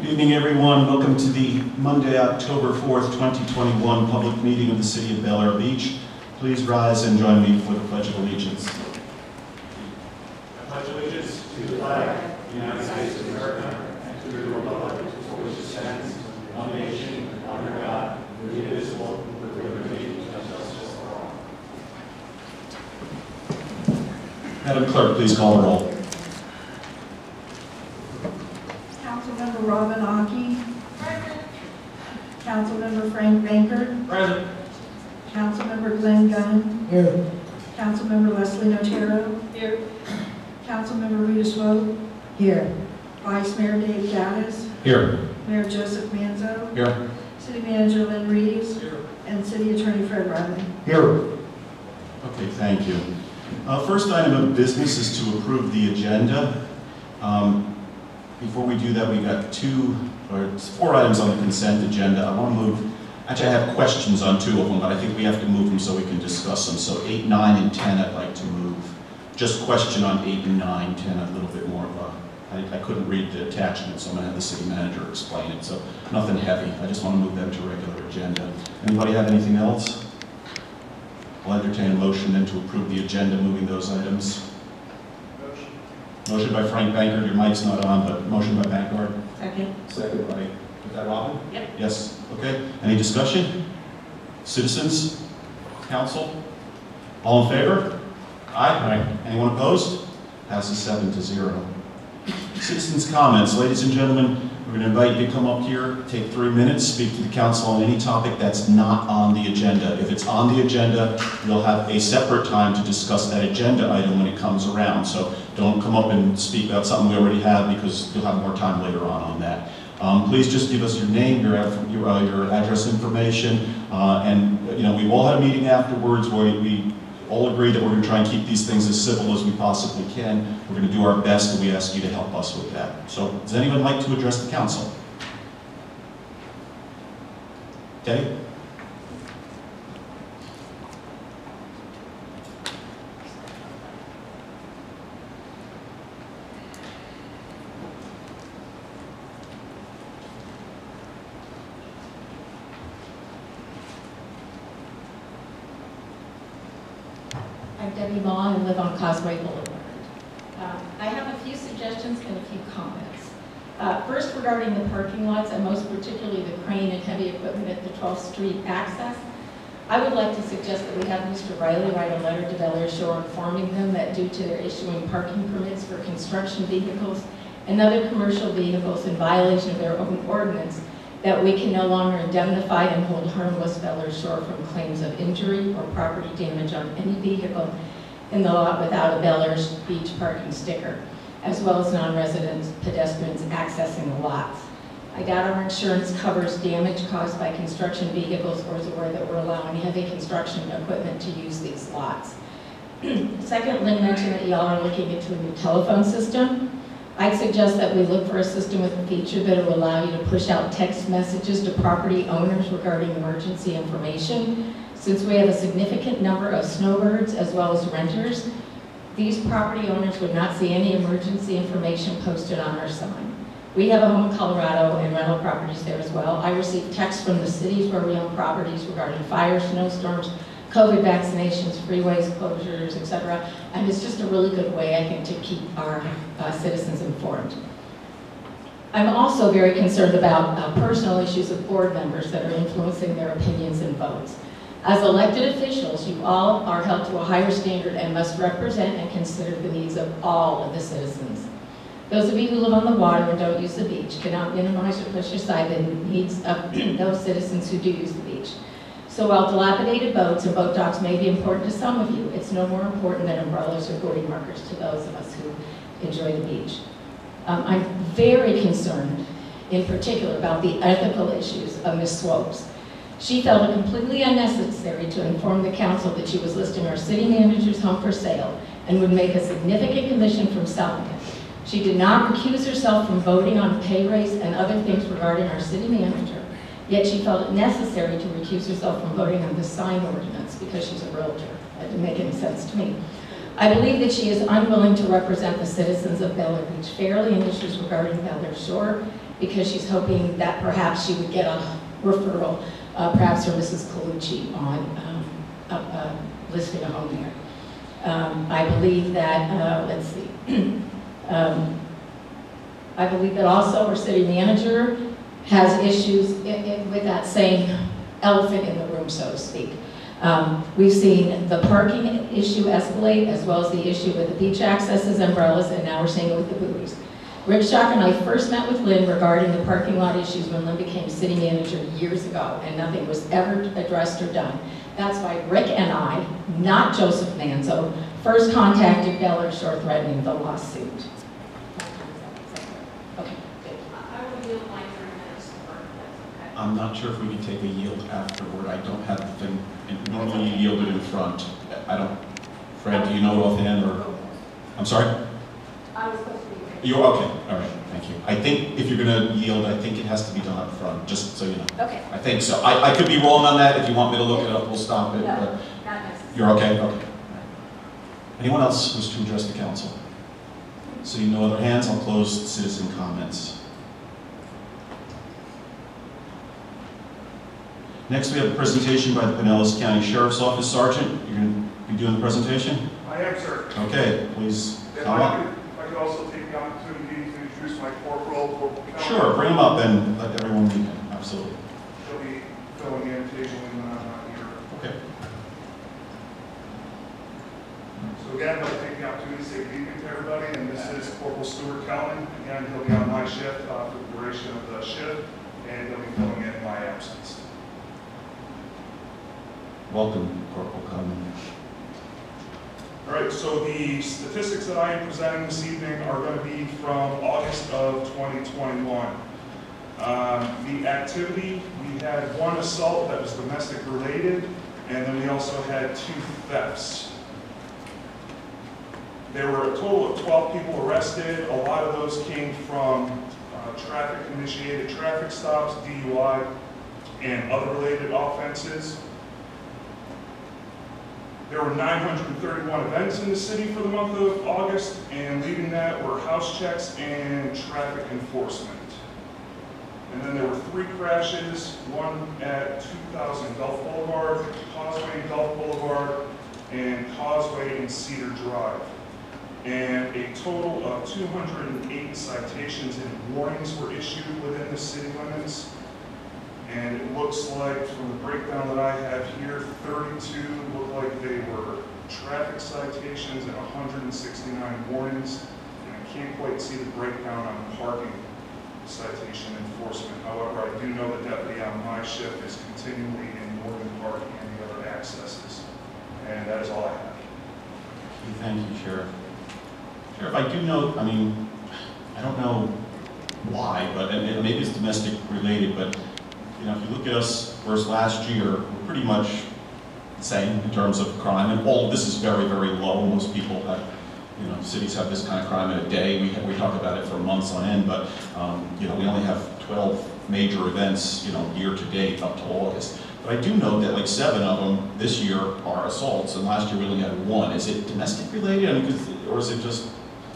Good evening, everyone. Welcome to the Monday, October 4th, 2021 public meeting of the City of Bel Air Beach. Please rise and join me for the Pledge of Allegiance. I pledge allegiance to the flag of the United States of America and to the republic for which it stands, one nation, under God, indivisible, with liberty and justice for all. Madam Clerk, please call the roll. Councilmember Robin Aki. Present. Councilmember Frank Bankert. Present. Councilmember Glenn Gunn. Here. Councilmember Leslie Notero. Here. Councilmember Rita Swope. Here. Vice Mayor Dave Gaddis. Here. Mayor Joseph Manzo. Here. City Manager Lynn Reeves. Here. And City Attorney Fred Riley. Here. Okay, thank you. First item of business is to approve the agenda. Before we do that, we've got four items on the consent agenda. I want to move, actually I have questions on two of them, but I think we have to move them so we can discuss them. So 8, 9, and 10 I'd like to move. Just question on 8 and 9, 10 a little bit more of a, I couldn't read the attachment, so I'm going to have the city manager explain it. So nothing heavy. I just want to move them to regular agenda. Anybody have anything else? I'll entertain a motion then to approve the agenda, moving those items. Motion by Frank Bankert, your mic's not on, but motion by Bankert. Second. Second by, is that Robin? Yep. Yes, okay. Any discussion? Citizens? Council? All in favor? Aye. Anyone opposed? Passes 7-0. Citizens' comments. Ladies and gentlemen, we're going to invite you to come up here, take 3 minutes, speak to the council on any topic that's not on the agenda. If it's on the agenda, we'll have a separate time to discuss that agenda item when it comes around. So don't come up and speak about something we already have, because you'll have more time later on that. Please just give us your name, your address information, and we've all had a meeting afterwards where we all agree that we're going to try and keep these things as civil as we possibly can. We're going to do our best, and we ask you to help us with that. So, does anyone like to address the council? Teddy? I'm Debbie Law and live on Causeway Boulevard. I have a few suggestions and a few comments. First, regarding the parking lots, and most particularly the crane and heavy equipment at the 12th Street access, I would like to suggest that we have Mr. Riley write a letter to Bel Air Shore informing them that due to their issuing parking permits for construction vehicles and other commercial vehicles in violation of their own ordinance, that we can no longer indemnify and hold harmless Bel Air Shore from claims of injury or property damage on any vehicle in the lot without a Bel Air Beach parking sticker, as well as non-resident pedestrians accessing the lots. I doubt our insurance covers damage caused by construction vehicles or is aware that we're allowing heavy construction equipment to use these lots. Second, Lynn mentioned that y'all are looking into a new telephone system. I'd suggest that we look for a system with a feature that will allow you to push out text messages to property owners regarding emergency information. Since we have a significant number of snowbirds as well as renters, these property owners would not see any emergency information posted on our sign. We have a home in Colorado and rental properties there as well. I receive texts from the cities where we own properties regarding fires, snowstorms, COVID vaccinations, freeways, closures, etc. And it's just a really good way, I think, to keep our citizens informed. I'm also very concerned about personal issues of board members that are influencing their opinions and votes. As elected officials, you all are held to a higher standard and must represent and consider the needs of all of the citizens. Those of you who live on the water and don't use the beach cannot minimize or push aside the needs of those citizens who do use the beach. So while dilapidated boats and boat docks may be important to some of you, it's no more important than umbrellas or boarding markers to those of us who enjoy the beach. I'm very concerned, in particular, about the ethical issues of Ms. Swope's. She felt it completely unnecessary to inform the council that she was listing our city manager's home for sale and would make a significant commission from selling it. She did not recuse herself from voting on a pay raise and other things regarding our city manager, yet she felt it necessary to recuse herself from voting on the sign ordinance because she's a realtor. That didn't make any sense to me. I believe that she is unwilling to represent the citizens of Bel Air Beach fairly in issues regarding Bel Air Shore. because she's hoping that perhaps she would get a referral, perhaps from Mrs. Colucci on listing a home there. I believe that, let's see, I believe that also our city manager has issues with that same elephant in the room, so to speak. We've seen the parking issue escalate, as well as the issue with the beach accesses, umbrellas, and now we're seeing it with the buoys. Rick Schock and I first met with Lynn regarding the parking lot issues when Lynn became city manager years ago, and nothing was ever addressed or done. That's why Rick and I, not Joseph Manzo, first contacted Bel Air Shore threatening the lawsuit. Okay. I will yield my 3 minutes to work, that's okay. I'm not sure if we can take a yield afterward. I don't have the thing. Normally you yield it in front. I don't. Fred, do you know it offhand or? I'm sorry? I was supposed to be here. You're okay. All right. Thank you. I think if you're going to yield, I think it has to be done up front, just so you know. Okay. I think so. I could be wrong on that. If you want me to look it up, we'll stop it. No, But not necessarily. you're okay? Okay. Anyone else wish to address the council? Seeing no other hands, I'll close citizen comments. Next, we have a presentation by the Pinellas County Sheriff's Office. Sergeant, you're going to be doing the presentation? I am, sir. Okay, please If come up. I could also take the opportunity to introduce my corporal. Sure, bring him up and let everyone meet him. Absolutely. He'll be filling in occasionally when I'm not here. Okay. So again, I'd like to take the opportunity to say good evening to everybody, and this is Corporal Stuart Kelman. Again, he'll be on my shift for the duration of the shift, and he'll be filling in my absence. Welcome, Corporal Coleman. All right, so the statistics that I am presenting this evening are going to be from August of 2021. The activity, we had 1 assault that was domestic related, and then we also had 2 thefts. There were a total of 12 people arrested. A lot of those came from traffic-initiated traffic stops, DUI, and other related offenses. There were 931 events in the city for the month of August, and leading that were house checks and traffic enforcement. And then there were 3 crashes, one at 2000 Gulf Boulevard, Causeway and Gulf Boulevard, and Causeway and Cedar Drive. And a total of 208 citations and warnings were issued within the city limits. And it looks like, from the breakdown that I have here, 32 look like they were traffic citations and 169 warnings. And I can't quite see the breakdown on parking citation enforcement. However, I do know the deputy on my shift is continually in Morgan Park and the other accesses. And that is all I have. Thank you, Sheriff. Sheriff, I do know, I mean, I don't know why, but and maybe it's domestic related, but you know, if you look at us versus last year, we're pretty much the same in terms of crime, and all of this is very, very low. Most people have, you know, cities have this kind of crime in a day. We talk about it for months on end, but you know, we only have 12 major events, you know, year to date up to August. But I do know that like 7 of them this year are assaults, and last year we only had 1. Is it domestic related, I mean, or is it just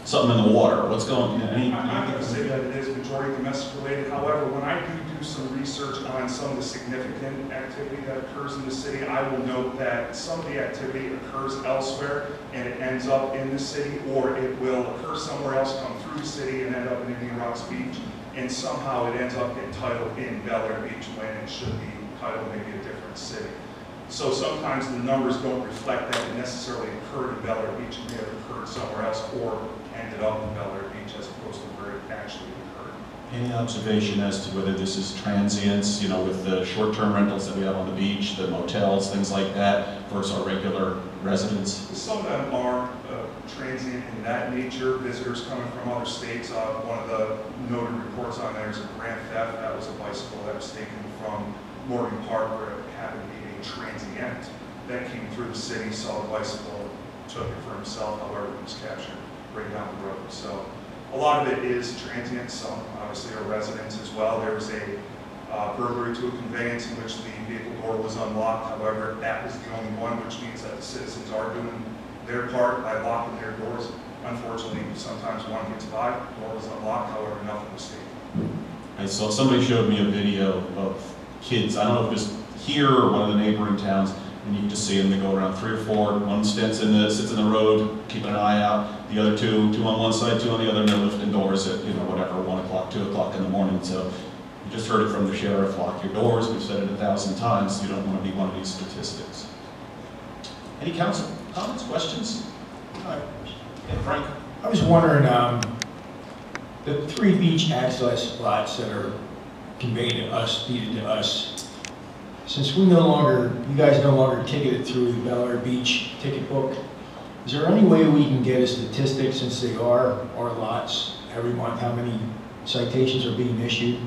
something in the water? What's going on? I'm going to say that it is majority domestic related. However, when I do some research on some of the significant activity that occurs in the city, I will note that some of the activity occurs elsewhere and it ends up in the city, or it will occur somewhere else, come through the city and end up in Indian Rocks Beach, and somehow it ends up getting titled in Bel Air Beach when it should be titled maybe a different city. So sometimes the numbers don't reflect that it necessarily occurred in Bel Air Beach, it may have occurred somewhere else or ended up in Bel Air Beach as opposed to where it actually occurred. Any observation as to whether this is transients, you know, with the short-term rentals that we have on the beach, the motels, things like that, versus our regular residents? Some of them are transient in that nature, visitors coming from other states. One of the noted reports on there is a grand theft. That was a bicycle that was taken from Morgan Park, where it happened to be a transient that came through the city, saw the bicycle, took it for himself, however it was captured right down the road. So a lot of it is transient, some obviously are residents as well. There was a burglary to a conveyance in which the vehicle door was unlocked. However, that was the only one, which means that the citizens are doing their part by locking their doors. Unfortunately, sometimes one gets by, door was unlocked, however, nothing was taken. I saw, somebody showed me a video of kids, I don't know if it was here or one of the neighboring towns, and you can just see them, they go around 3 or 4, one sits in the road, keeping an eye out, the other two on one side, 2 on the other, and they're lifting doors at, you know, whatever, 1 o'clock, 2 o'clock in the morning. So you just heard it from the sheriff, lock your doors, we've said it 1,000 times, you don't want to be one of these statistics. Any council comments, questions? Yeah, Frank? I was wondering, the 3 beach access lots that are conveyed to us, deeded to us, since we no longer, you guys no longer ticket it through the Bel Air Beach ticket book, is there any way we can get a statistic, since they are our lots, every month, how many citations are being issued?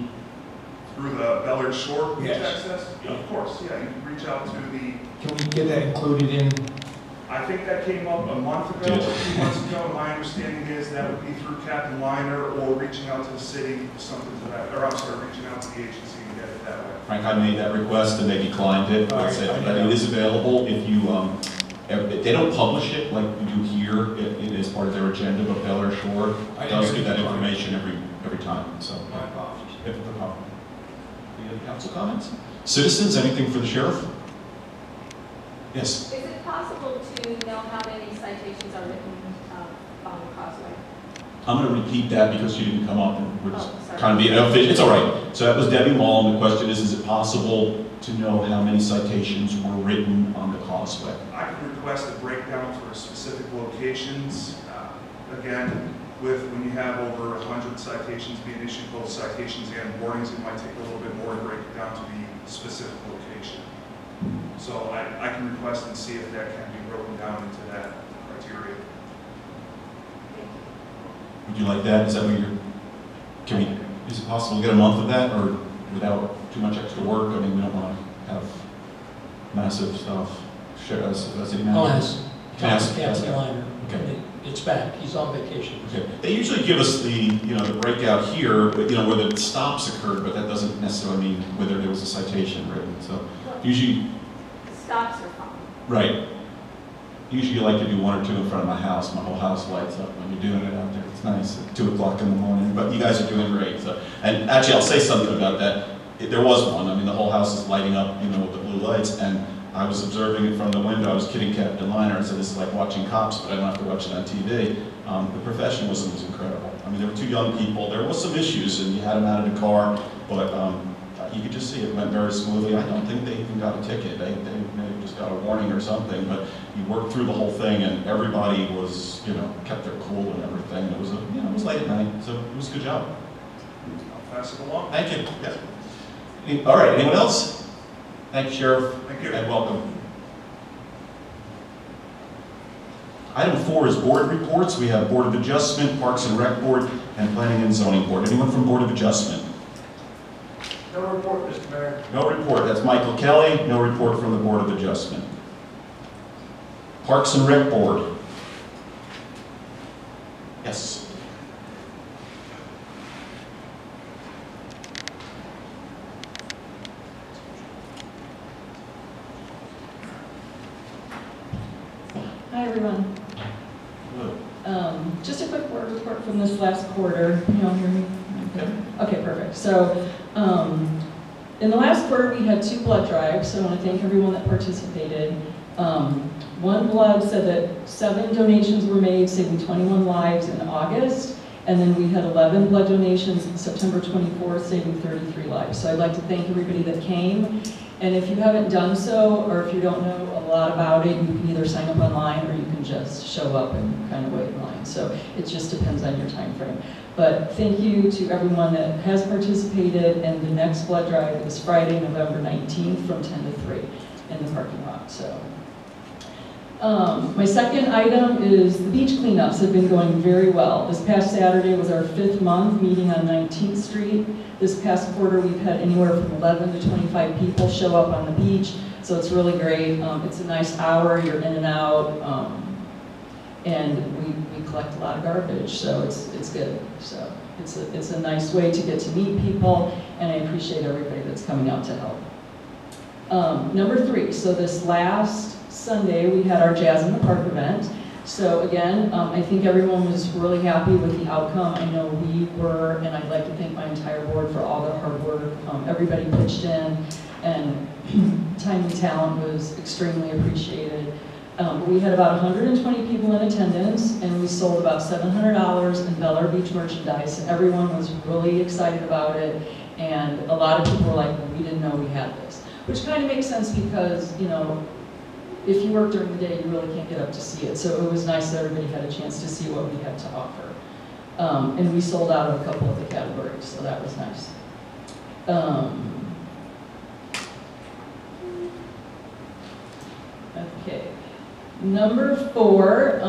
Through the Bel Air Shore beach Yes. access? Yeah, of course, yeah, you can reach out to the, Can we get that included in? I think that came up a month ago, Yes. or 2 months ago. My understanding is that would be through Captain Liner or reaching out to the city, something to that, or I'm sorry, reaching out to the agency and get it that way. Frank, I made that request and they declined it. I said that it is available if you, they don't publish it like we do here. It is part of their agenda, but Bel Air Shore does get that information every time, so. My apologies. If the problem. Any other council comments? Citizens, anything for the sheriff? Yes. Is it possible to know how many citations are written on the causeway? I'm going to repeat that because she didn't come up and we're just Oh, sorry. trying to be efficient. It's all right. So that was Debbie Mall, and the question is it possible to know how many citations were written on the causeway? I can request a breakdown for specific locations. Again, when you have over 100 citations being issued, both citations and warnings, it might take a little bit more to break it down to the specific location. So I can request and see if that can be broken down into that criteria. Would you like that? Is that what you're, is it possible to get a month of that or without too much extra work? I mean, we don't want to have massive stuff. City manager? I'll ask Ask. Captain Liner. Okay. It's back, he's on vacation. Okay. They usually give us the breakout here, but, where the stops occurred, but that doesn't necessarily mean whether there was a citation written. So usually, Stops are fine. right. Usually you like to do 1 or 2 in front of my house. My whole house lights up when you're doing it out there. It's nice at 2 o'clock in the morning, but you guys are doing great. So, and actually I'll say something about that. There was one. I mean, the whole house is lighting up, with the blue lights, and I was observing it from the window. I was kidding Captain Liner and said, this is like watching Cops, but I don't have to watch it on TV. The professionalism was incredible. I mean, there were 2 young people. There was some issues, and you had them out of the car, but you could just see it went very smoothly. I don't think they even got a ticket. They just got a warning or something, but you worked through the whole thing, and everybody was, kept their cool and everything. It was, it was late at night, so it was a good job. I'll pass it along. Thank you. Yes. All right, anyone else? Thank you, Sheriff. Thank you. And welcome. Item 4 is board reports. We have Board of Adjustment, Parks and Rec Board, and Planning and Zoning Board. Anyone from Board of Adjustment? No report, Mr. Mayor. No report. That's Michael Kelly. No report from the Board of Adjustment. Parks and Rec Board. Yes. Hi, everyone. Hello. Just a quick board report from this last quarter. Can you all hear me? Okay, perfect. So, in the last quarter, we had 2 blood drives, so I want to thank everyone that participated. One blood said that 7 donations were made, saving 21 lives in August, and then we had 11 blood donations on September 24th, saving 33 lives. So I'd like to thank everybody that came. And if you haven't done so, or if you don't know a lot about it, you can either sign up online or you can just show up and kind of wait in line. So it just depends on your time frame. But thank you to everyone that has participated, and the next blood drive is Friday, November 19th from 10 to 3 in the parking lot. So. My second item is the beach cleanups have been going very well. This past Saturday was our 5th month meeting on 19th Street. This past quarter we've had anywhere from 11 to 25 people show up on the beach, so it's really great. It's a nice hour, you're in and out, and we collect a lot of garbage, so it's good. So it's a nice way to get to meet people, and I appreciate everybody that's coming out to help. Number 3, so this last Sunday we had our Jazz in the Park event. So again, I think everyone was really happy with the outcome. I know we were, and I'd like to thank my entire board for all their hard work. Everybody pitched in, and time and talent was extremely appreciated. We had about 120 people in attendance, and we sold about $700 in Bel Air Beach merchandise. And everyone was really excited about it, and a lot of people were like, well, we didn't know we had this. Which kind of makes sense because, you know, if you work during the day, you really can't get up to see it. So it was nice that everybody had a chance to see what we had to offer. And we sold out of a couple of the categories, so that was nice. Okay. Number 4,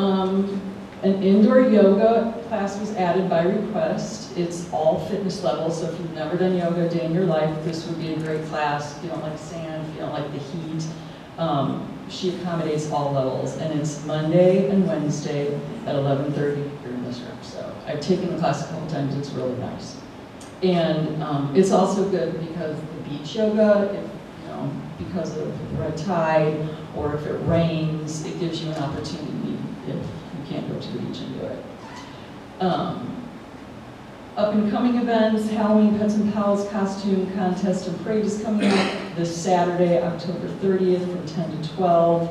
an indoor yoga class was added by request. It's all fitness levels, so if you've never done yoga a day in your life, this would be a great class. If you don't like sand, if you don't like the heat, she accommodates all levels, and it's Monday and Wednesday at 11:30 here in this room. So I've taken the class a couple times, it's really nice. And it's also good because the beach yoga, if, you know, because of red tide, or if it rains, it gives you an opportunity if you can't go to the beach and do it. Up and coming events, Halloween Pets and Pals costume contest and parade is coming up this Saturday, October 30th from 10 to 12.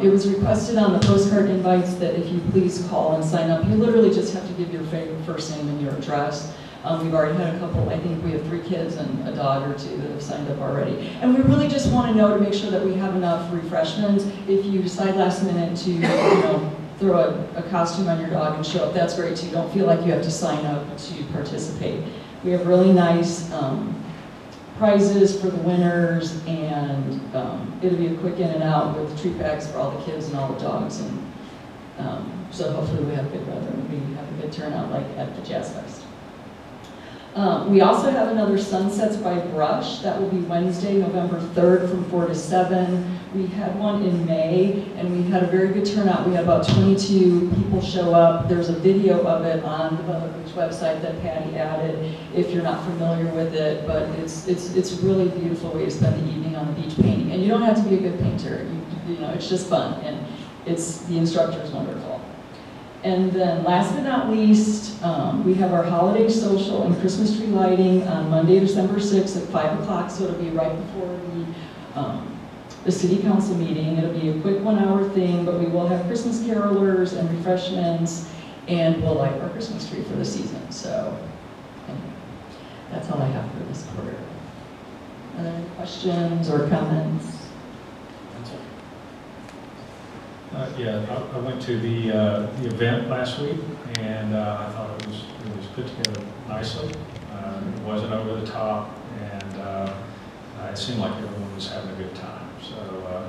It was requested on the postcard invites that if you please call and sign up, you literally just have to give your first name and your address. We've already had a couple, I think we have 3 kids and a dog or 2 that have signed up already. And we really just want to know to make sure that we have enough refreshments. If you decide last minute to, you know, throw a costume on your dog and show up, that's great too. Don't feel like you have to sign up to participate. We have really nice prizes for the winners, and it'll be a quick in and out with treat bags for all the kids and all the dogs. And so hopefully we have good weather and we have a good turnout like at the Jazz Fest. We also have another Sunsets by Brush. That will be Wednesday, November 3rd from 4 to 7. We had one in May, and we had a very good turnout. We had about 22 people show up. There's a video of it on the Bel Air Beach website that Patty added, if you're not familiar with it, but it's a really beautiful way to spend the evening on the beach painting. And you don't have to be a good painter. You know, it's just fun, and the instructor is wonderful. And then last but not least, we have our holiday social and Christmas tree lighting on Monday, December 6th at 5 o'clock, so it'll be right before the city council meeting. It'll be a quick 1-hour thing, but we will have Christmas carolers and refreshments, and we'll light our Christmas tree for the season. So anyway, that's all I have for this quarter. Are there any questions or comments? Yeah, I went to the event last week, and I thought it was put together nicely. It wasn't over the top, and it seemed like everyone was having a good time. So,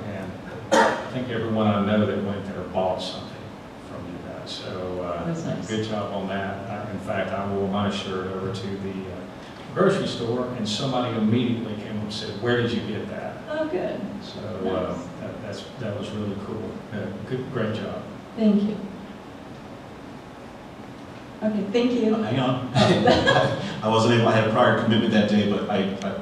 and I think everyone I know that went there bought something from you guys. So, That's nice. Good job on that. In fact, I wore my shirt over to the grocery store, and somebody immediately came up and said, "Where did you get that?" Oh, good. So that was really cool. Great job. Thank you. Okay, thank you. Hang on. I wasn't able, I had a prior commitment that day, but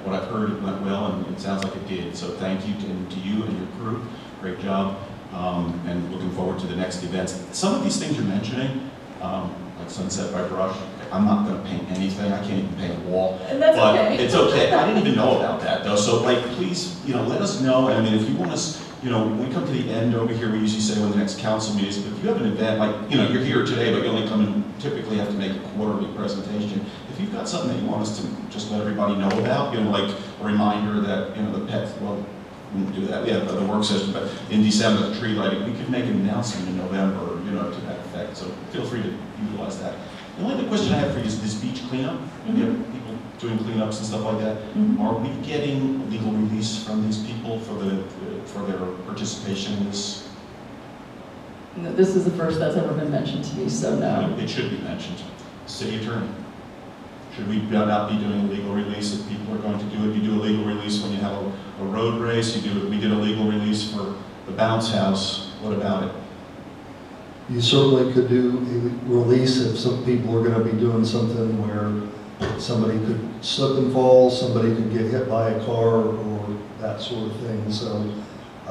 what I've heard, it went well, and it sounds like it did. So thank you to you and your crew. Great job. And looking forward to the next events. Some of these things you're mentioning, like Sunset by Brush, I'm not going to paint anything. I can't even paint a wall. And that's but okay. It's okay. I didn't even know about that, though. So, like, please, let us know. And I mean, if you want us, when we come to the end over here, we usually say when the next council meeting is. But if you have an event, like, you're here today, but you only come and typically have to make a quarterly presentation. If you've got something that you want us to just let everybody know about, like a reminder that, the pets, well, we won't do that. We have the work session, but in December, the tree lighting, we could make an announcement in November, to that effect. So feel free to utilize that. The only other question I have for you is this beach cleanup. Mm-hmm. You have people doing cleanups and stuff like that. Mm-hmm. Are we getting legal release from these people for their participation in this? No, this is the first that's ever been mentioned to me, so no. It should be mentioned. City attorney. Should we not be doing a legal release if people are going to do it? You do a legal release when you have a road race. We did a legal release for the bounce house. What about it? You certainly could do a release if some people are going to be doing something where somebody could slip and fall, somebody could get hit by a car or that sort of thing. So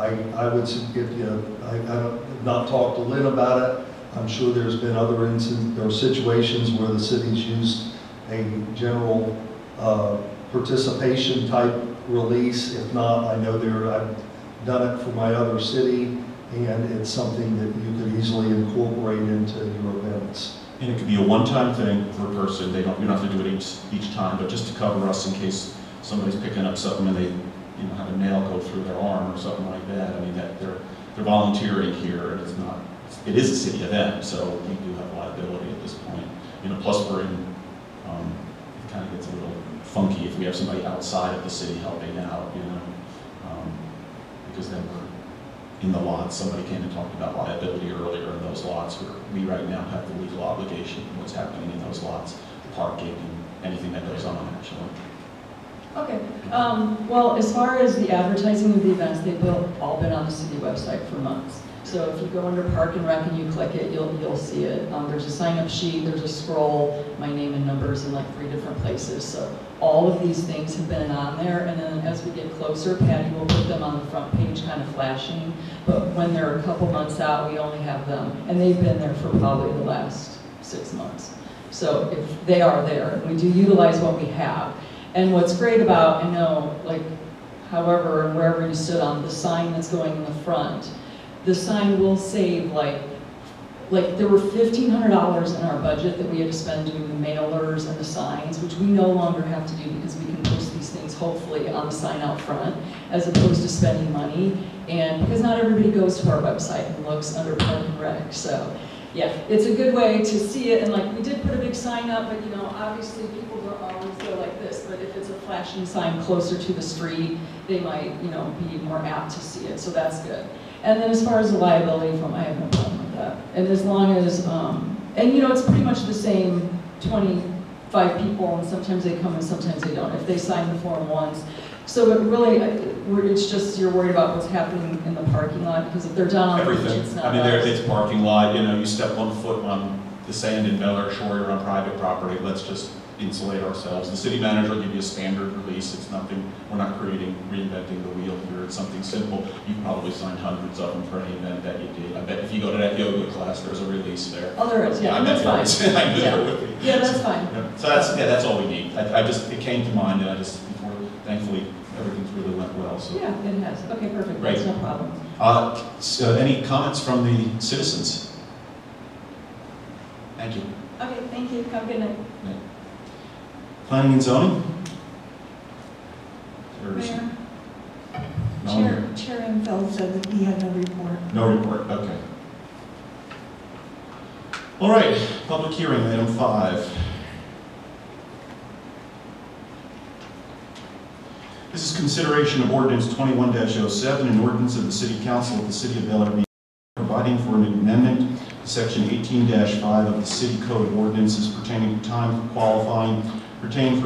I would get, you know, I have not talked to Lynn about it. I'm sure there's been other instances or situations where the city's used a general participation type release. If not, I know I've done it for my other city, and it's something that you could easily incorporate into your events. And it could be a one-time thing per person. You don't have to do it each time, but just to cover us in case somebody's picking up something and they have a nail go through their arm or something like that. I mean, that they're volunteering here, and it is a city event, so we do have liability at this point. Plus we're in, it kind of gets a little funky if we have somebody outside of the city helping out, because then we're in the lots. Somebody came and talked about liability earlier in those lots where we right now have the legal obligation of what's happening in those lots, parking, and anything that goes on actually. Okay, well, as far as the advertising of the events, they've all been on the city website for months. So if you go under Park and Rec and you click it, you'll see it. There's a sign-up sheet, there's a scroll, my name and numbers in like 3 different places. So all of these things have been on there, and then as we get closer, Patty will put them on the front page kind of flashing. But when they're a couple months out, we only have them, and they've been there for probably the last 6 months. So if they are there, we do utilize what we have. And what's great about, like, however and wherever you stood on the sign that's going in the front, the sign will save, like there were $1,500 in our budget that we had to spend doing the mailers and the signs, which we no longer have to do because we can post these things hopefully on the sign out front, as opposed to spending money. And because not everybody goes to our website and looks under Park and Rec, so yeah, it's a good way to see it. And like, we did put a big sign up, but obviously people don't always go like this, but if it's a flashing sign closer to the street, they might, be more apt to see it, so that's good. And then as far as the liability from, I have no problem with that. And as long as, and it's pretty much the same 25 people, and sometimes they come and sometimes they don't, if they sign the form once. So it really, it's just, you're worried about what's happening in the parking lot, because if they're down on the beach, it's not us. It's parking lot, you step 1 foot on the sand in Bel Air Shore, you're on private property, let's just insulate ourselves. The city manager will give you a standard release. It's nothing, we're not reinventing the wheel here. It's something simple. You've probably signed hundreds of them for any event that you did. I bet if you go to that yoga class, there's a release there. Oh, there is, yeah, that's fine. Yeah, that's fine. Yeah. So that's all we need. It came to mind, and thankfully, everything's really went well. So. Yeah, it has. Okay, perfect. Great. That's no problem. So any comments from the citizens? Thank you. Okay, thank you. Have a good night. Yeah. Planning and zoning? Mayor, No one here. Chair Infeld said that he had no report. No report, okay. All right, public hearing, item 5. This is consideration of ordinance 21-07, an ordinance of the City Council of the City of Bel Air, providing for an amendment to section 18-5 of the City Code of Ordinances pertaining to time for qualifying, providing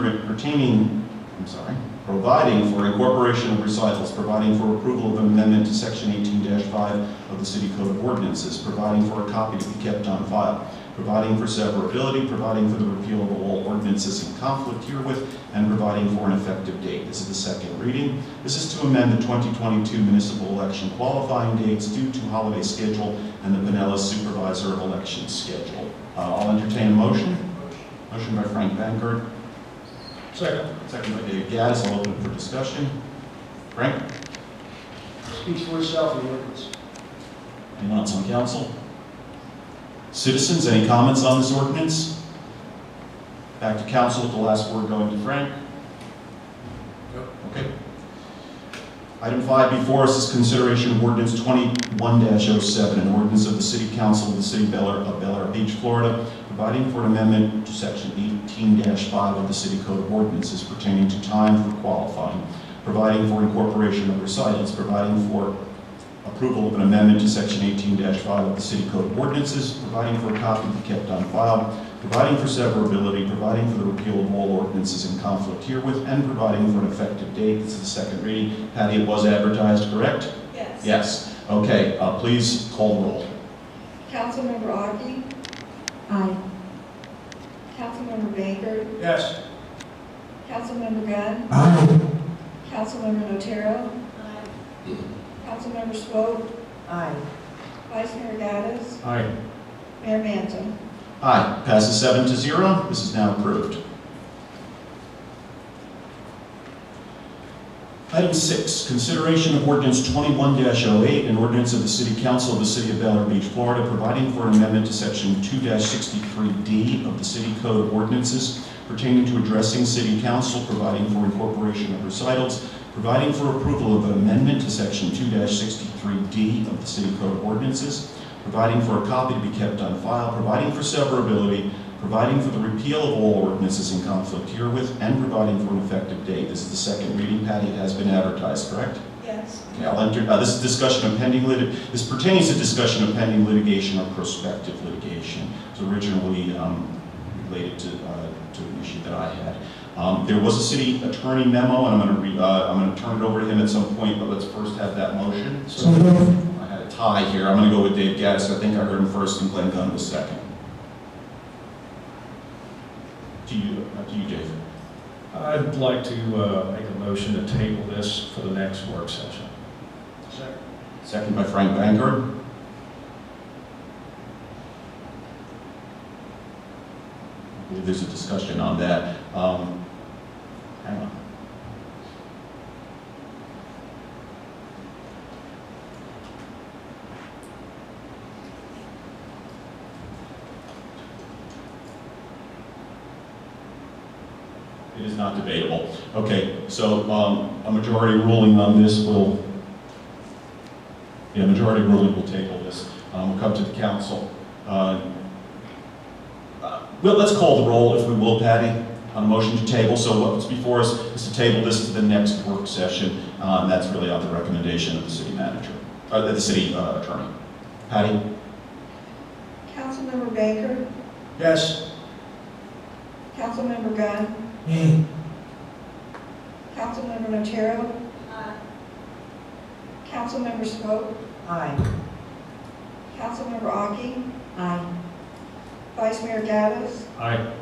for incorporation of recitals, providing for approval of an amendment to section 18-5 of the City Code of Ordinances, providing for a copy to be kept on file, providing for severability, providing for the repeal of all ordinances in conflict herewith, and providing for an effective date. This is the second reading. This is to amend the 2022 municipal election qualifying dates due to holiday schedule and the Pinellas supervisor election schedule. I'll entertain a motion. Motion by Frank Bankert. Second. Second by David Gaddis. I'll open it for discussion. Frank? Speaks for itself, the ordinance. Anyone else on council? Citizens, any comments on this ordinance? Back to council with the last word going to Frank. Yep. Okay. Item 5 before us is consideration of ordinance 21-07, an ordinance of the City Council of the City of Bel Air Beach, Florida, providing for an amendment to section 18-5 of the City Code of Ordinances pertaining to time for qualifying, providing for incorporation of recitals, providing for approval of an amendment to section 18-5 of the City Code of Ordinances, providing for a copy to be kept on file, providing for severability, providing for the repeal of all ordinances in conflict herewith, and providing for an effective date. This is the second reading. Patty, it was advertised, correct? Yes. Yes. Okay, please call the roll. Councilmember Augie? Aye. Councilmember Baker? Yes. Councilmember Gunn? Aye. Councilmember Notero? Aye. Councilmember Swope, Aye. Vice Mayor Gaddis, Aye. Mayor Manzo. Aye, passes 7-0. This is now approved. Item 6, consideration of ordinance 21-08, an ordinance of the City Council of the City of Bel Air Beach, Florida, providing for an amendment to section 2-63D of the City Code of Ordinances pertaining to addressing City Council, providing for incorporation of recitals, providing for approval of an amendment to section 2-63D of the City Code of Ordinances, providing for a copy to be kept on file, providing for severability, providing for the repeal of all ordinances in conflict herewith, and providing for an effective date. This is the second reading. Patty, it has been advertised, correct? Yes. Okay, I'll enter, this is discussion of pending this pertains to discussion of pending litigation or prospective litigation. It was originally related to an issue that I had. There was a city attorney memo, and I'm going to turn it over to him at some point, but let's first have that motion. So I had a tie here. I'm going to go with Dave Gaddis. I think I heard him first, and Glenn Gunn was second. To you, Dave. I'd like to make a motion to table this for the next work session. Second by Frank Banger. I believe there's a discussion on that. Hang on. It is not debatable. Okay, so a majority ruling on this will, majority ruling will table this. We'll come to the council. Well, let's call the roll, if we will, Patty, on a motion to table. So what's before us is to table this to the next work session, and that's really on the recommendation of the city manager, the city attorney. Patty? Councilmember Baker, Yes. Councilmember Gunn, Councilmember Notaro, Councilmember Swope, Aye. Councilmember Aki, Aye. Vice Mayor Gaddis, Aye.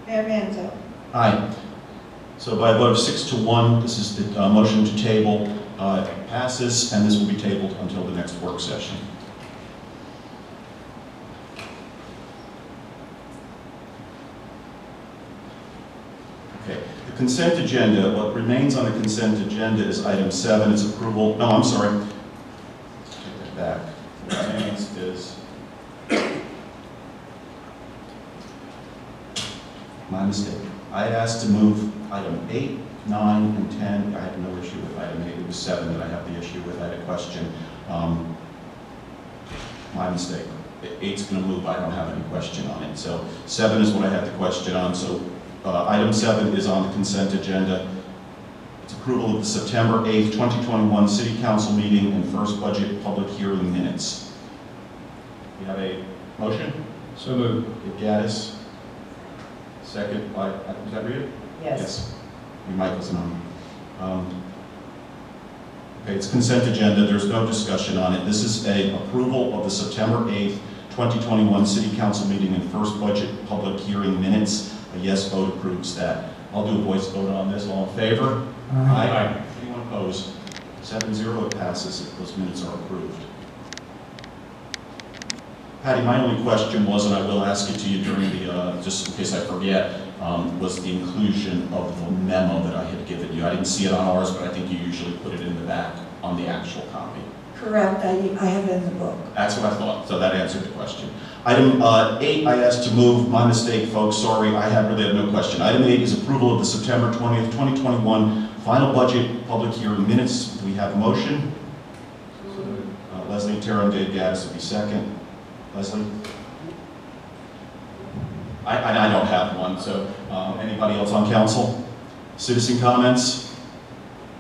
Mayor Manzo. Aye. So by a vote of 6-1, this is the motion to table passes, and this will be tabled until the next work session. Okay, the consent agenda, what remains on the consent agenda is item 7, it's approval, no, I'm sorry, take that back. What remains is, my mistake. I had asked to move item 8, 9, and 10. I had no issue with item 8. It was 7 that I have the issue with. I had a question. My mistake. 8's going to move. I don't have any question on it. So 7 is what I had the question on. So item 7 is on the consent agenda. It's approval of the September 8th, 2021 City Council meeting and first budget public hearing minutes. We have a motion? So moved. Gaddis. Second by, is that read? Yes. Your mic wasn't on. Okay, it's consent agenda. There's no discussion on it. This is a approval of the September 8th, 2021 City Council meeting and first budget public hearing minutes. A yes vote approves that. I'll do a voice vote on this. All in favor? Aye. Anyone opposed? 7-0, it passes if those minutes are approved. Patty, my only question was, and I will ask it to you during the, just in case I forget, was the inclusion of the memo that I had given you. I didn't see it on ours, but I think you usually put it in the back on the actual copy. Correct, I have it in the book. That's what I thought, so that answered the question. Item 8, I asked to move. My mistake, folks, sorry, I really have no question. Item 8 is approval of the September 20th, 2021 final budget public hearing minutes. Do we have a motion? Leslie Terra and Dave Gaddis will be second. Leslie? I don't have one, so anybody else on council? Citizen comments?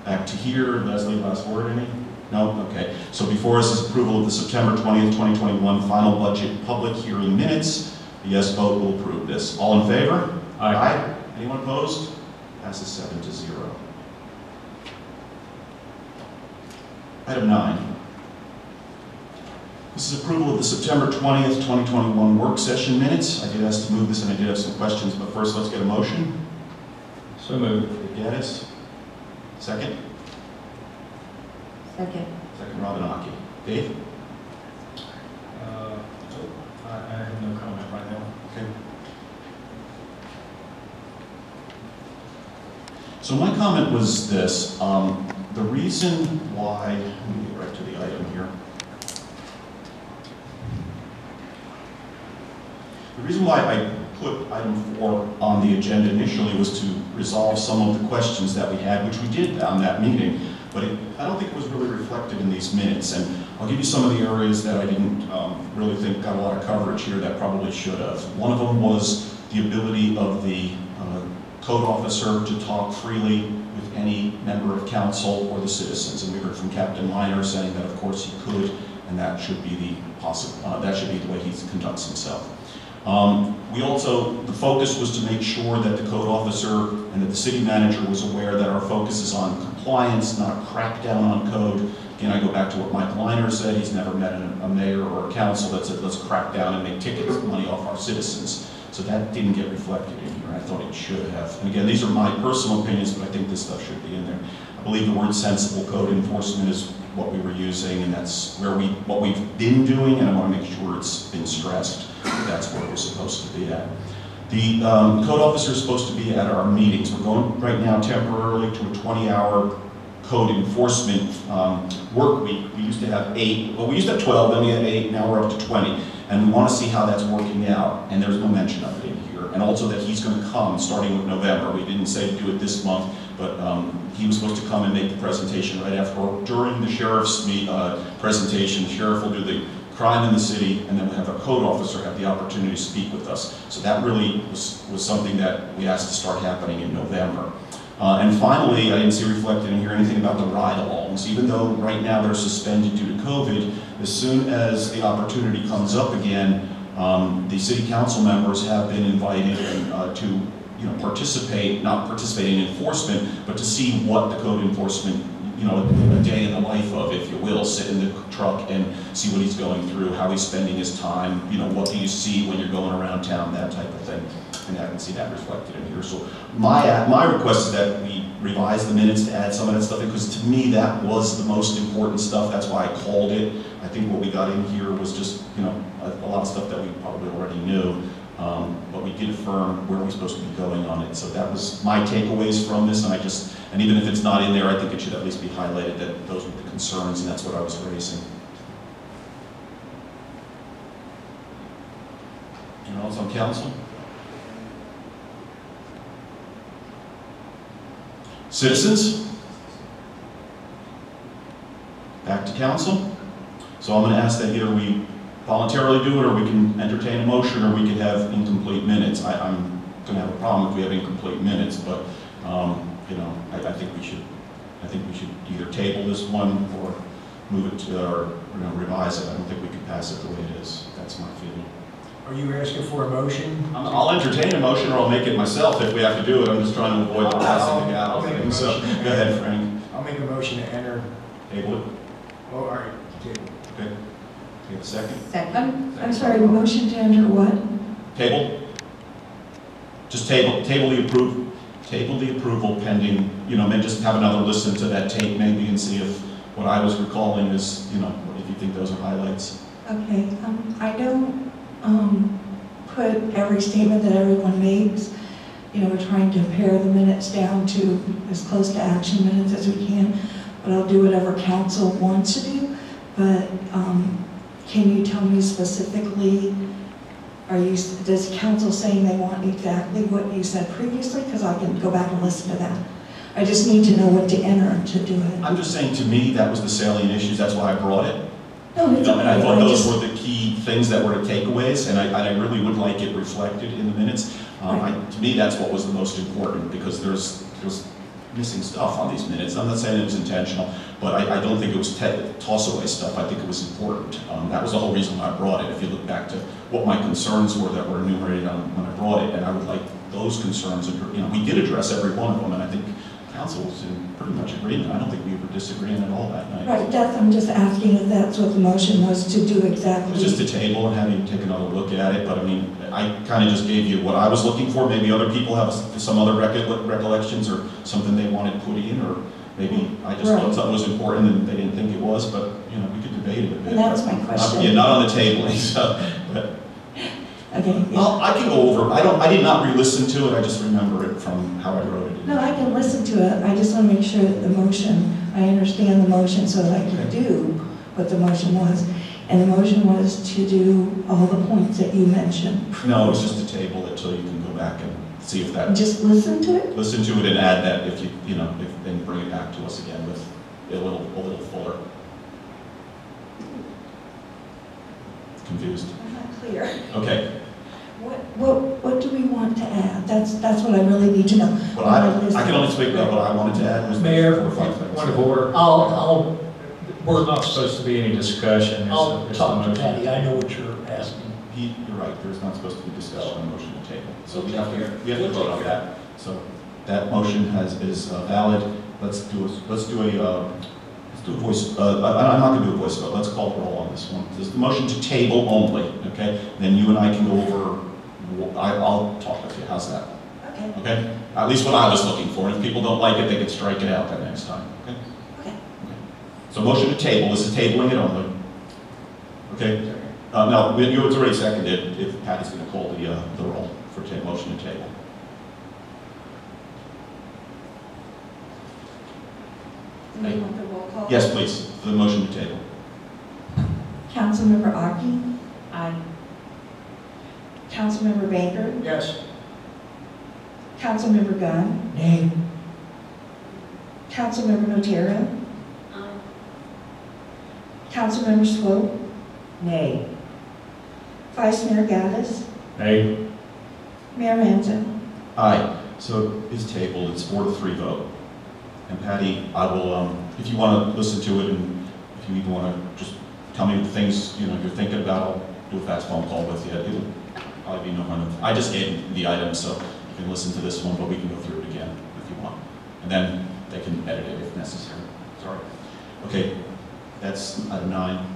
Back to here. Leslie, last word, any? No? Okay. So before us is approval of the September 20th, 2021 final budget public hearing minutes. A yes vote will approve this. All in favor? Aye. Anyone opposed? Passes 7-0. Item 9. This is approval of the September 20th, 2021 work session minutes. I did ask to move this and I did have some questions, but first let's get a motion. So moved. Gaddis. Second. Second. Second, Robin Aki. Dave? I have no comment right now. Okay. So my comment was this, the reason why, let me get right to the item here. The reason why I put item 4 on the agenda initially was to resolve some of the questions that we had, which we did on that meeting, but I don't think it was really reflected in these minutes. And I'll give you some of the areas that I didn't really think got a lot of coverage here that probably should have. One of them was the ability of the code officer to talk freely with any member of council or the citizens. And we heard from Captain Miner saying that of course he could, and that should be the way he conducts himself. We also, the focus was to make sure that the code officer and that the city manager was aware that our focus is on compliance, not a crackdown on code. Again, I go back to what Michael Liner said. He's never met a mayor or a council that said, let's crack down and make tickets, money off our citizens. So that didn't get reflected in here. I thought it should have. And again, these are my personal opinions, but I think this stuff should be in there. I believe the word sensible code enforcement is what we were using, and that's where what we've been doing, and I want to make sure it's been stressed. That's where we're supposed to be at. The code officer is supposed to be at our meetings. We're going right now temporarily to a 20-hour code enforcement work week. We used to have 8, well, we used to have 12, then we had 8, now we're up to 20. And we want to see how that's working out, and there's no mention of it in here. And also that he's going to come starting with November. We didn't say to do it this month, but he was supposed to come and make the presentation right after, or during the sheriff's presentation. The sheriff will do the crime in the city, and then we'll have our code officer have the opportunity to speak with us. So that really was something that we asked to start happening in November. And finally, I didn't see reflected in here anything about the ride-alongs. Even though right now they're suspended due to COVID, as soon as the opportunity comes up again, the city council members have been invited to participate, not participate in enforcement, but to see what the code enforcement, a day in the life of, if you will, sit in the truck and see what he's going through, how he's spending his time, what do you see when you're going around town, that type of thing. And I can see that reflected in here. So my request is that we revise the minutes to add some of that stuff in, because to me that was the most important stuff. That's why I called it. I think what we got in here was just, a lot of stuff that we probably already knew. But we did affirm where we're supposed to be going on it. So that was my takeaways from this, and even if it's not in there, I think it should at least be highlighted that those were the concerns, and that's what I was raising. Anyone else on council? Citizens? Back to council. So I'm going to ask that either we voluntarily do it, or we can entertain a motion, or we can have incomplete minutes. I'm going to have a problem if we have incomplete minutes, but I think we should either table this one or move it to, or revise it. I don't think we can pass it the way it is. That's my feeling. Are you asking for a motion? I'll entertain a motion, or I'll make it myself if we have to do it. I'm just trying to avoid the passing the gavel thing. So go ahead, Frank. I'll make a motion to enter. Table it. Oh, all right, table. Okay. Take a second. Second. I'm sorry, motion to enter what? Table. Just table the approval pending, maybe just have another listen to that tape maybe and see if what I was recalling is, if you think those are highlights. Okay, I don't put every statement that everyone makes. We're trying to pare the minutes down to as close to action minutes as we can, but I'll do whatever council wants to do. But can you tell me specifically, does council saying they want exactly what you said previously? Because I can go back and listen to that. I just need to know what to enter to do it. I'm just saying, to me, that was the salient issues. That's why I brought it. No, it's okay. And I thought those were the key things that were takeaways, and I really would like it reflected in the minutes. To me, that's what was the most important, because there's missing stuff on these minutes. I'm not saying it was intentional, but I don't think it was toss-away stuff. I think it was important. That was the whole reason why I brought it. If you look back to what my concerns were that were enumerated when I brought it, and I would like those concerns, we did address every one of them, and I think council was in pretty much agreement. I don't think we were disagreeing at all that night. Right, I'm just asking if that's what the motion was to do exactly. It was just a table and having you take another look at it, but I kind of just gave you what I was looking for. Maybe other people have some other recollections or something they wanted put in, or Maybe I just Right. thought something was important and they didn't think it was, but, you know, we could debate it a bit. And that's but- my question. Yeah, not on the tabling, so, but, Okay, yeah. I can go over, I did not re-listen to it, I just remember it from how I wrote it. No, I can listen to it, I just want to make sure that the motion, I understand the motion so that I can do what the motion was. And the motion was to do all the points that you mentioned. No, it's just to table it till you can go back and see if that, Just listen to it? listen to it and add that if you know, if, then bring it back to us again with a little fuller. Confused? I'm not clear. Okay. What do we want to add? That's what I really need to know. Well, I can only speak about what I wanted to add was. Mayor, 4 or 5 things. Point of order. We're not supposed to be any discussion. It's a- I'll it's a talk to motion. Patty, I know what you're asking. You're right, there's not supposed to be discussion on motion to table. So we We'll have take care. to We'll vote take on care. that. So that motion is valid. Let's do a voice, I'm not gonna do a voice vote, let's call the roll on this one. This is the motion to table only, okay? Then you and I can go over, I'll talk with you, how's that? Okay. Okay? At least what I was looking for, and if people don't like it, they can strike it out that next time, okay? Okay. So motion to table, this is tabling it only. Okay? No, it's already seconded, if Patty's gonna call the roll for motion to table. Do you want the roll call? Yes, please, for the motion to table. Councilmember Aki? Aye. Councilmember Baker? Yes. Councilmember Gunn? Nay. Councilmember Notera? Aye. Councilmember Swope? Nay. Vice Mayor Gaddis? Nay. Mayor Manzo? Aye, so it's tabled, it's 4-3 vote. And Patty, I will, if you want to listen to it, and if you even want to just tell me the things, you know, you're thinking about, I'll do a fast phone call with you. It'll probably be no harm. I just gave the items, so you can listen to this one, but we can go through it again if you want. And then they can edit it if necessary. Sorry. Okay, that's item 9.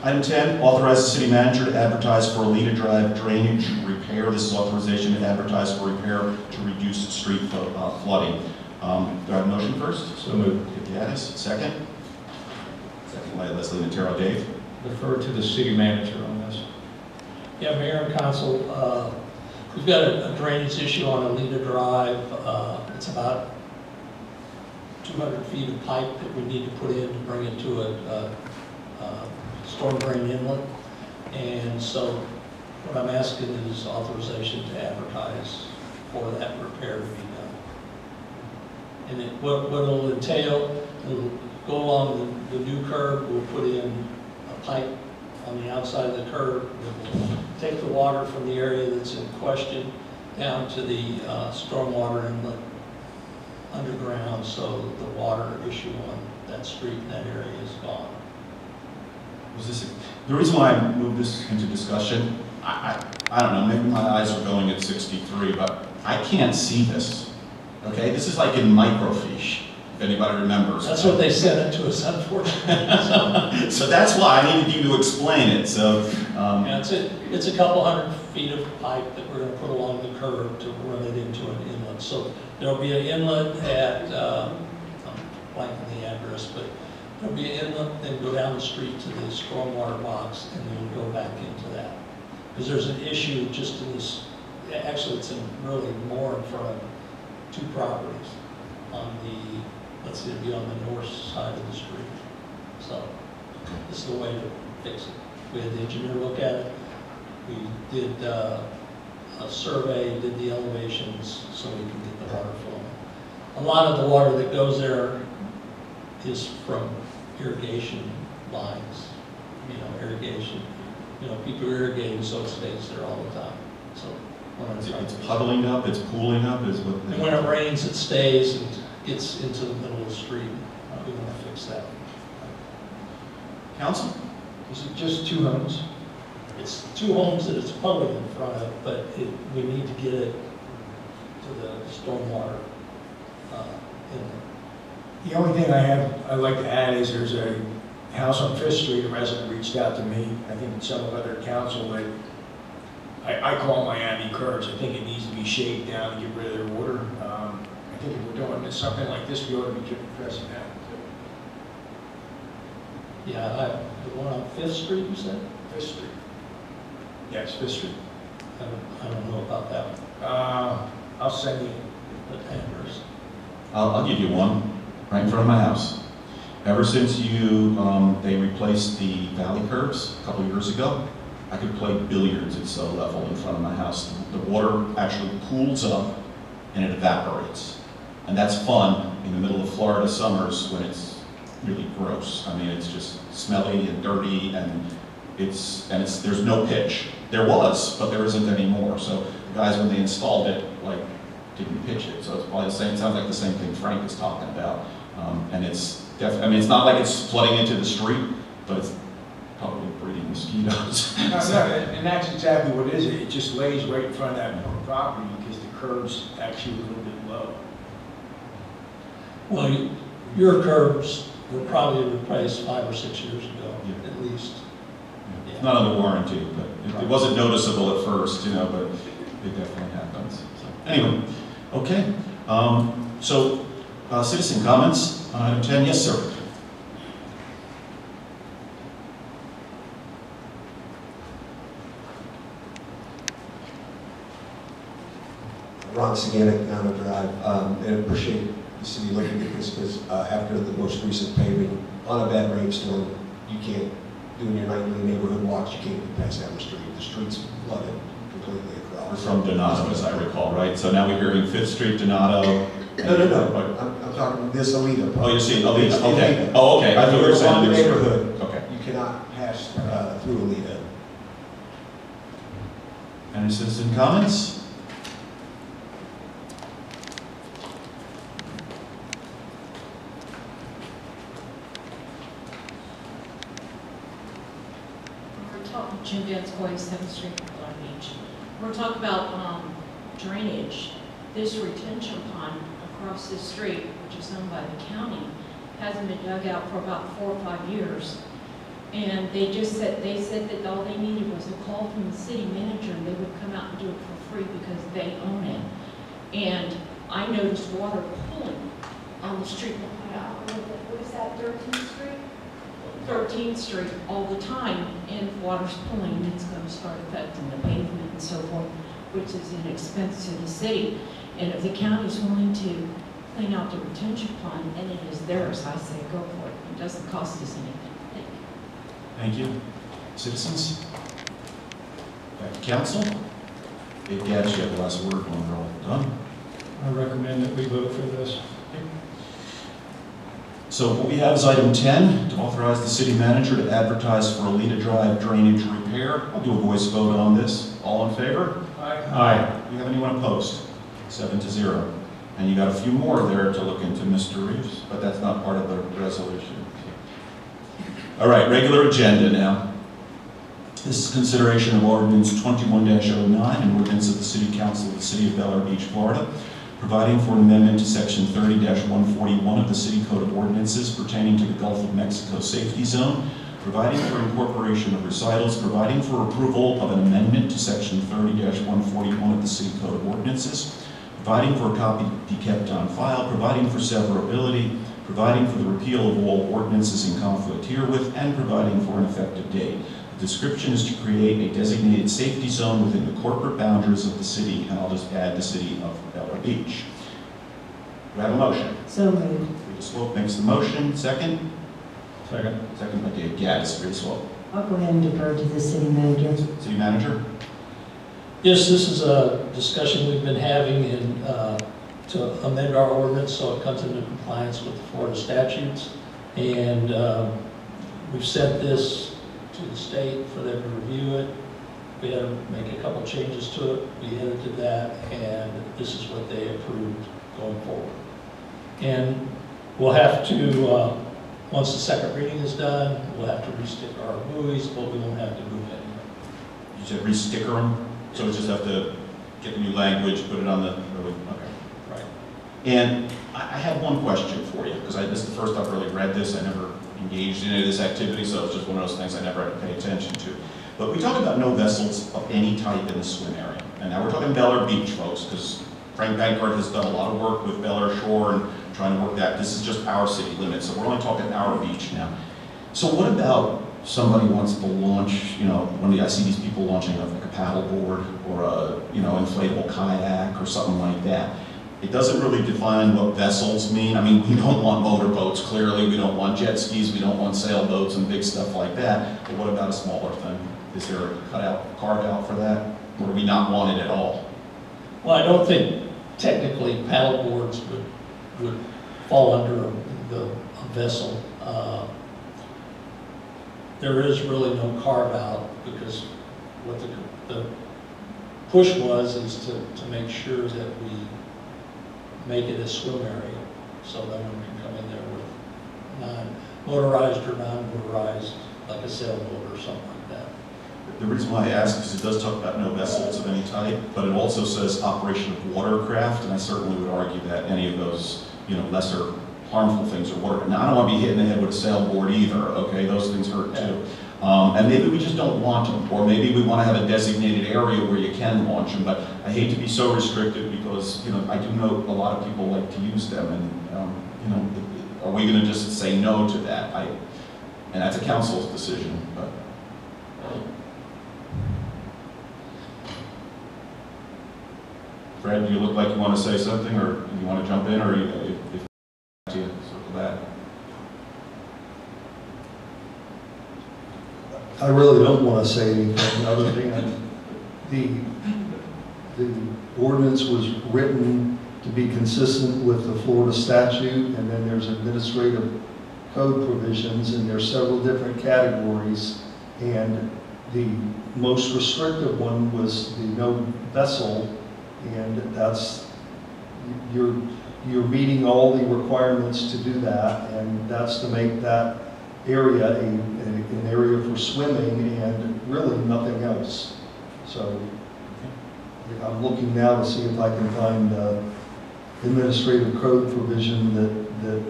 Item 10, authorize the city manager to advertise for a Alita Drive drainage repair. This is authorization to advertise for repair to reduce street flooding. Do I have a motion first? So moved. Gaddis, second. Second by Leslie Natero. Dave? Defer to the city manager on this. Yeah, Mayor and Council, we've got a drainage issue on Alita Drive. It's about 200 feet of pipe that we need to put in to bring it to a storm drain inlet. And so what I'm asking is authorization to advertise for that repair to be done. And what it'll entail, it'll go along the new curb, we'll put in a pipe on the outside of the curb that will take the water from the area that's in question down to the stormwater inlet underground, so the water issue on that street in that area is gone. Was this the reason why I moved this into discussion? I don't know, maybe my eyes are going at 63, but I can't see this. Okay, this is like in microfiche, if anybody remembers. That's what they sent it to us, unfortunately. So that's why I needed you to explain it. So Yeah, it's a couple hundred feet of pipe that we're going to put along the curb to run it into an inlet. So there'll be an inlet at, I'm blanking the address, but there'll be an inlet, then go down the street to the stormwater box, and then go back into that. Because there's an issue just in this, actually it's really more in front of 2 properties on the, let's see, it'd be on the north side of the street. So this is the way to fix it. We had the engineer look at it. We did a survey, did the elevations so we can get the water flowing. A lot of the water that goes there is from irrigation lines, irrigation. People are irrigating, so it stays there all the time. So when it's puddling up, it's pooling up, is what. And when it rains, it stays and gets into the middle of the street. We want to fix that. Council? Is it just 2 homes? It's 2 homes that it's puddling in front of, but we need to get it to the stormwater inlet. The only thing I'd like to add is there's a house on 5th Street, a resident reached out to me, I think some of other council, that I call Miami curbs. I think it needs to be shaved down to get rid of their water. I think if we're doing something like this, we ought to be addressing that too. Yeah, the one on Fifth Street, you said? Fifth Street. Yes, Fifth Street. I don't know about that one, I'll send you. the Amherst. I'll give you one, right in front of my house. Ever since they replaced the valley curbs a couple years ago, I could play billiards at so level in front of my house. The water actually cools up and it evaporates. And that's fun in the middle of Florida summers when it's really gross. I mean, it's just smelly and dirty, and there's no pitch. There was, but there isn't anymore. So the guys, when they installed it, like, didn't pitch it. So it's probably the same, sounds like the same thing Frank is talking about. And it's definitely, I mean, it's not like it's flooding into the street, but it's probably breeding mosquitoes. And that's exactly what it is. It just lays right in front of that property because the curb's actually a little bit low. Well, your curbs were probably replaced 5 or 6 years ago, Yeah. at least. It's not under warranty, but it wasn't noticeable at first, but it definitely happens. So, anyway, okay. Citizen comments on item 10. Yes, sir. Ron Siganic, down the drive, and appreciate the city looking at this because after the most recent paving, on a bad rainstorm, you can't, doing your nightly neighborhood walks, you can't get past that street. The street's flooded completely We're across. from Donato, as I recall, right? So now we're hearing 5th Street, Donato. No. I'm talking this Alita. Oh, you're seeing Alita, It's okay. Alita. Oh, okay, I thought you were saying Along the Alita. neighborhood, Okay. you cannot pass through Alita. Any citizen comments? Jim Vance, 7th Street, Long Beach. We're talking about drainage. This retention pond across this street, which is owned by the county, hasn't been dug out for about 4 or 5 years. And they said that all they needed was a call from the city manager and they would come out and do it for free because they own it. And I noticed water pooling on the street. What is that, 13th Street? 13th Street all the time, and if water's pooling, it's going to start affecting the pavement and so forth, which is an expense to the city. And if the county's willing to clean out the retention pond, and it is theirs, I say go for it. It doesn't cost us anything. Thank you. Thank you. Citizens? Back to council. Dave Gaddis, you have the last word when we're all done. I recommend that we vote for this. So what we have is item 10, to authorize the city manager to advertise for Alita Drive drainage repair. I'll do a voice vote on this. All in favor? Aye. Do you have anyone opposed? 7-0. And you got a few more there to look into, Mr. Reeves, but that's not part of the resolution. All right, regular agenda now. This is consideration of ordinance 21-09, an ordinance of the City Council of the City of Bel Air Beach, Florida, providing for an amendment to section 30-141 of the City Code of Ordinances pertaining to the Gulf of Mexico Safety Zone, providing for incorporation of recitals, providing for approval of an amendment to section 30-141 of the City Code of Ordinances, providing for a copy to be kept on file, providing for severability, providing for the repeal of all ordinances in conflict herewith, and providing for an effective date. The description is to create a designated safety zone within the corporate boundaries of the city, and I'll just add the city of Bel Air Beach. Do I have a motion? So moved. Rita Swope makes the motion. Second? Second. Second by Dave Gaddis. Rita Swope. I'll go ahead and defer to the city manager. City manager? Yes, this is a discussion we've been having to amend our ordinance so it comes into compliance with the Florida statutes. And we've sent this to the state for them to review it. We had to make a couple changes to it. We edited that, and this is what they approved going forward. And we'll have to, once the second reading is done, we'll have to restick our buoys, but we won't have to move anymore. You said re-sticker them? So we just have to get the new language, put it on the, okay. Right. And I have one question for you, because this is the first I've really read this. I never engaged in any of this activity, so it's just one of those things I never had to pay attention to. But we talk about no vessels of any type in the swim area. And now we're talking Bel Air Beach, folks, because Frank Bankert has done a lot of work with Bel Air Shore and trying to work that. This is just our city limits, so we're only talking our beach now. So what about somebody wants to launch, you know, I see these people launching like a paddle board or a, you know, inflatable kayak or something like that. It doesn't really define what vessels mean. I mean, we don't want motorboats, clearly. We don't want jet skis. We don't want sailboats and big stuff like that. But what about a smaller thing? Is there a carve out for that? Or do we not want it at all? Well, I don't think technically paddle boards would fall under the vessel. There is really no carve out because what the push is to make sure that we make it a swim area, so no one can come in there with non-motorized or non-motorized, like a sailboat or something like that. The reason why I ask is it does talk about no vessels of any type, but it also says operation of watercraft, and I certainly would argue that any of those, you know, lesser harmful things are water. Now, I don't want to be hitting the head with a sailboard either, okay? Those things hurt too. And maybe we just don't want them, or maybe we want to have a designated area where you can launch them, but I hate to be so restricted because, you know, I do know a lot of people like to use them, and, you know, are we going to just say no to that? And that's a council's decision, but. Fred, do you look like you want to say something, or you want to jump in, or if you circle back? I really don't want to say anything other than the ordinance was written to be consistent with the Florida statute, and then there's administrative code provisions, and there's several different categories, and the most restrictive one was the no vessel, and that's, you're meeting all the requirements to do that, and that's to make that area an area for swimming and really nothing else. So I'm looking now to see if I can find administrative code provision that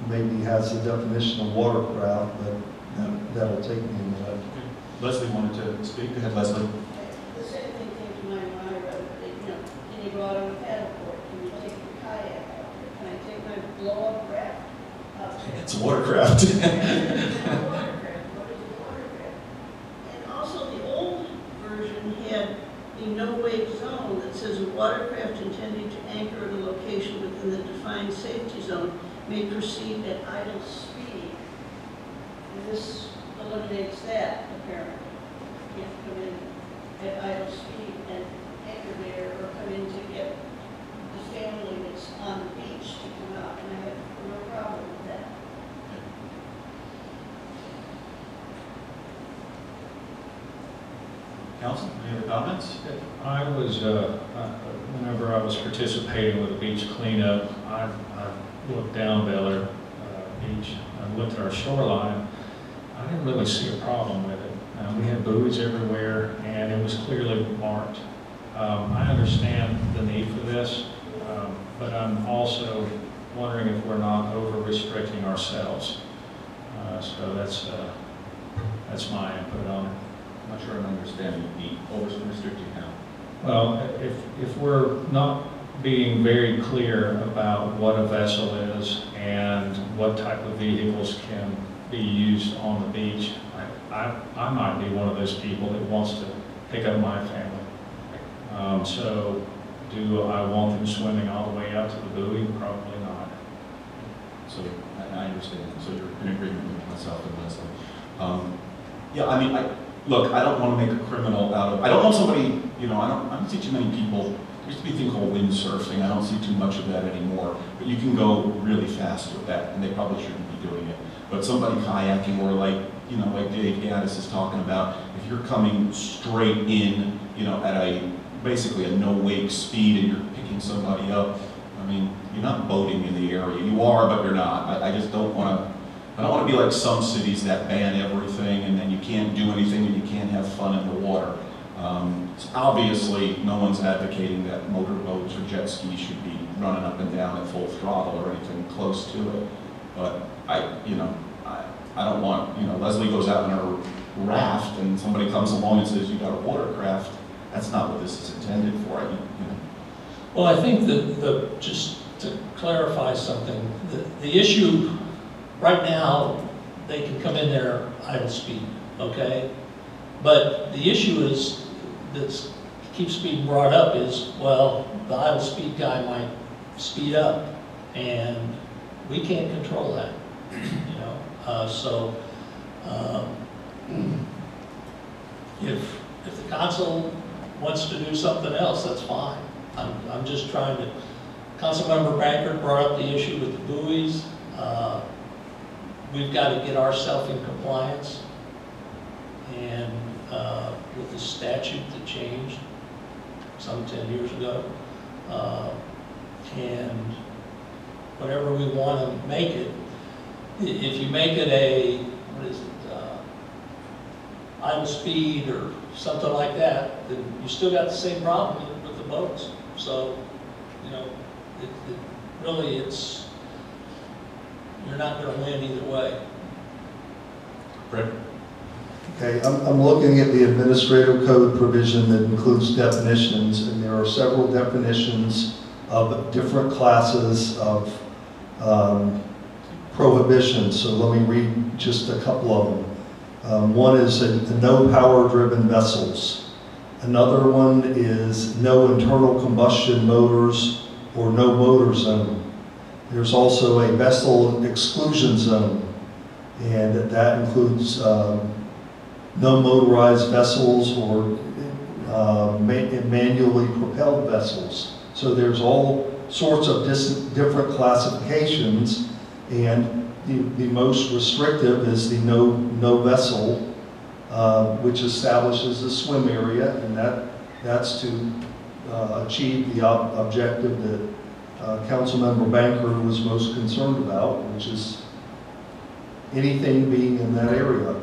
maybe has the definition of watercraft, but that'll take me a minute. Leslie wanted to speak. Go ahead, Leslie. The same thing came to mind when I read it. You know, can you go out on a paddleboard? Can you take your kayak out there? Can I take my blow-up raft out there? It's a watercraft. What is a watercraft? And also, the old version had a no-wake zone that says a watercraft intending to anchor at a location within the defined safety zone may proceed at idle speed. And this eliminates that, apparently. You have to come in at idle speed and anchor there, or come in to get the family that's on the beach to come out, and I have no problem with that. Council, any other comments? I was, whenever I was participating with the beach cleanup, I looked down Bel Air Beach, I looked at our shoreline. I didn't really see a problem with it. We had buoys everywhere, and it was clearly marked. I understand the need for this, but I'm also wondering if we're not over-restricting ourselves. So that's my input on it. I'm not sure I'm understanding the over-restricting how. Well, if we're not being very clear about what a vessel is and what type of vehicles can be used on the beach, I might be one of those people that wants to pick up my family. So do I want them swimming all the way out to the buoy? Probably not. So I understand. So you're in agreement with myself and Leslie. Yeah, I mean, look, I don't want to make a criminal out of, I don't want somebody, you know, I don't see too many people. There used to be a thing called windsurfing. I don't see too much of that anymore. But you can go really fast with that, and they probably shouldn't be doing it. But somebody kayaking, or like, you know, like Dave Gaddis is talking about, if you're coming straight in, you know, at basically a no-wake speed, and you're picking somebody up, I mean, you're not boating in the area. You are, but you're not. I just don't want to. I don't want to be like some cities that ban everything, and then you can't do anything, and you can't have fun in the water. Obviously, no one's advocating that motorboats or jet skis should be running up and down at full throttle or anything close to it. But I don't want, you know, Leslie goes out in her raft and somebody comes along and says, you got a watercraft. That's not what this is intended for. Well, I think that just to clarify something, the issue right now, they can come in there idle speed, okay? But the issue is that keeps being brought up is, well, the idle speed guy might speed up, and we can't control that, you know? If the council wants to do something else, that's fine. I'm just trying to, Councilmember Bankert brought up the issue with the buoys. We've got to get ourselves in compliance, and with the statute that changed some 10 years ago, and whatever we want to make it, if you make it a, what is it, idle speed or something like that, then you still got the same problem with the boats. So, you know, really it's, you're not going to win either way. Brett? Okay, I'm looking at the administrative code provision that includes definitions, and there are several definitions of different classes of prohibitions. So let me read just a couple of them. One is no power-driven vessels. Another one is no internal combustion motors or no motor zone. There's also a vessel exclusion zone, and that includes no motorized vessels or manually propelled vessels. So there's all sorts of different classifications, and the most restrictive is the no vessel, which establishes a swim area, and that's to achieve the objective that Councilmember Banker was most concerned about, which is anything being in that area.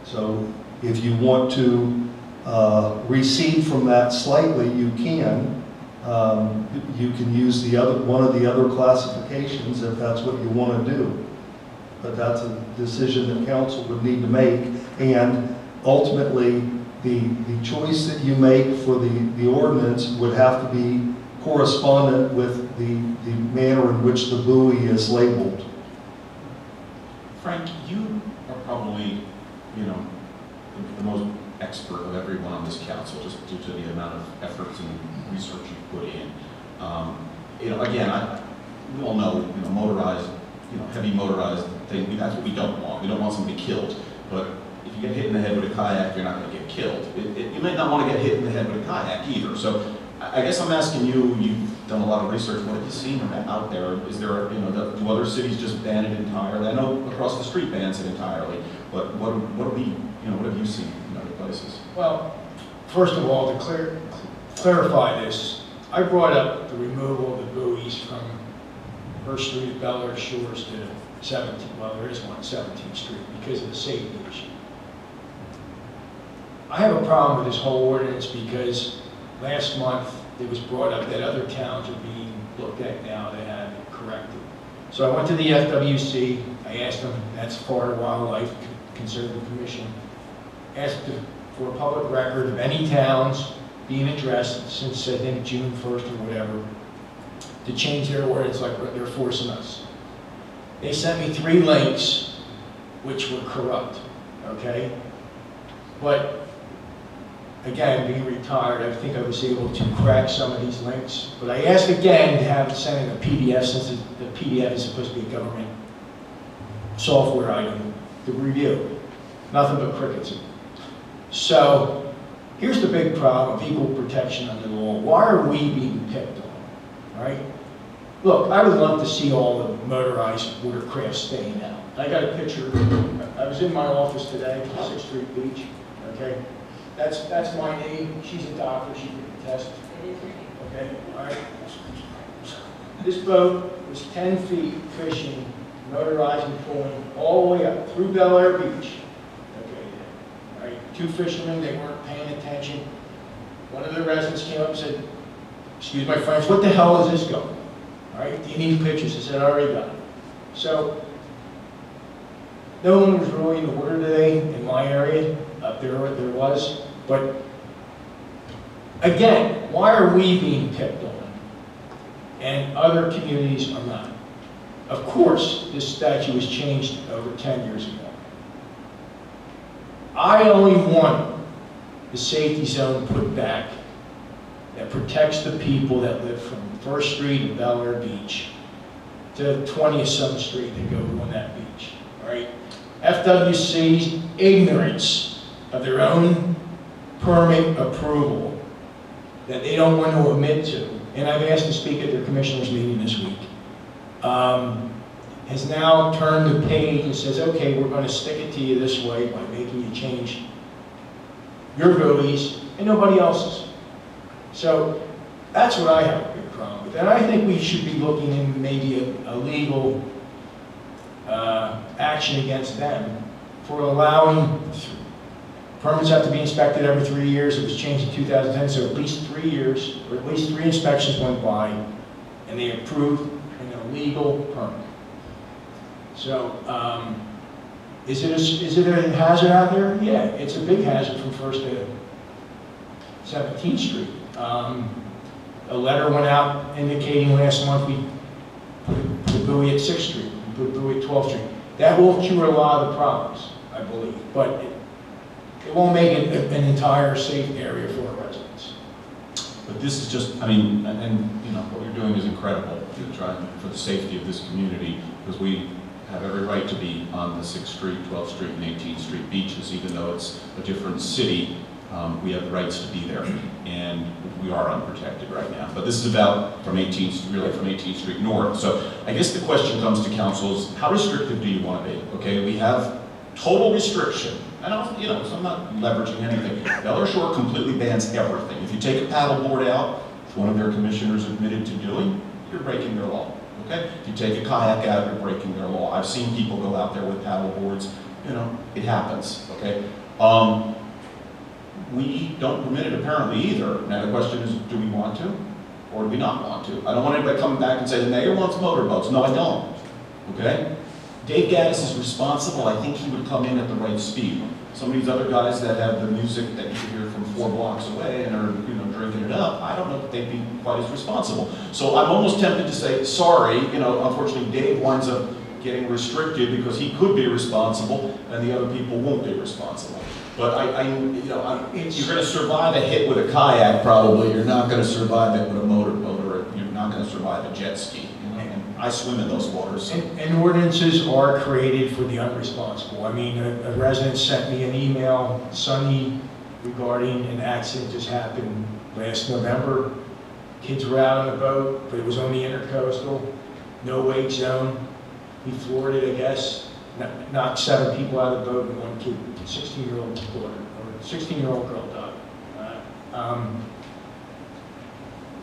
So if you want to recede from that slightly, you can. You can use one of the other classifications if that's what you want to do. But that's a decision that council would need to make, and ultimately the choice that you make for the ordinance would have to be correspondent with the manner in which the buoy is labeled. Frank, you are probably, you know, the most expert of everyone on this council, just due to the amount of effort and research you put in. You know, again, we all know, you know, motorized, you know, heavy motorized thing, that's what we don't want. We don't want somebody killed. But if you get hit in the head with a kayak, you're not going to get killed. You may not want to get hit in the head with a kayak either. So I guess I'm asking you, you've done a lot of research, what have you seen out there? Is there, you know, do other cities just ban it entirely? I know across the street bans it entirely, but what have you seen in other places? Well, first of all, to clarify this, I brought up the removal of the buoys from First Street, Bel Air Shores to 17th, well, there is one 17th Street because of the safety issue. I have a problem with this whole ordinance because last month it was brought up that other towns are being looked at now that have it corrected. So I went to the FWC, I asked them, that's Florida Wildlife Conservative Commission, asked for a public record of any towns being addressed since I think June 1st or whatever, to change their ordinance like what they're forcing us. They sent me 3 links which were corrupt, okay? But again, being retired, I think I was able to crack some of these links. But I asked again to have it sent in a PDF, since the PDF is supposed to be a government software item to review. Nothing but crickets. So here's the big problem of equal protection under the law. Why are we being picked on, right? Look, I would love to see all the motorized watercraft staying out. I got a picture. I was in my office today, 6th Street Beach, okay? That's my name. She's a doctor. She can attest. Okay, all right. This boat was 10 feet fishing, motorized and pulling all the way up through Bel Air Beach. Okay, all right. 2 fishermen, they weren't paying attention. One of the residents came up and said, "Excuse my French, what the hell is this going?" All right, do you need pictures? I said, I already got it. So, no one was really in the water today in my area. Up there was. But, again, why are we being picked on? and other communities are not. Of course, this statute was changed over 10 years ago. I only want the safety zone put back that protects the people that live from 1st Street and Bel Air Beach to 20th Summer Street that go on that beach, all right? FWC's ignorance of their own permit approval that they don't want to admit to, and I've asked to speak at their commissioners meeting this week, has now turned the page and says, okay, we're going to stick it to you this way by making you change your buoys and nobody else's. So that's what I have a big problem with. And I think we should be looking in maybe a legal action against them for allowing, permits have to be inspected every 3 years. It was changed in 2010, so at least 3 years, or at least 3 inspections went by, and they approved an illegal permit. So, is it a hazard out there? Yeah, it's a big hazard from 1st to 17th Street. A letter went out indicating last month we put a buoy at 6th Street, we put a buoy at 12th Street. That will cure a lot of the problems, I believe, but it won't make it an entire safe area for our residents. But this is just, I mean, and you know, what you're doing is incredible. You're trying for the safety of this community, because we have every right to be on the 6th Street, 12th Street, and 18th Street beaches, even though it's a different city. We have the rights to be there, and we are unprotected right now. But this is about from 18th, really from 18th Street north. So I guess the question comes to council is, how restrictive do you want to be? Okay, we have total restriction. And you know, so I'm not leveraging anything. Bel Air Shore completely bans everything. If you take a paddleboard out, which one of their commissioners admitted to doing, you're breaking their law. Okay? If you take a kayak out, you're breaking their law. I've seen people go out there with paddleboards. You know, it happens. Okay? We don't permit it apparently either. Now the question is, do we want to, or do we not want to? I don't want anybody coming back and say the mayor wants motorboats. No, I don't. Okay? Dave Gaddis is responsible. I think he would come in at the right speed. Some of these other guys that have the music that you hear from 4 blocks away and are, you know, drinking it up, I don't know that they'd be quite as responsible. So I'm almost tempted to say, sorry, you know, unfortunately Dave winds up getting restricted because he could be responsible and the other people won't be responsible. But you're going to survive a hit with a kayak probably. You're not going to survive it with a motorboat, or you're not going to survive a jet ski. You know? And I swim in those waters. So. And ordinances are created for the unresponsible. I mean, a resident sent me an email, Sunday, regarding an accident just happened last November. Kids were out on a boat, but it was on the intercoastal, no wake zone. He floored it, I guess. Knocked 7 people out of the boat and 1 kid, 16-year-old daughter, or 16-year-old girl died.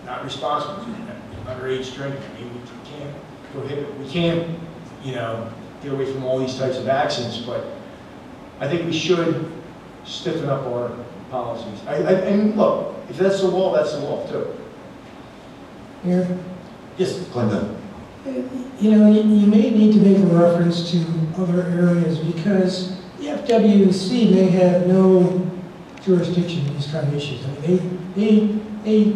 Not responsible for that. Underage drinking. I mean, we can't prohibit, we can't, you know, get away from all these types of accidents, but I think we should stiffen up our policies. And look, if that's the law, that's the law too. Here? Yes, Glenda. You know, you may need to make a reference to other areas because the FWC may have no jurisdiction in these kind of issues. I mean, they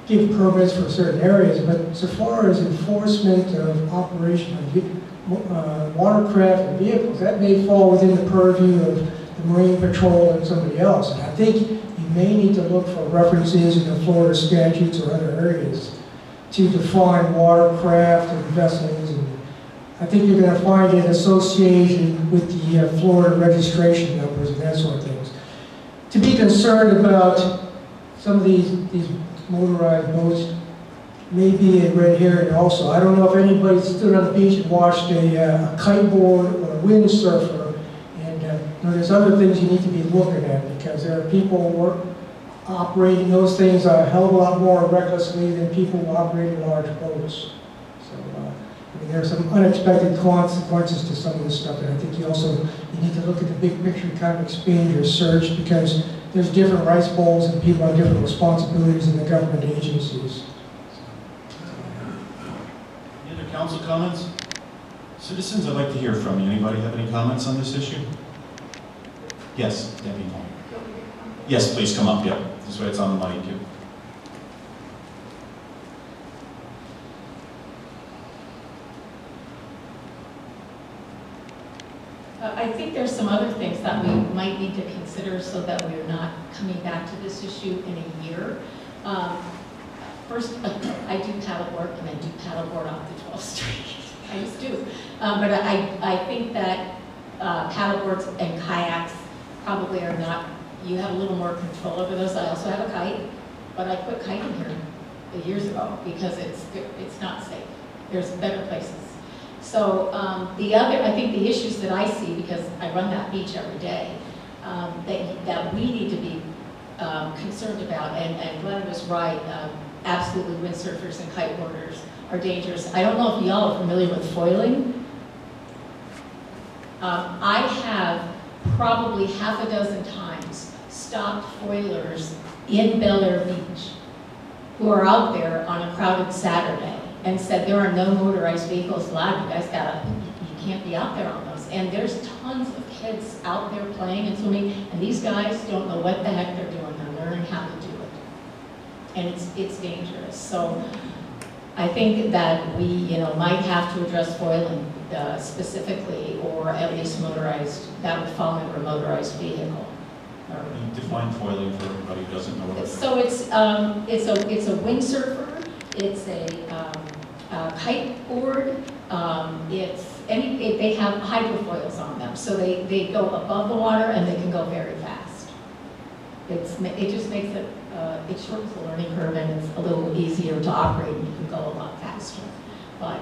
give permits for certain areas, but so far as enforcement of operation of watercraft and vehicles, that may fall within the purview of the Marine Patrol and somebody else. And I think you may need to look for references in the Florida statutes or other areas to define watercraft and vessels, and I think you're going to find an association with the Florida registration numbers and that sort of things. To be concerned about some of these motorized boats may be a red herring also. I don't know if anybody stood on the beach and watched a kiteboard or a windsurfer, and you know, there's other things you need to be looking at because there are people who are operating those things a hell of a lot more recklessly than people who operate in large boats. So, I mean, there are some unexpected consequences to some of this stuff, and I think you need to look at the big picture and kind of expand your search because there's different rights bowls and people have different responsibilities in the government agencies. Any other council comments? Citizens, I'd like to hear from you. Anybody have any comments on this issue? Yes, Debbie. Yes, please come up, yeah. This way it's on the mic. Yeah. I think there's some other things that we might need to consider so that we're not coming back to this issue in a year. First, I do paddleboard, and I do paddleboard off the 12th Street. I just do. But I think that paddleboards and kayaks probably are not, you have a little more control over those. I also have a kite, but I quit kiting here years ago because it's not safe. There's better places. So I think the issues that I see, because I run that beach every day, that we need to be concerned about, and Glenn was right, absolutely windsurfers and kiteboarders are dangerous. I don't know if y'all are familiar with foiling. I have probably half a dozen times stopped foilers in Bel Air Beach who are out there on a crowded Saturday and said there are no motorized vehicles allowed. You guys you can't be out there on those. And there's tons of kids out there playing and swimming, and these guys don't know what the heck they're doing. They're learning how to do it. And it's dangerous. So I think that we, might have to address foiling specifically, or at least motorized. That would fall under a motorized vehicle. Can you define foiling for everybody who doesn't know what it is? So it's a windsurfer. It's a kite board. They have hydrofoils on them, so they go above the water and they can go very fast. It just makes it it shortens the learning curve, and it's a little easier to operate, and you can go a lot faster. But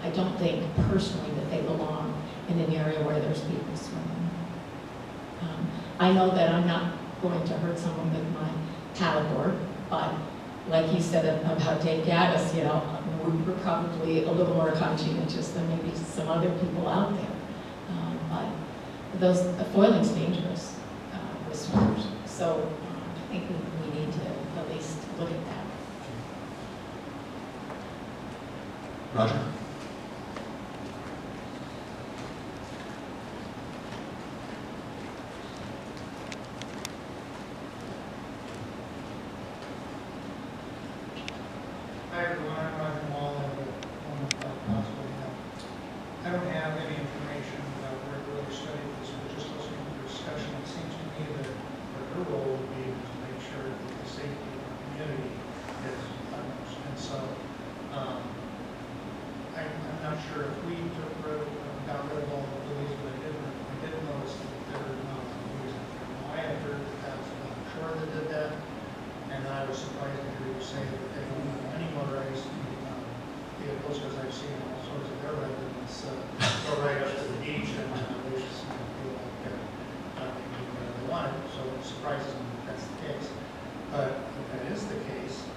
I don't think personally that they belong in an area where there's people swimming. I know that I'm not going to hurt someone with my paddleboard, but like you said about Dave Gaddis, we're probably a little more conscientious than maybe some other people out there. But foiling's dangerous with swimmers. So I think we need to at least look at that. Roger? Hi everyone, I'm Roger Wall. I don't have any information about where to really study this, but just listening to the discussion, it seems to me that what her role would be to make sure that the safety of the community is utmost. And so I'm not sure if we got rid of all the buoys, but I did notice that there were not buoys out there. Now, I had heard that was Shore that did that, and I was surprised to hear you say that they don't have any motorized vehicles, because I've seen all sorts of their residents go right up to the beach and they just feel like they can do whatever they want. So it surprises me that that's the case. But if that is the case,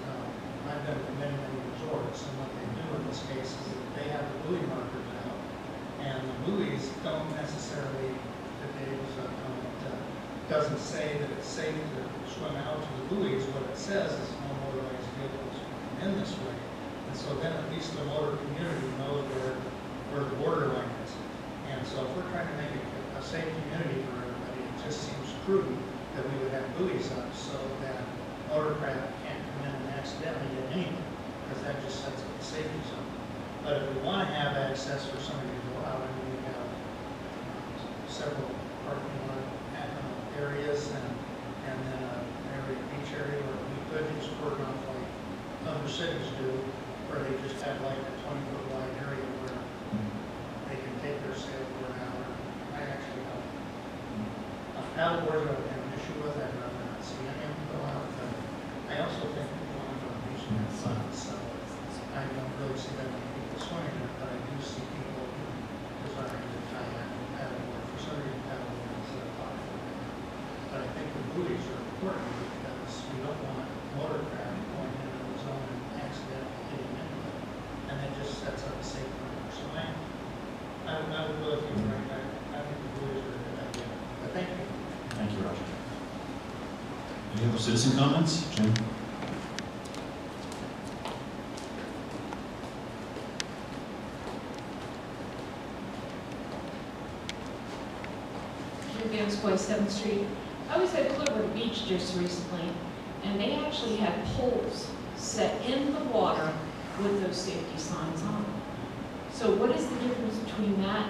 I've been to many, many resorts, and what they do in this case is that they have the buoy markers out, and the buoys don't necessarily, to Dave's comment, doesn't say that it's safe to swim out to the buoys. What it says is no motorized vehicles come in this way. And so then at least the motor community knows where the borderline is. And so if we're trying to make it a safe community for everybody, it just seems prudent that we would have buoys up so that motorcraft can't come in and accidentally get anything, because that just sets up the safety zone. But if we want to have access for somebody to go out, and we have several parking lot areas and then an area, beach area, where we could just cordon off like other cities do, where they just have like a 20-foot wide area where they can take their sailboard out. I actually have paddleboards I would have an issue with. I'd rather not see any of them go out. But I also think that going to a beach in the sun, so I don't really see that many people swimming in it, but I do see people desiring to kayak and paddleboard. For some reason, paddleboard is popular. But I think the buoys are important because we don't want motorcraft going into the zone and accidentally hitting into it. And that just sets up a safe number. So I would go with you, right? I think the buoys are a good idea. But thank you. Thank you, Roger. Any other citizen comments? Jim? Van Squay, 7th Street. I was at Clearwater Beach just recently, and they actually had poles set in the water with those safety signs on them. So what is the difference between that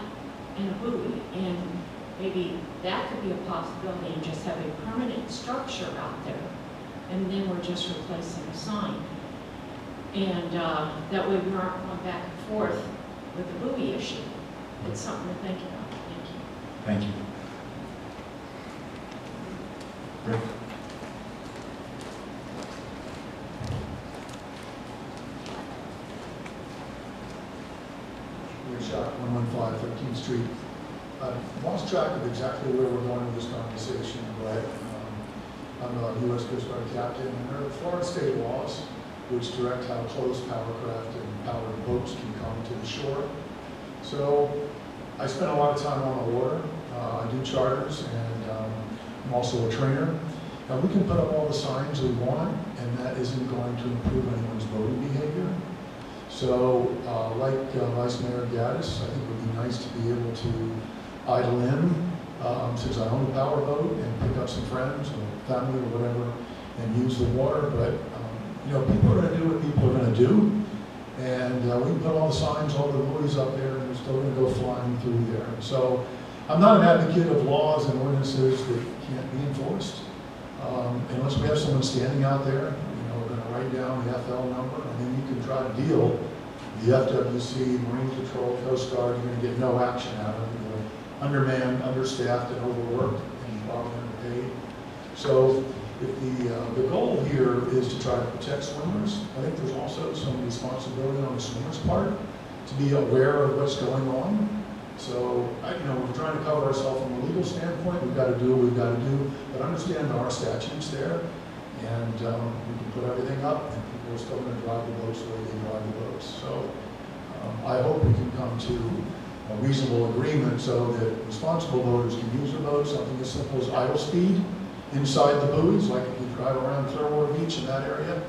and a buoy, and maybe that could be a possibility, and just have a permanent structure out there, and then we're just replacing a sign. And that way we aren't going back and forth with the buoy issue. It's something to think about. Thank you. Thank you. Rick? We're shot 115 15th Street. I've lost track of exactly where we're going with this conversation, but I'm a U.S. Coast Guard captain, and there are Florida state laws which direct how close powercraft and powered boats can come to the shore. So I spend a lot of time on the water. I do charters, and I'm also a trainer. Now, we can put up all the signs we want, and that isn't going to improve anyone's boating behavior. So, like Vice Mayor Gaddis, I think it would be nice to be able to idle in, since I own a power boat, and pick up some friends or family or whatever, and use the water. But you know, people are going to do what people are going to do, and we can put all the signs, all the buoys up there, and they're still going to go flying through there. So, I'm not an advocate of laws and ordinances that can't be enforced. Unless we have someone standing out there, you know, going to write down the FL number, and then you can try to deal with the FWC, Marine Patrol, Coast Guard, you're going to get no action out of it. You're undermanned, understaffed, and overworked, and probably underpaid. So if the goal here is to try to protect swimmers, I think there's also some responsibility on the swimmers' part to be aware of what's going on. So, you know, we're trying to cover ourselves from a legal standpoint. We've got to do what we've got to do, but understand there are statutes there, and we can put everything up, and people are still going to drive the boats the way they drive the boats. So, I hope we can come to a reasonable agreement so that responsible boaters can use their boats, something as simple as idle speed inside the buoys, like if you drive around Clearwater Beach in that area.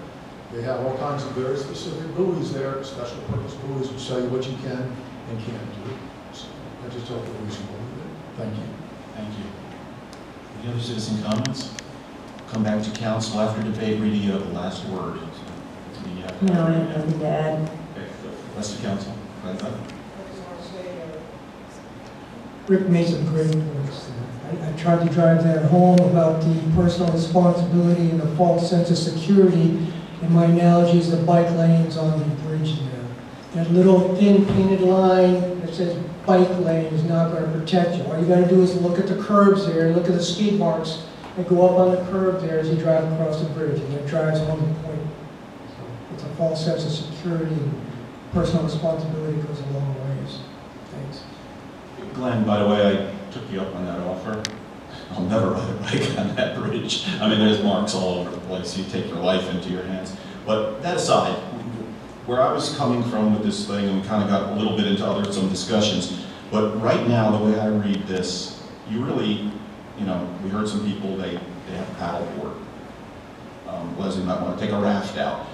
They have all kinds of very specific buoys there, special purpose buoys, which tell you what you can and can't do. I just hope we're reasonable with it. Thank you. Thank you. Any other citizen comments? Come back to council after debate, reading of the last word. No, I have nothing to add. Okay, rest of council. Rick made some great points. I tried to drive that home about the personal responsibility and the false sense of security. And my analogy is the bike lanes on the bridge there. That little thin painted line that says bike lane is not going to protect you. All you got to do is look at the curbs there, look at the speed marks that go up on the curb there as you drive across the bridge, and it drives home the point. So it's a false sense of security, and personal responsibility goes a long ways. Thanks. Glenn, by the way, I took you up on that offer. I'll never ride a bike on that bridge. I mean, there's marks all over the place. You take your life into your hands. But that aside, where I was coming from with this thing, and we kind of got a little bit into some discussions, but right now, the way I read this, you really, you know, we heard some people, they have a paddleboard. Leslie might want to take a raft out.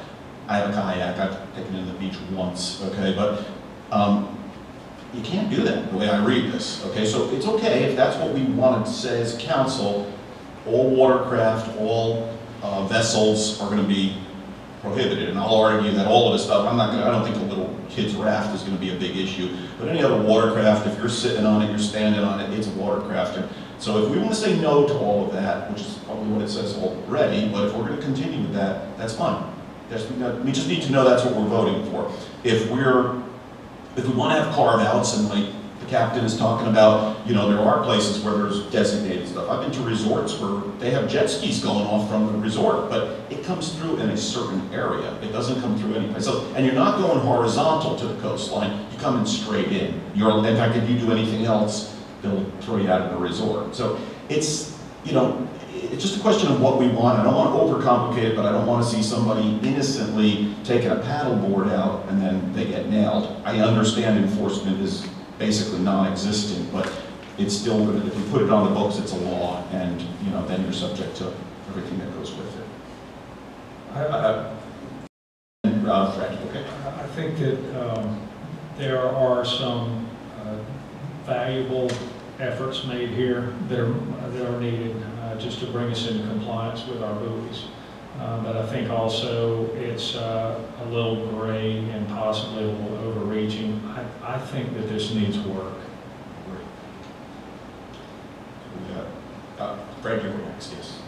I have a kayak, I've taken it to the beach once, okay, but you can't do that the way I read this, okay? So it's okay if that's what we want to say as council, all watercraft, all vessels are going to be prohibited, and I'll argue that all of this stuff, I don't think a little kid's raft is going to be a big issue, but any other watercraft, if you're sitting on it, you're standing on it, it's a watercraft. And so if we want to say no to all of that, which is probably what it says already, but if we're going to continue with that, that's fine. We just need to know that's what we're voting for. If we want to have carve-outs, and like the captain is talking about, you know, there are places where there's designated stuff. I've been to resorts where they have jet skis going off from the resort, but it comes through in a certain area. It doesn't come through any place. So, and you're not going horizontal to the coastline. You come in straight in. In fact, if you do anything else, they'll throw you out of the resort. So it's, you know, it's just a question of what we want. I don't want to overcomplicate it, but I don't want to see somebody innocently taking a paddleboard out and then they get nailed. I understand enforcement is basically non-existent, but it's still, if you put it on the books, it's a law, and you know, then you're subject to everything that goes with it. Fred, okay. I think that there are some valuable efforts made here that are needed just to bring us into compliance with our buoys. But I think also it's a little gray and possibly a little overreaching. I think that this needs work. Fred, you were next, yes.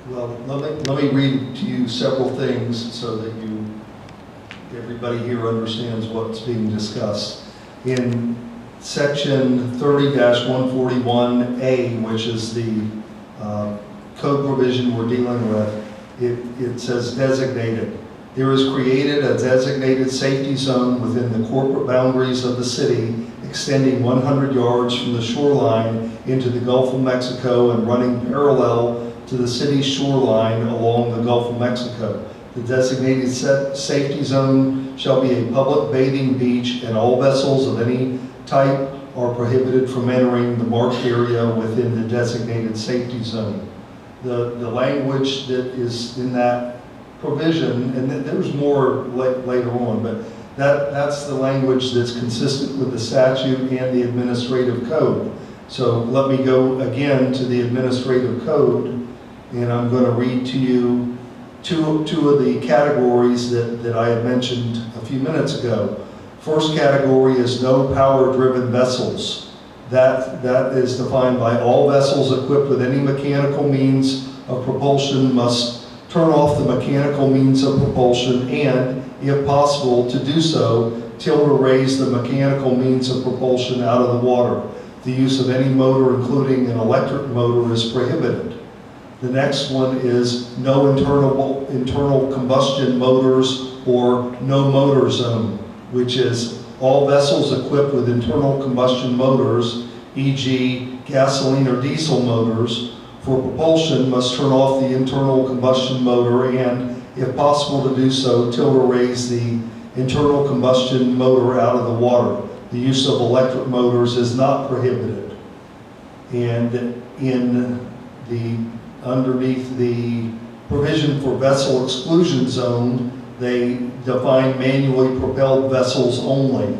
Well, let me read to you several things so that everybody here understands what's being discussed. In section 30-141A, which is the code provision we're dealing with, it says designated. There is created a designated safety zone within the corporate boundaries of the city, extending 100 yards from the shoreline into the Gulf of Mexico and running parallel to the city's shoreline along the Gulf of Mexico. The designated safety zone shall be a public bathing beach, and all vessels of any type are prohibited from entering the marked area within the designated safety zone. The language that is in that provision, and there's more later on, but that's the language that's consistent with the statute and the administrative code. So let me go again to the administrative code, and I'm going to read to you two of the categories that I had mentioned a few minutes ago. First category is no power-driven vessels. That is defined by all vessels equipped with any mechanical means of propulsion must turn off the mechanical means of propulsion and, if possible, to do so, tilt or raise the mechanical means of propulsion out of the water. The use of any motor, including an electric motor, is prohibited. The next one is no internal combustion motors or no motor zone, which is all vessels equipped with internal combustion motors, e.g. gasoline or diesel motors, for propulsion must turn off the internal combustion motor and, if possible to do so, tilt or raise the internal combustion motor out of the water. The use of electric motors is not prohibited. And underneath the provision for vessel exclusion zone, they define manually propelled vessels only,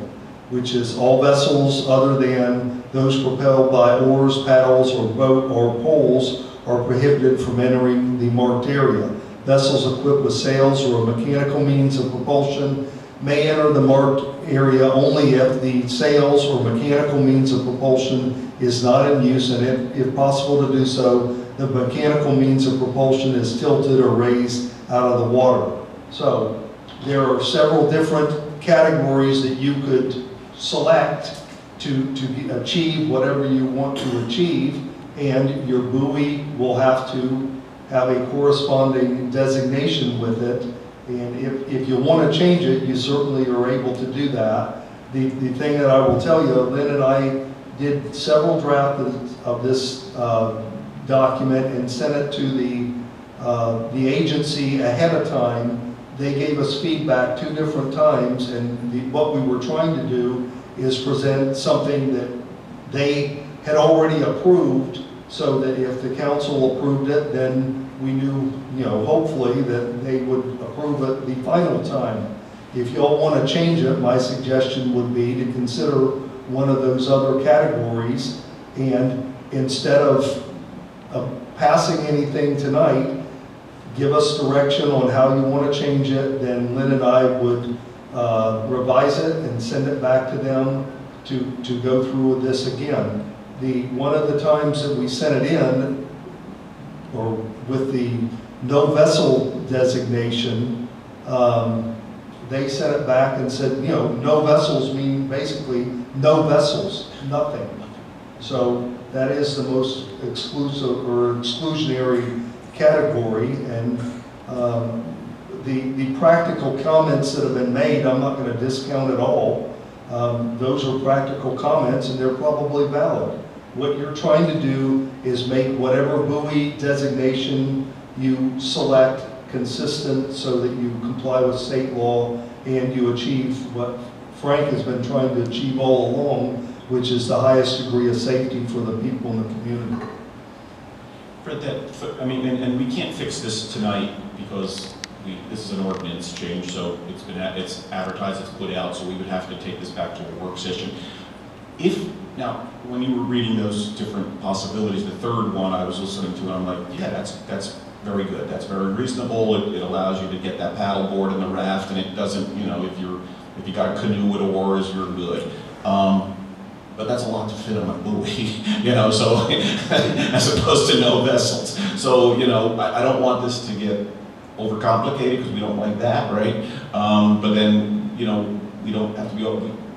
which is all vessels other than those propelled by oars, paddles, or boat or poles are prohibited from entering the marked area. Vessels equipped with sails or a mechanical means of propulsion may enter the marked area only if the sails or mechanical means of propulsion is not in use, and if possible to do so, the mechanical means of propulsion is tilted or raised out of the water. So there are several different categories that you could select to achieve whatever you want to achieve, and your buoy will have to have a corresponding designation with it. And if you want to change it, you certainly are able to do that. The thing that I will tell you, Lynn and I did several drafts of this document and sent it to the agency ahead of time. They gave us feedback 2 different times, and what we were trying to do is present something that they had already approved, so that if the council approved it, then we knew, hopefully that they would approve it the final time. If y'all want to change it, my suggestion would be to consider one of those other categories, and instead of passing anything tonight, give us direction on how you want to change it. Then Lynn and I would revise it and send it back to them to go through this again. One of the times that we sent it in, or with the no vessel designation, they sent it back and said, no vessels mean basically no vessels, nothing. So that is the most exclusive or exclusionary category, and the practical comments that have been made, I'm not going to discount at all. Those are practical comments, and they're probably valid. What you're trying to do is make whatever buoy designation you select consistent so that you comply with state law and you achieve what Frank has been trying to achieve all along, which is the highest degree of safety for the people in the community. Fred, and we can't fix this tonight because this is an ordinance change, so it's advertised, it's put out, so we would have to take this back to a work session. Now, when you were reading those different possibilities, the third one I was listening to, and I'm like, yeah, that's very good. That's very reasonable. It allows you to get that paddle board and the raft, and it doesn't, if you got a canoe with oars, you're good. but that's a lot to fit on a buoy, you know, so, as opposed to no vessels. So, you know, I don't want this to get overcomplicated, because we don't like that, right? But then, you know, we don't have to be,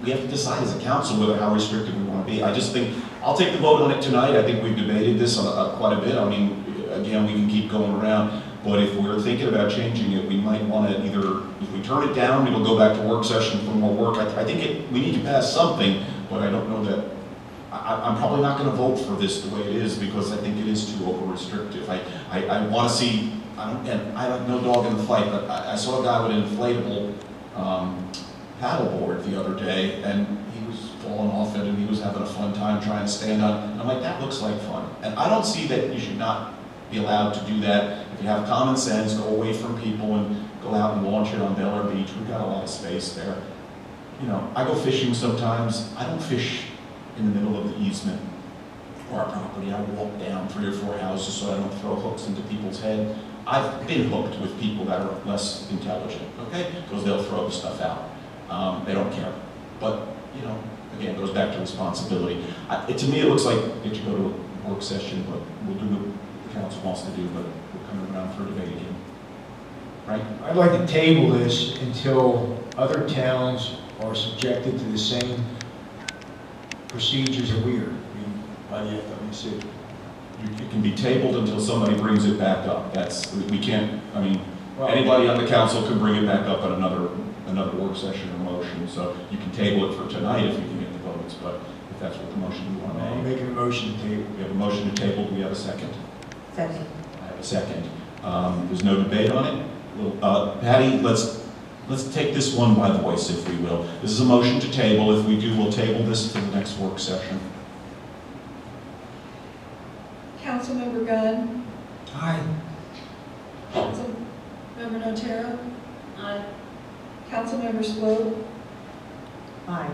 we have to decide as a council whether how restrictive we want to be. I just think, I'll take the vote on it tonight. I think we've debated this quite a bit. I mean, again, we can keep going around, but if we're thinking about changing it, we might want to either, if we turn it down, it'll go back to work session for more work. I think we need to pass something, but I don't know that, I'm probably not going to vote for this the way it is, because I think it is too over-restrictive. I want to see, and I have no dog in the fight, but I saw a guy with an inflatable paddleboard the other day, and he was falling off it, and he was having a fun time trying to stand on it. And I'm like, that looks like fun. And I don't see that you should not be allowed to do that. If you have common sense, go away from people and go out and launch it on Bel Air Beach. We've got a lot of space there. You know, I go fishing sometimes. I don't fish in the middle of the easement or our property. I walk down 3 or 4 houses so I don't throw hooks into people's head. I've been hooked with people that are less intelligent, okay? Because they'll throw the stuff out. They don't care. But, you know, again, it goes back to responsibility. To me, it looks like it should go to a work session, but we'll do what the council wants to do, but we're coming around for debate again. Right? I'd like to table this until other towns are subjected to the same procedures that we are by the FWC. It can be tabled until somebody brings it back up. We can't, I mean, anybody on the council can bring it back up at another work session or motion. So you can table it for tonight if you can get the votes, but if that's what the motion you want to I'm make. making a motion to table. We have a motion to table. Do we have a second? Second. I have a second. There's no debate on it. Patty, let's take this one by the voice, if we will. This is a motion to table. If we do, we'll table this to the next work session. Councilmember Gunn? Aye. Councilmember Notero? Aye. Councilmember Swope? Aye.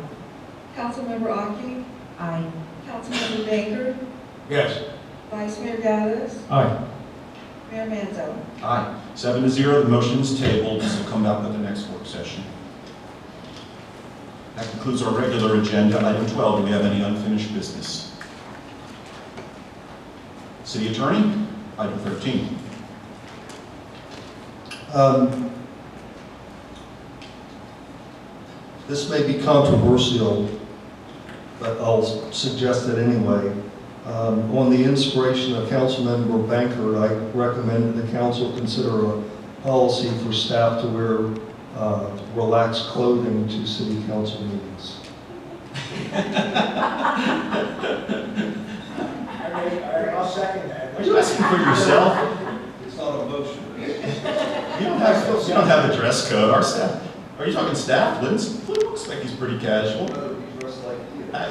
Councilmember Aki? Aye. Councilmember Baker? Yes. Vice Mayor Gaddis? Aye. Mayor Manzo? Aye. 7-0, the motion is tabled. This will come up at the next work session. That concludes our regular agenda. Item 12, do we have any unfinished business? City Attorney, item 13. This may be controversial, but I'll suggest it anyway. On the inspiration of Councilmember Banker, I recommend the council consider a policy for staff to wear relaxed clothing to city council meetings. I'll second that. Are you asking for yourself? It's not a motion. You don't have a dress code. Our staff. Are you talking staff? Lynn's looks like he's pretty casual. No, he dressed like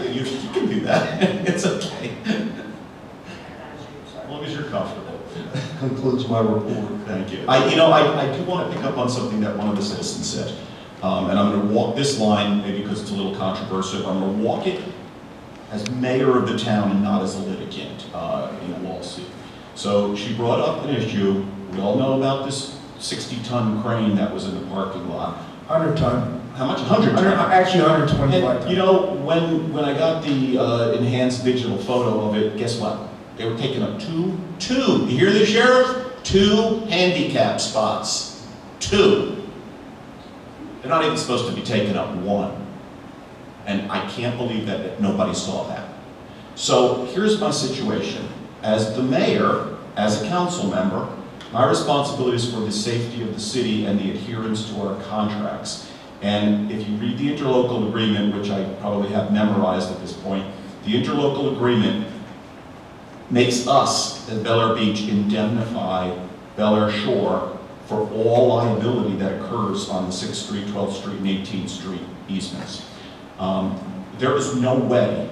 you. You can do that. It's okay. As long as you're comfortable. Concludes my report. Thank you. I do want to pick up on something that one of the citizens said. And I'm going to walk this line, maybe because it's a little controversial. I'm going to walk it as mayor of the town and not as a litigant in a lawsuit. So she brought up an issue. We all know about this 60-ton crane that was in the parking lot. 100 ton. How much? 100 ton. Actually, 125 ton. You know, when I got the enhanced digital photo of it, guess what? They were taking up two, you hear this, Sheriff? 2 handicap spots. 2. They're not even supposed to be taking up 1. And I can't believe that nobody saw that. So here's my situation. As the mayor, as a council member, my responsibility is for the safety of the city and the adherence to our contracts. And if you read the interlocal agreement, which I probably have memorized at this point, the interlocal agreement makes us, at Bel Air Beach, indemnify Bel Air Shore for all liability that occurs on the 6th Street, 12th Street, and 18th Street easements. There is no way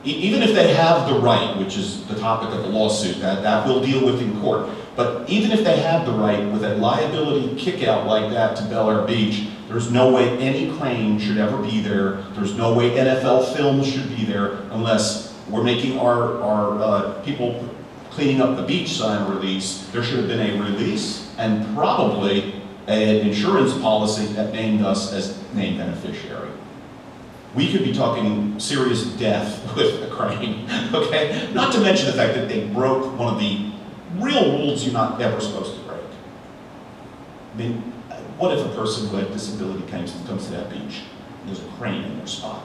even if they have the right, which is the topic of the lawsuit, that we'll deal with in court, but even if they have the right with a liability kick-out like that to Bel Air Beach, there's no way any crane should ever be there. There's no way NFL films should be there unless we're making our people cleaning up the beach sign release. There should have been a release and probably an insurance policy that named us as named beneficiary. we could be talking serious death with a crane, okay? Not to mention the fact that they broke one of the real rules you're not ever supposed to break. I mean, what if a person who had disability comes to that beach? There's a crane in their spot.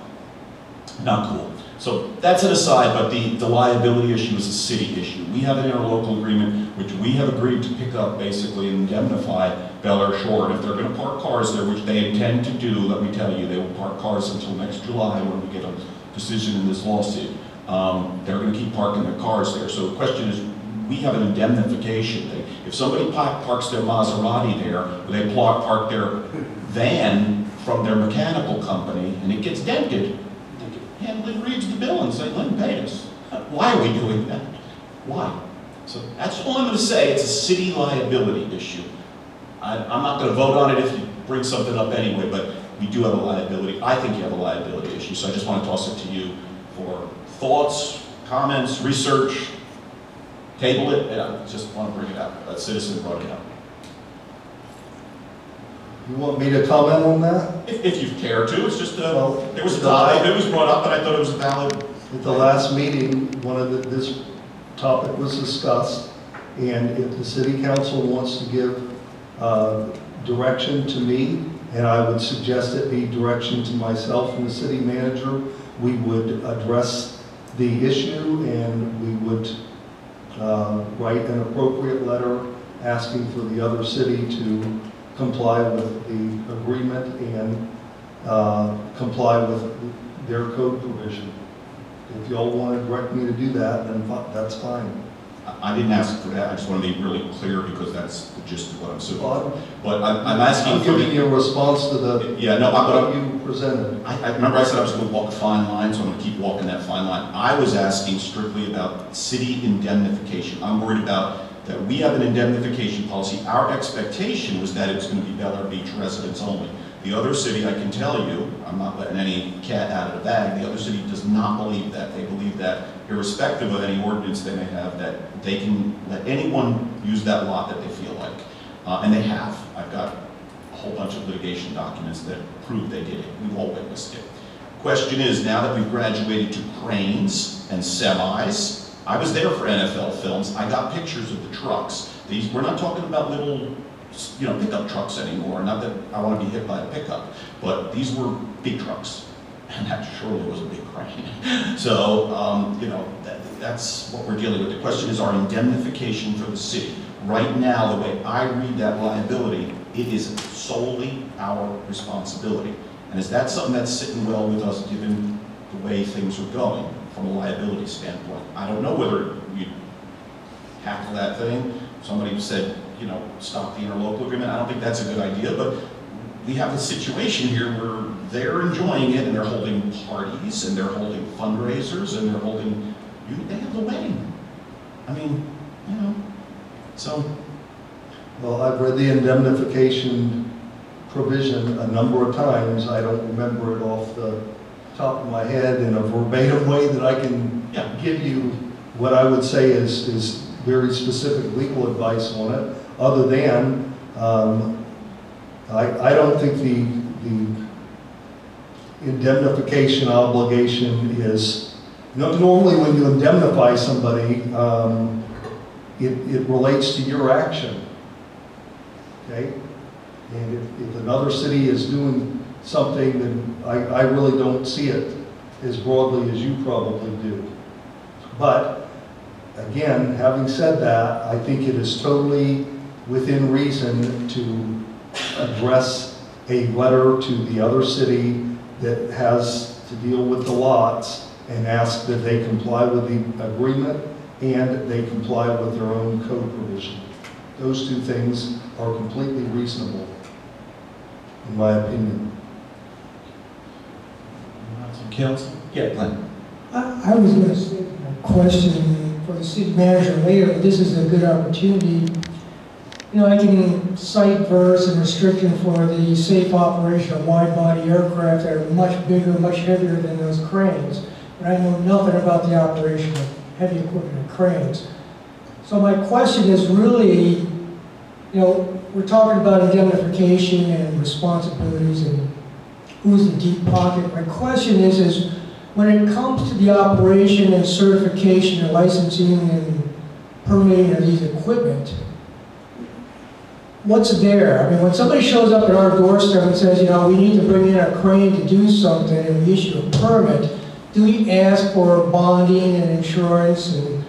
Not cool. So that's an aside, but the liability issue is a city issue. We have an interlocal agreement which we have agreed to pick up, basically indemnify Bel Air Shore. And if they're going to park cars there, which they intend to do, let me tell you, they will park cars until next July when we get a decision in this lawsuit. They're going to keep parking their cars there. So the question is, we have an indemnification thing. If somebody parks their Maserati there, or they park their van from their mechanical company, and it gets dented, Lynn reads the bill and say, Lynn paid us. Why are we doing that? Why? So that's all I'm going to say. It's a city liability issue. I'm not going to vote on it if you bring something up anyway, but we do have a liability. I think you have a liability issue, so I just want to toss it to you for thoughts, comments, research. Table it, and I just want to bring it up. A citizen brought it up. You want me to comment on that? If you care to, it's just there was a topic, it was brought up, and I thought it was valid. At the last meeting, this topic was discussed, and if the city council wants to give direction to me, and I would suggest it be direction to myself and the city manager, we would address the issue, and we would write an appropriate letter asking for the other city to comply with the agreement and comply with their code provision. If y'all want to direct me to do that, then that's fine. I didn't ask for that. I just want to be really clear because that's the gist of what I'm suing for. But I'm asking I'm giving you a response to the what you presented. I remember I said I was going to walk a fine line, so I'm going to keep walking that fine line. I was asking strictly about city indemnification. I'm worried about that we have an indemnification policy. Our expectation was that it was going to be Bel Air Beach residents only. The other city, I can tell you, I'm not letting any cat out of the bag, the other city does not believe that. They believe that, irrespective of any ordinance they may have, that they can let anyone use that lot that they feel like. And they have. I've got a whole bunch of litigation documents that prove they did it. We've all witnessed it. Question is, now that we've graduated to cranes and semis, I was there for NFL films. I got pictures of the trucks. We're not talking about little, pickup trucks anymore. Not that I want to be hit by a pickup, but these were big trucks, and that surely was a big crane. So, that's what we're dealing with. The question is our indemnification for the city. Right now, the way I read that liability, it is solely our responsibility. And is that something that's sitting well with us given the way things are going? From a liability standpoint. I don't know whether you tackle that thing. Somebody said, stop the interlocal agreement. I don't think that's a good idea, but we have a situation here where they're enjoying it and they're holding parties and they're holding fundraisers and they're holding, they have the wedding. I mean, so. Well, I've read the indemnification provision a number of times. I don't remember it off the top of my head in a verbatim way that I can give you what I would say is very specific legal advice on it, other than I don't think the indemnification obligation is, normally when you indemnify somebody, it relates to your action, okay? And if another city is doing something, then I really don't see it as broadly as you probably do. But again, having said that, I think it is totally within reason to address a letter to the other city that has to deal with the lots and ask that they comply with the agreement and they comply with their own code provision. Those two things are completely reasonable, in my opinion. Council? Yeah, Glenn. I was going to say a question for the city manager later, but this is a good opportunity. I can cite verse and restriction for the safe operation of wide-body aircraft that are much bigger, much heavier than those cranes. But I know nothing about the operation of heavy equipment and cranes. So my question is really, we're talking about indemnification and responsibilities and who's the deep pocket. My question is when it comes to the operation and certification and licensing and permitting of these equipment, what's there? I mean, when somebody shows up at our doorstep and says, you know, we need to bring in a crane to do something and we issue a permit, do we ask for bonding and insurance and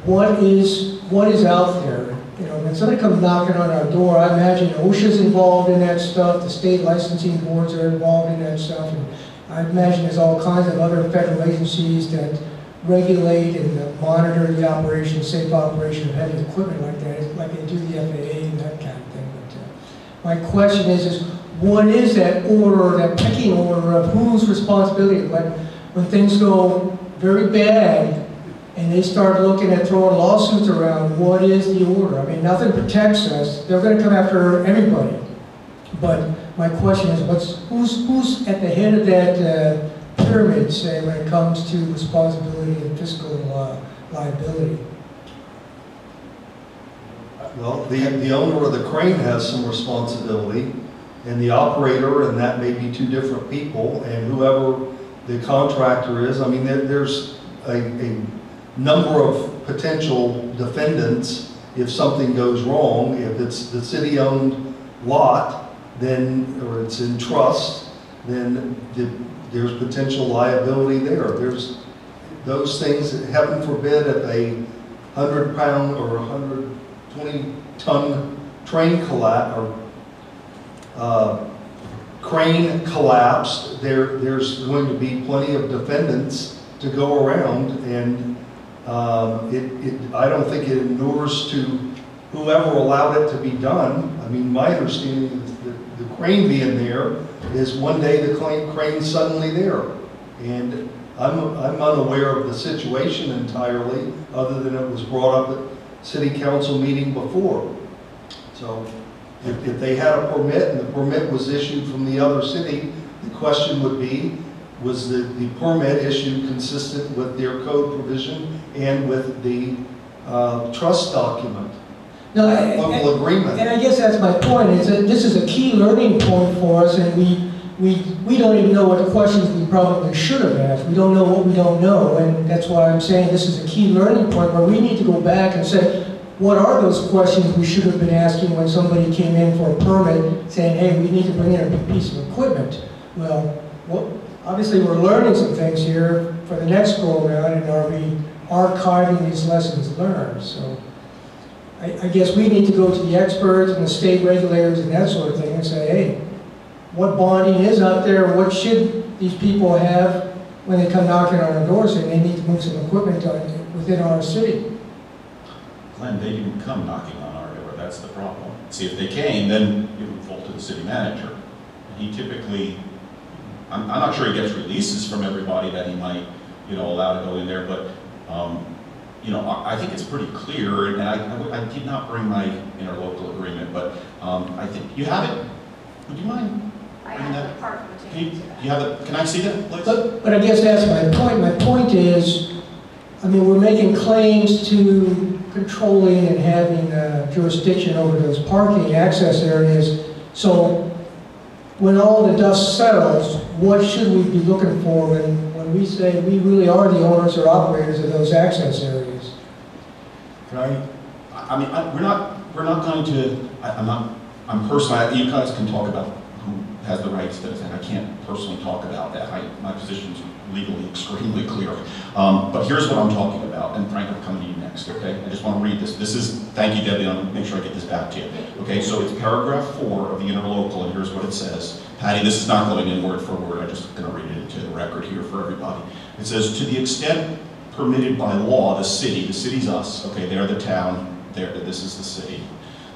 what is out there? You know, when somebody comes knocking on our door, I imagine OSHA's involved in that stuff, the state licensing boards are involved in that stuff, and I imagine there's all kinds of other federal agencies that regulate and monitor the operation, safe operation of heavy equipment like that, like they do the FAA and that kind of thing. But my question is what is that order, that pecking order of whose responsibility? When things go very bad and they start looking at throwing lawsuits around, what is the order? I mean, nothing protects us. They're going to come after everybody. But my question is, who's at the head of that pyramid, say, when it comes to responsibility and fiscal liability? Well, the owner of the crane has some responsibility, and the operator, and that may be two different people, and whoever the contractor is. I mean, there's a number of potential defendants if something goes wrong. If it's the city-owned lot, then, or it's in trust, then there's potential liability there. There's those things, heaven forbid, if a 100-pound or 120-ton train crane collapsed, there's going to be plenty of defendants to go around, and I don't think it inures to whoever allowed it to be done. I mean, my understanding is that the crane being there is one day the crane's suddenly there, and I'm unaware of the situation entirely, other than it was brought up at city council meeting before. So if they had a permit and the permit was issued from the other city, the question would be, was the permit issued consistent with their code provision and with the trust document, local agreement? And I guess that's my point. This is a key learning point for us, and we don't even know what questions we probably should have asked. We don't know what we don't know, and that's why I'm saying this is a key learning point where we need to go back and say, what are those questions we should have been asking when somebody came in for a permit saying, hey, we need to bring in a piece of equipment? Well, obviously we're learning some things here for the next go around, and are we archiving these lessons learned? So I guess we need to go to the experts and the state regulators and that sort of thing and say, hey, what bonding is out there? What should these people have when they come knocking on our door saying they need to move some equipment within our city? Glenn, they didn't come knocking on our door. That's the problem. See, if they came, then it would fall to the city manager. And he typically, I'm not sure he gets releases from everybody that he might, allow to go in there, but, I think it's pretty clear, and I did not bring my interlocal agreement, but I think you have it. Would you mind? I have the part pertaining to that. Can I see that, please? But I guess that's my point. My point is, we're making claims to controlling and having jurisdiction over those parking access areas. So when all the dust settles, what should we be looking for when we say we really are the owners or operators of those access areas? We're not going to, I'm personally, you guys can talk about who has the rights to this, and I can't personally talk about that. My position's legally extremely clear. But here's what I'm talking about, and Frank, I'm coming to you next, okay? I just want to read this. This is, thank you, Debbie, I'll make sure I get this back to you. Okay, so it's paragraph 4 of the interlocal, and here's what it says. Patty, this is not going in word for word, I'm just going to read it into the record here for everybody. It says, to the extent permitted by law, the city's us, okay, they're the town, this is the city.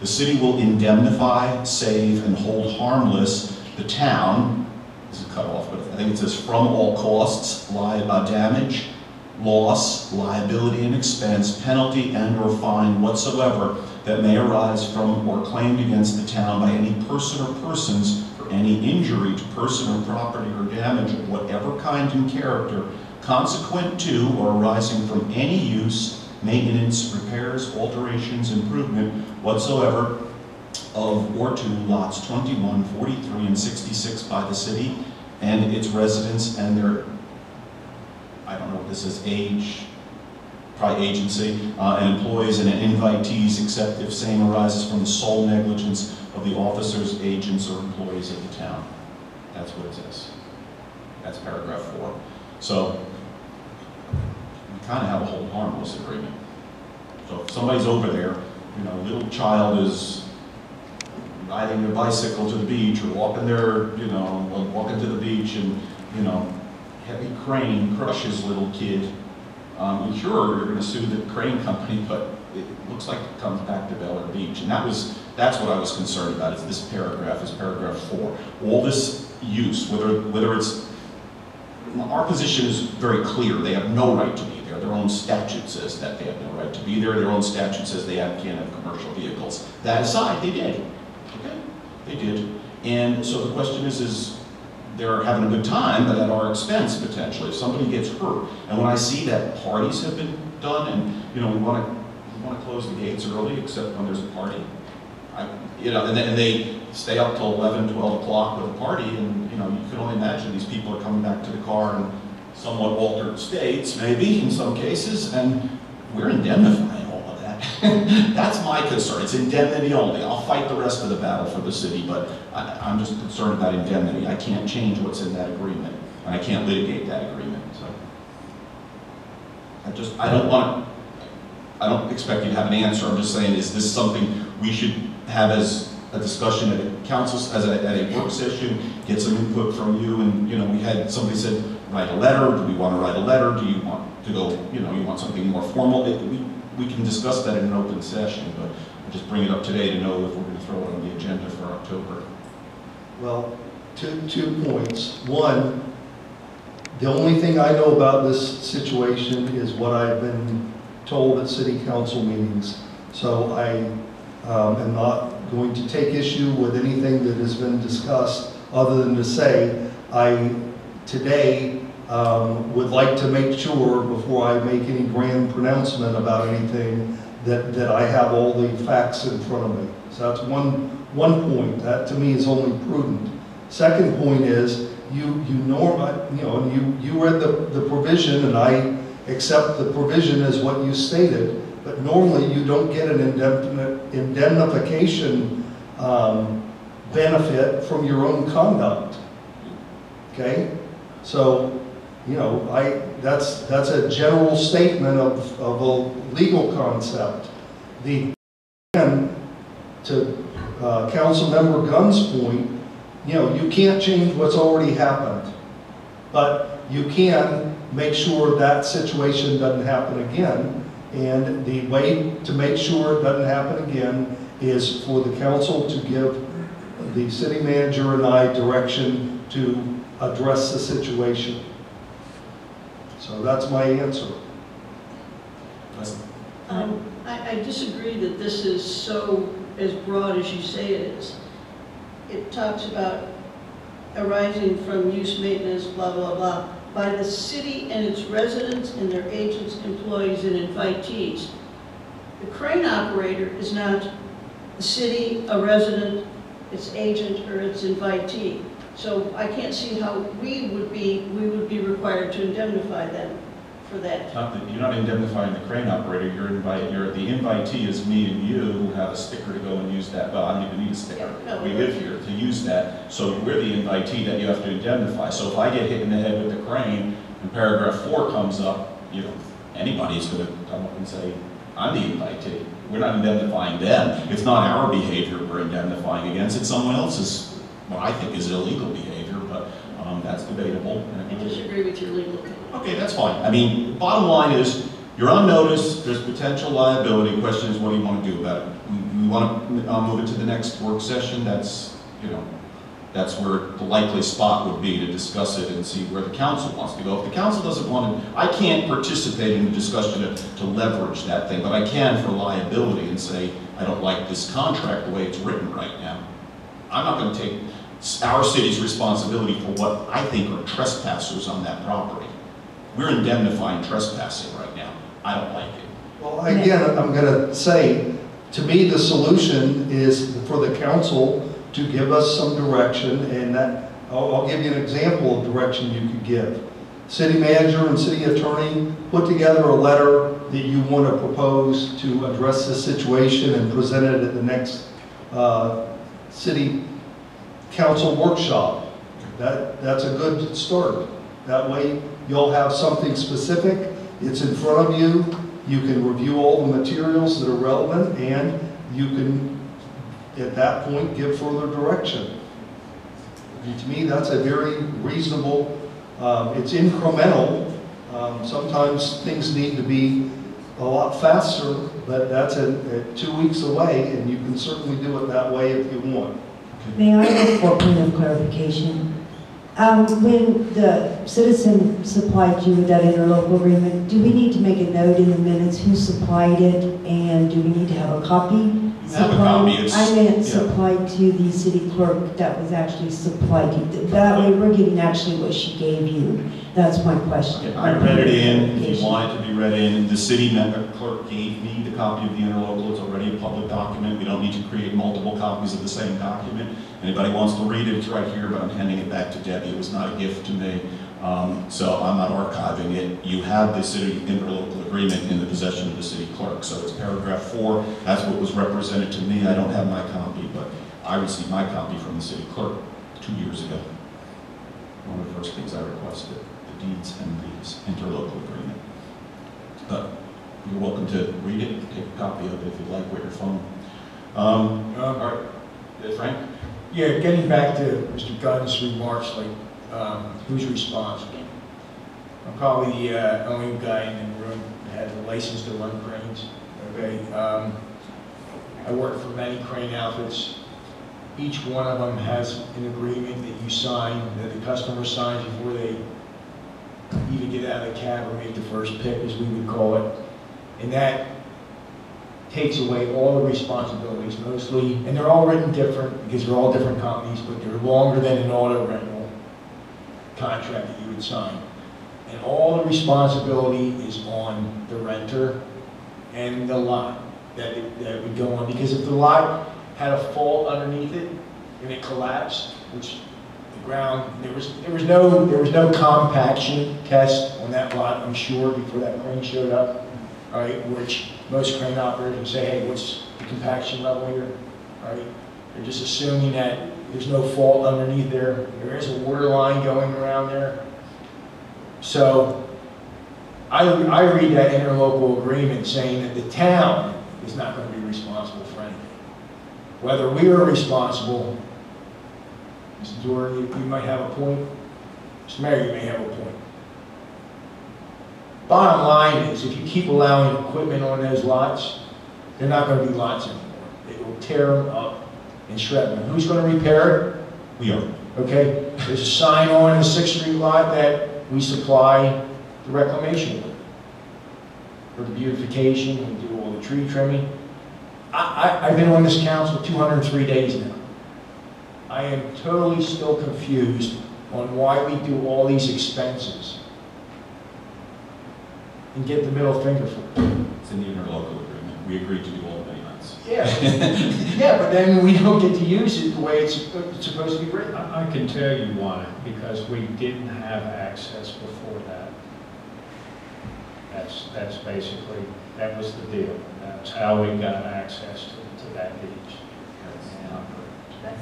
The city will indemnify, save, and hold harmless the town, this is cut off, but I think it says from all costs, damage, loss, liability and expense, penalty and or fine whatsoever that may arise from or claimed against the town by any person or persons for any injury to person or property or damage of whatever kind and character consequent to or arising from any use, maintenance, repairs, alterations, improvement whatsoever of or to lots 21, 43, and 66 by the city, and its residents and their, I don't know what this is, age, probably agency, and employees and invitees, except if same arises from the sole negligence of the officers, agents, or employees of the town. That's what it says. That's paragraph 4. So we kind of have a hold harmless agreement. So if somebody's over there, you know, a little child is riding their bicycle to the beach or walking their, you know, walking to the beach and, you know, heavy crane crushes little kid, sure, you're going to sue the crane company, but it looks like it comes back to Bel Air Beach. And that's what I was concerned about, is this paragraph, is paragraph 4. All this use, whether it's, our position is very clear. They have no right to be there. Their own statute says that they have no right to be there. Their own statute says they can't have commercial vehicles. That aside, they did. Okay? They did. And so the question is they're having a good time, but at our expense, potentially, if somebody gets hurt. And when I see that parties have been done, and, you know, we want to close the gates early, except when there's a party. You know, and they stay up till 11, 12 o'clock with a party, and, you know, you can only imagine these people are coming back to the car in somewhat altered states, maybe, in some cases, and we're indemnifying all of that. That's my concern. It's indemnity only. I'll fight the rest of the battle for the city, but I'm just concerned about indemnity. I can't change what's in that agreement, and I can't litigate that agreement, so. I don't expect you to have an answer. I'm just saying, is this something we should have as a discussion at a council, at a work session, get some input from you? And, you know, we had, somebody said, write a letter. Do we want to write a letter? Do you want to go, you know, you want something more formal? We can discuss that in an open session, but I'll just bring it up today to know if we're going to throw it on the agenda for October. Well, two points. One, the only thing I know about this situation is what I've been told at city council meetings. So I am not going to take issue with anything that has been discussed, other than to say I today would like to make sure, before I make any grand pronouncement about anything, that I have all the facts in front of me. So that's one point. That to me is only prudent. Second point is you read the provision, and I accept the provision as what you stated, but normally you don't get an indemnification benefit from your own conduct. Okay? So, you know, that's a general statement of a legal concept. And to Councilmember Gunn's point, you know, you can't change what's already happened, but you can make sure that situation doesn't happen again. And the way to make sure it doesn't happen again is for the council to give the city manager and I direction to address the situation. So that's my answer. I disagree that this is so as broad as you say it is. It talks about arising from use, maintenance, blah, blah, blah, by the city and its residents and their agents, employees, and invitees. The crane operator is not the city, a resident, its agent, or its invitee. So I can't see how we would be required to indemnify them for that. You're not indemnifying the crane operator. The invitee is me and you who have a sticker to go and use that. Well, I don't even need a sticker. Yeah, no, we live here to use that. So we're the invitee that you have to indemnify. So if I get hit in the head with the crane and paragraph 4 comes up, you know, anybody's going to come up and say, I'm the invitee. We're not indemnifying them. It's not our behavior we're indemnifying against. It's someone else's, what I think is illegal behavior, but that's debatable. I disagree with your legal opinion. Okay, that's fine. I mean, bottom line is, you're on notice, there's potential liability. The question is, what do you want to do about it? We want to move it to the next work session. That's, you know, that's where the likely spot would be to discuss it and see where the council wants to go. If the council doesn't want to, I can't participate in the discussion to leverage that thing, but I can for liability and say, I don't like this contract the way it's written right now. I'm not going to take our city's responsibility for what I think are trespassers on that property. We're indemnifying trespassing right now. I don't like it. Well, again, I'm going to say, to me, the solution is for the council to give us some direction, and that I'll give you an example of direction you could give. City manager and city attorney, put together a letter that you want to propose to address this situation and present it at the next city council workshop. That's a good start. That way you'll have something specific, it's in front of you, you can review all the materials that are relevant, and you can, at that point, give further direction. And to me, that's a very reasonable, it's incremental. Sometimes things need to be a lot faster, but that's 2 weeks away, and you can certainly do it that way if you want. May I ask for a point of clarification? When the citizen supplied you with that interlocal agreement, do we need to make a note in the minutes who supplied it, and do we need to have a copy? Have a copy. I meant supplied to the city clerk that was actually supplied to you. That way we're getting actually what she gave you. That's my question. I read it in, if you want it to be read in. The city clerk gave me the copy of the interlocal. It's already a public document. We don't need to create multiple copies of the same document. Anybody wants to read it, it's right here, but I'm handing it back to Debbie. It was not a gift to me, so I'm not archiving it. You have the city interlocal agreement in the possession of the city clerk, so it's paragraph 4. That's what was represented to me. I don't have my copy, but I received my copy from the city clerk 2 years ago. One of the first things I requested, the deeds and the interlocal agreement. But you're welcome to read it, take a copy of it if you'd like with your phone. All right, Frank? Yeah, getting back to Mr. Gunn's remarks, like who's responsible? I'm probably the only guy in the room that has a license to run cranes. Okay, I work for many crane outfits. Each one of them has an agreement that you sign, that the customer signs before they even get out of the cab or make the first pick, as we would call it, and that takes away all the responsibilities mostly, and they're all written different because they're all different companies, but they're longer than an auto rental contract that you would sign. And all the responsibility is on the renter and the lot that would go on, because if the lot had a fault underneath it and it collapsed, which the ground, there was no compaction test on that lot, I'm sure, before that crane showed up. Right, which most crane operators would say, hey, what's the compaction level here? Right, they're just assuming that there's no fault underneath there. There is a water line going around there. So I read that interlocal agreement saying that the town is not going to be responsible for anything. Whether we are responsible, Mr. Doran, you might have a point. Mr. Mayor, you may have a point. Bottom line is, if you keep allowing equipment on those lots, they're not going to be lots anymore. It will tear them up and shred them. Who's going to repair it? We are. Okay, there's a sign on the 6th Street lot that we supply the reclamation with. For the beautification, we do all the tree trimming. I've been on this council 203 days now. I am totally still confused on why we do all these expenses and get the middle finger for it. It's in the interlocal agreement. We agreed to do all the payments. Yeah, yeah, but then we don't get to use it the way it's supposed to be written. I can tell you why, because we didn't have access before that. That's basically, that was the deal. That's how we got access to that beach.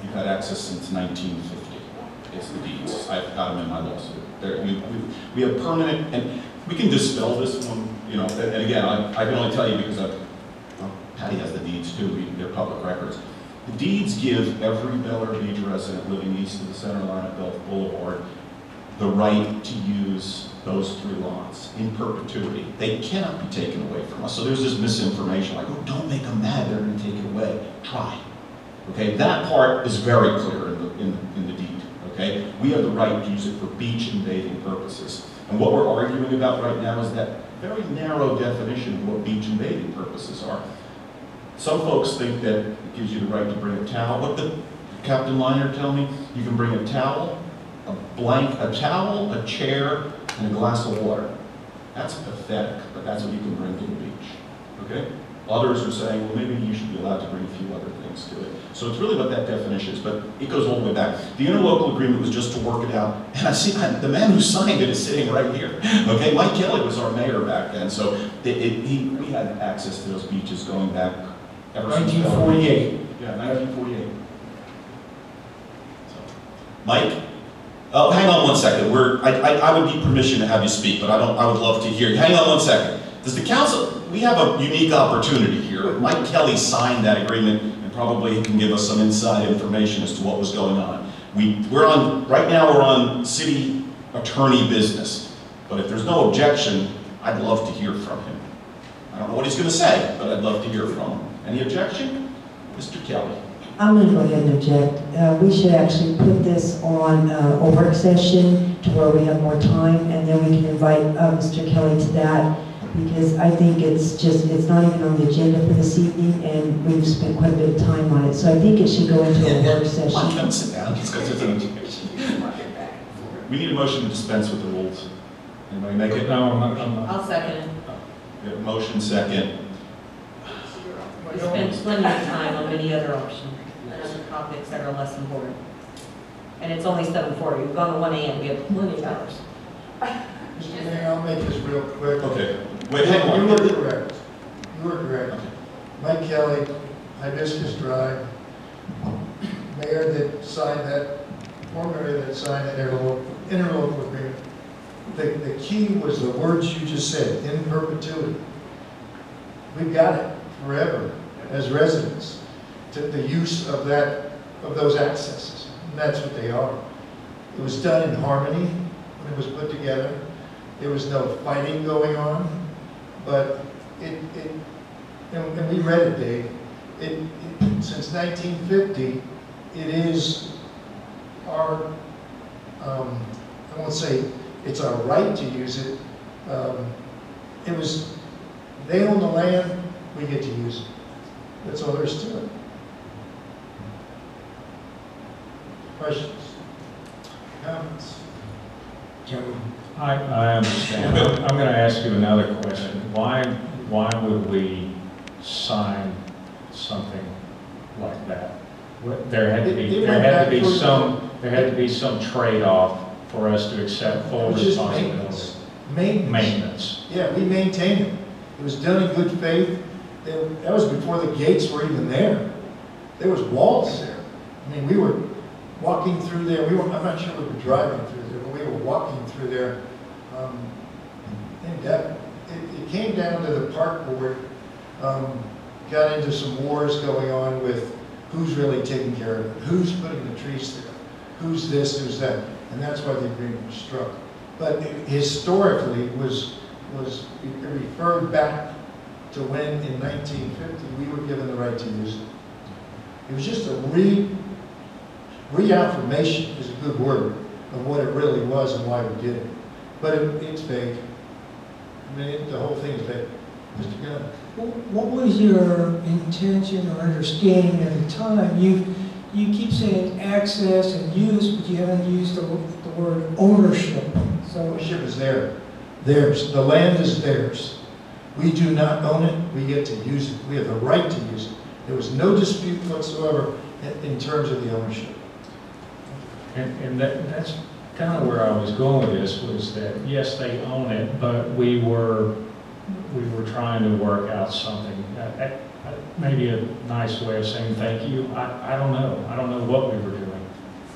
You've had access since 1950. It's the deeds. I've got them in my lawsuit. We have permanent, and we can dispel this one, you know, and again, I can only tell you because Patty has the deeds too, they're public records. The deeds give every Bel Air Beach resident living east of the center line of Gulf Boulevard the right to use those 3 lots in perpetuity. They cannot be taken away from us. So there's this misinformation like, oh, don't make them mad, they're going to take it away. Try. Okay, that part is very clear in the deed. Okay, we have the right to use it for beach and bathing purposes. And what we're arguing about right now is that very narrow definition of what beach and bathing purposes are. Some folks think that it gives you the right to bring a towel. What did Captain Liner tell me? You can bring a towel, a chair, and a glass of water. That's pathetic, but that's what you can bring to the beach. Okay? Others are saying, well, maybe you should be allowed to bring a few other things to it. So it's really what that definition is, but it goes all the way back. The interlocal agreement was just to work it out. And the man who signed it is sitting right here. Okay, Mike Kelly was our mayor back then, so we had access to those beaches going back ever since 1948. Yeah, 1948. So, Mike? Oh, hang on one second. I would need permission to have you speak, but I would love to hear you. Hang on one second. Does the council, we have a unique opportunity here. Mike Kelly signed that agreement, and probably he can give us some inside information as to what was going on. Right now we're on city attorney business, but if there's no objection, I'd love to hear from him. I don't know what he's going to say, but I'd love to hear from him. Any objection? Mr. Kelly. I'm going to go ahead and object. We should actually put this on a work session to where we have more time, and then we can invite Mr. Kelly to that, because I think it's not even on the agenda for this evening, and we've spent quite a bit of time on it. So I think it should go into a work session. Come sit down. We need a motion to dispense with the rules. Anybody make it? No, I'm not. I'll second it. We have a motion second. We spent plenty of time on many other options, and other topics that are less important. And it's only 7:40. We've gone to 1 a.m. We have plenty of hours. Mr. Mayor, I'll make this real quick. Okay. Wait, hang on. You were correct. You were correct. Okay. Mike Kelly, Hibiscus Drive, mayor that signed that, former mayor that signed that interlocal agreement. The key was the words you just said, in perpetuity. We've got it forever as residents, to the use of those accesses. And that's what they are. It was done in harmony when it was put together. There was no fighting going on, but and we read it, Dave. Since 1950, it is our, I won't say it's our right to use it. They own the land, we get to use it. That's all there is to it. Questions? Comments? I understand. I'm going to ask you another question. Why would we sign something like that? There had to be some trade-off for us to accept full responsibility. Maintenance. Yeah, we maintained it. It was done in good faith. That was before the gates were even there. There was walls there. I mean, we were walking through there. I'm not sure we were driving through there, but we were walking through there. It came down to the park board, got into some wars going on with who's really taking care of it, who's putting the trees there, who's this, who's that, and that's why the agreement was struck. But historically, it referred back to when in 1950 we were given the right to use it. It was just a reaffirmation, is a good word, of what it really was and why we did it. But it's vague. I mean, the whole thing is vague. Mr. Gunn. What was your intention or understanding at the time? You keep saying access and use, but you haven't used the word ownership. So ownership is theirs. The land is theirs. We do not own it. We get to use it. We have the right to use it. There was no dispute whatsoever in terms of the ownership. And that's kind of where I was going with this, was that yes, they own it, but we were trying to work out something. Maybe a nice way of saying thank you. I don't know. I don't know what we were doing.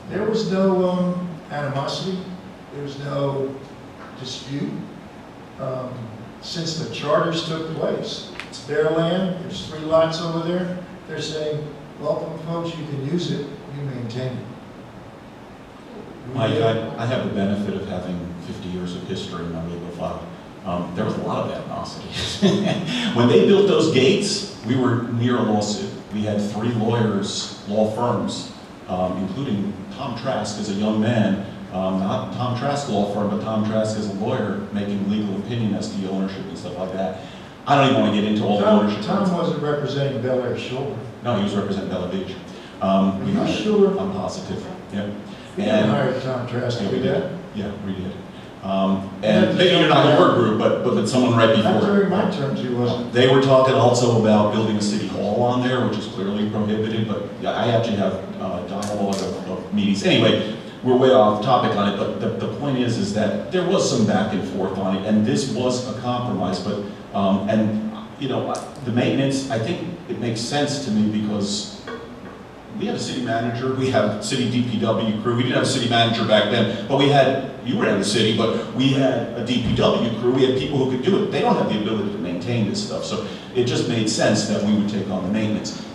There was no animosity. There was no dispute. Since the charters took place, it's their land. There's 3 lots over there. They're saying, welcome folks, you can use it, you maintain it. Mike, I have the benefit of having 50 years of history in my legal file. There was a lot of animosity. When they built those gates, we were near a lawsuit. We had 3 lawyers, law firms, including Tom Trask as a young man, not Tom Trask law firm, but Tom Trask as a lawyer, making legal opinion as to the ownership and stuff like that. I don't even want to get into all the ownership. Tom wasn't representing Bel Air Shore. No, he was representing Bella Beach. Are you sure? I'm positive. Yep. We didn't hire Tom Trask to do that. Yeah, we did. And maybe you're not your group, but someone right Not before. during my term, she wasn't. They were talking also about building a city hall on there, which is clearly prohibited, but I actually have dialogue of meetings. Anyway, we're way off topic on it, but the point is that there was some back and forth on it, and this was a compromise, but, you know, the maintenance, I think it makes sense to me because we had a city manager, we have city DPW crew, we didn't have a city manager back then, but we had, you ran the city, but we had a DPW crew, we had people who could do it. They don't have the ability to maintain this stuff, so it just made sense that we would take on the maintenance.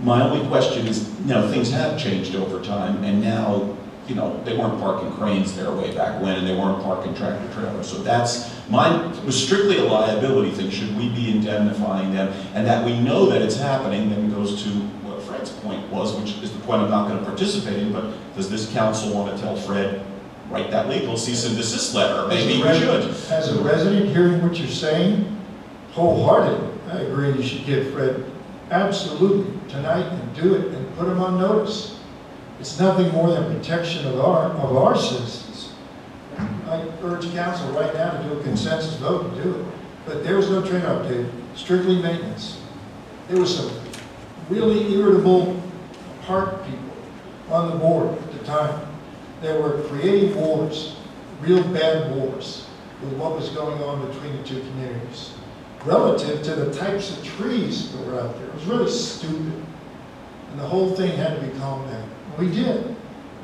My only question is, you know, things have changed over time, and now, you know, they weren't parking cranes there way back when, and they weren't parking tractor trailers, so that's, mine was strictly a liability thing. Should we be indemnifying them, and that we know that it's happening, then it goes to what Fred's point was, which is the point I'm not going to participate in, but does this council want to tell Fred, write that legal cease and desist letter? Maybe we should. As a resident, hearing what you're saying, wholeheartedly, I agree you should give Fred absolutely tonight and do it and put him on notice. It's nothing more than protection of our citizens. I urge council right now to do a consensus vote and do it. But there was no trade-off, Dave. Strictly maintenance. There was some really irritable park people on the board at the time. They were creating wars, real bad wars, with what was going on between the two communities. Relative to the types of trees that were out there. It was really stupid. And the whole thing had to be calmed down. We did.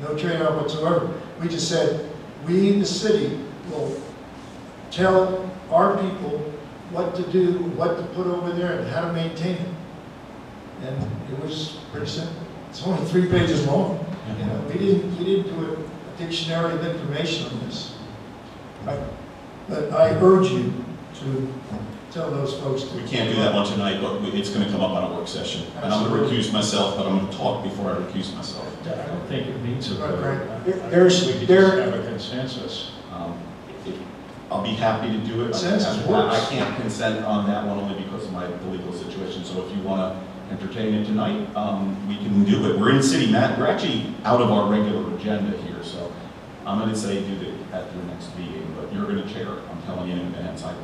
No trade-off whatsoever. We just said, we, the city, will tell our people what to do, what to put over there, and how to maintain it. And it was pretty simple. It's only 3 pages long. You know, we didn't do a dictionary of information on this. But I urge you to tell those folks to... We can't do that one tonight, but it's going to come up on a work session. And I'm going to recuse myself, but I'm going to talk before I recuse myself. I don't think it needs a vote. Right. We could just have a consensus. I'll be happy to do it. Consensus works. I can't consent on that one only because of the legal situation. So if you want to entertain it tonight, we can do it. We're in city we're actually out of our regular agenda here, so I'm going to say do it at your next meeting, but you're going to chair. I'm telling you in advance. I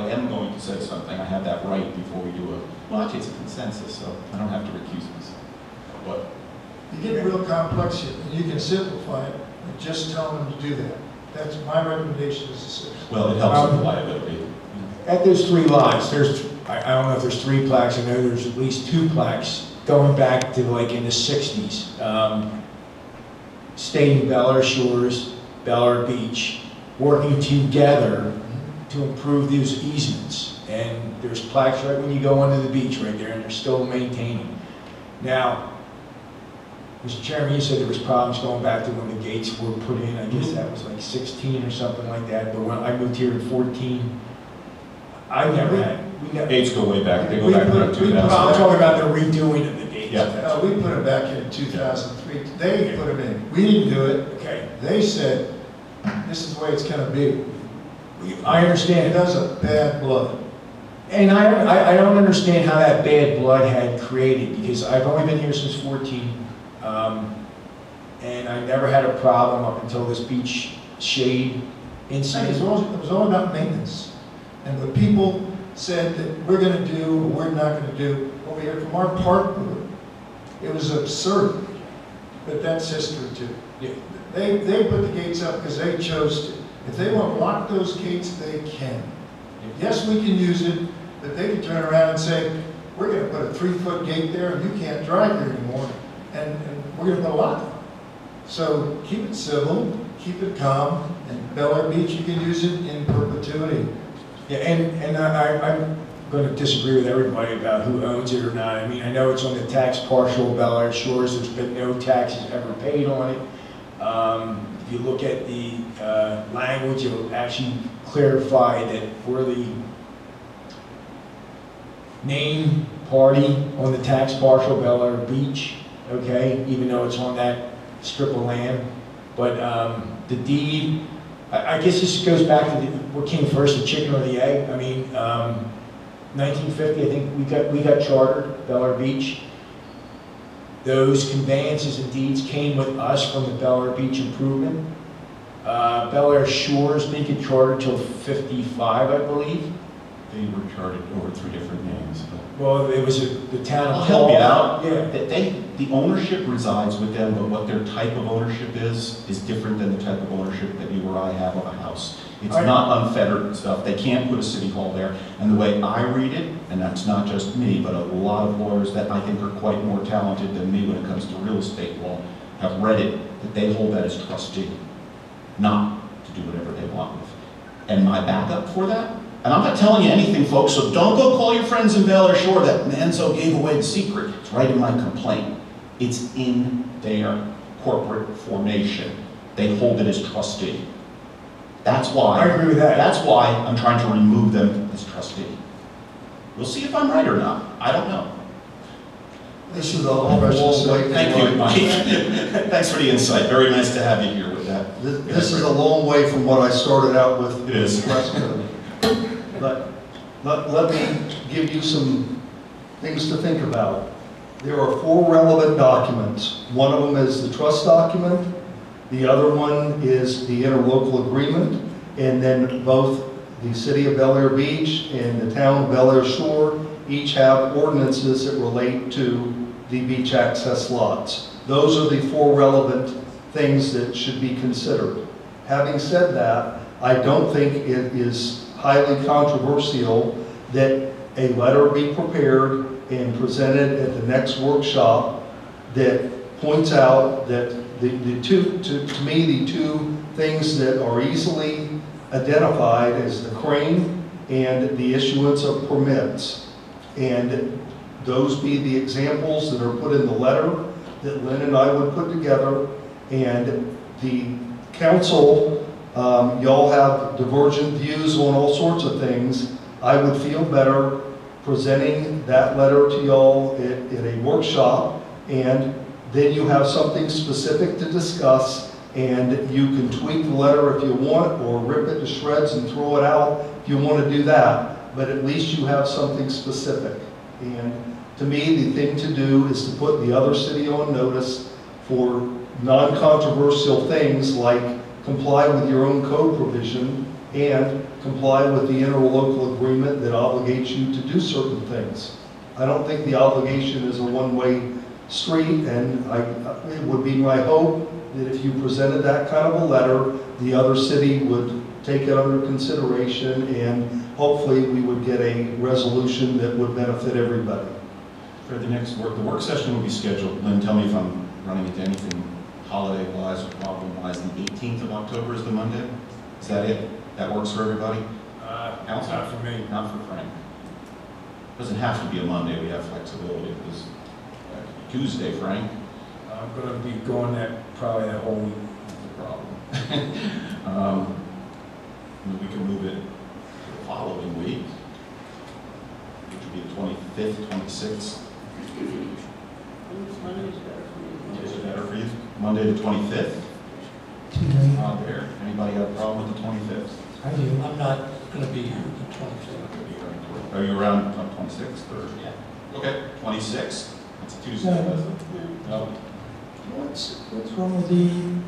am going to say something. I have that right before we do well, actually it's a consensus, so I don't have to recuse myself. But you get real complex here, and you can simplify it and just tell them to do that. That's my recommendation as a citizen. Well, it helps with liability. At those 3 lots, I don't know if there's 3 plaques, I know there's at least 2 plaques going back to like in the 60s. Stating Bel Air Shores, Bel Air Beach, working together to improve these easements. And there's plaques right when you go onto the beach right there, and they're still maintaining. Now, Mr. Chairman, you said there was problems going back to when the gates were put in. I guess that was like 16 or something like that. But when I moved here in 14, I never had. Gates go way back. They go back to 2000. I'm talking about the redoing of the gates. Yeah. We put it back in 2003. They put them in. We didn't do it. Okay. They said, this is the way it's going to be. I understand. It does a bad blood. And I don't understand how that bad blood had created, because I've only been here since 14. And I never had a problem up until this beach shade incident. It was all about maintenance. And what people said that we're going to do or we're not going to do, what we heard from our park group, it was absurd. But that's history too. Yeah. They put the gates up because they chose to. If they want to lock those gates, they can. Yes, we can use it, but they can turn around and say, we're going to put a 3-foot gate there and you can't drive here anymore. And we're going to put a lock on it. So keep it civil, keep it calm, and Bel Air Beach, you can use it in perpetuity. Yeah, and I'm going to disagree with everybody about who owns it or not. I mean, I know it's on the tax partial Bel Air Shores. There's been no taxes ever paid on it. If you look at the language, it will actually clarify that we're the named party on the tax partial Bel Air Beach, okay, even though it's on that strip of land. But the deed, I guess this goes back to what came first, the chicken or the egg. I mean, 1950, I think we got chartered, Bel Air Beach. Those conveyances and deeds came with us from the Bel Air Beach improvement. Bel Air Shores didn't get chartered till 55, I believe. They were charted over 3 different names. But Well, it was the town I'll of help you Hall. out. Yeah. The ownership resides with them, but what their type of ownership is different than the type of ownership that you or I have of a house. It's not unfettered stuff. They can't put a city hall there. And the way I read it, and that's not just me, but a lot of lawyers that I think are quite more talented than me when it comes to real estate law, have read it, that they hold that as trustee, not to do whatever they want with. And my backup for that, and I'm not telling you anything, folks, so don't go call your friends in Bel Air Shore that Manzo gave away the secret. It's right in my complaint. It's in their corporate formation. They hold it as trustee. That's why. I agree with that. That's why I'm trying to remove them as trustee. We'll see if I'm right or not. I don't know. This is a long way. Thank you, Mike. Thanks for the insight. Very nice to have you here with that. This is a long way from what I started out with. It is. But let me give you some things to think about. There are 4 relevant documents. One of them is the trust document. The other one is the interlocal agreement. And then both the City of Bel Air Beach and the Town of Bel Air Shore each have ordinances that relate to the beach access lots. Those are the 4 relevant things that should be considered. Having said that, I don't think it is highly controversial that a letter be prepared and presented at the next workshop that points out that to me, the 2 things that are easily identified as the crane and the issuance of permits. And those be the examples that are put in the letter that Lynn and I would put together. And the council, y'all have divergent views on all sorts of things. I would feel better presenting that letter to y'all at a workshop, and then you have something specific to discuss, and you can tweak the letter if you want, or rip it to shreds and throw it out if you want to do that, but at least you have something specific. And to me, the thing to do is to put the other city on notice for non-controversial things like comply with your own code provision and comply with the interlocal agreement that obligates you to do certain things. I don't think the obligation is a one-way street, and it would be my hope that if you presented that kind of a letter, the other city would take it under consideration, and hopefully we would get a resolution that would benefit everybody. For the next the work session will be scheduled. Lynn, tell me if I'm running into anything holiday-wise or problem-wise. The 18th of October is the Monday. Is that it? That works for everybody? Council? Not for me. Not for Frank. Doesn't have to be a Monday. We have flexibility. Because Tuesday, Frank. I'm going to be going probably that whole week. That's the problem. We can move it to the following week, which would be the 25th, 26th. Is it better for you? Monday the 25th? Not there. Anybody have a problem with the 25th? I do. I'm not going to be here the 25th. Are you around 26th or? Yeah. Okay, 26th. That's a Tuesday. No. What's wrong with I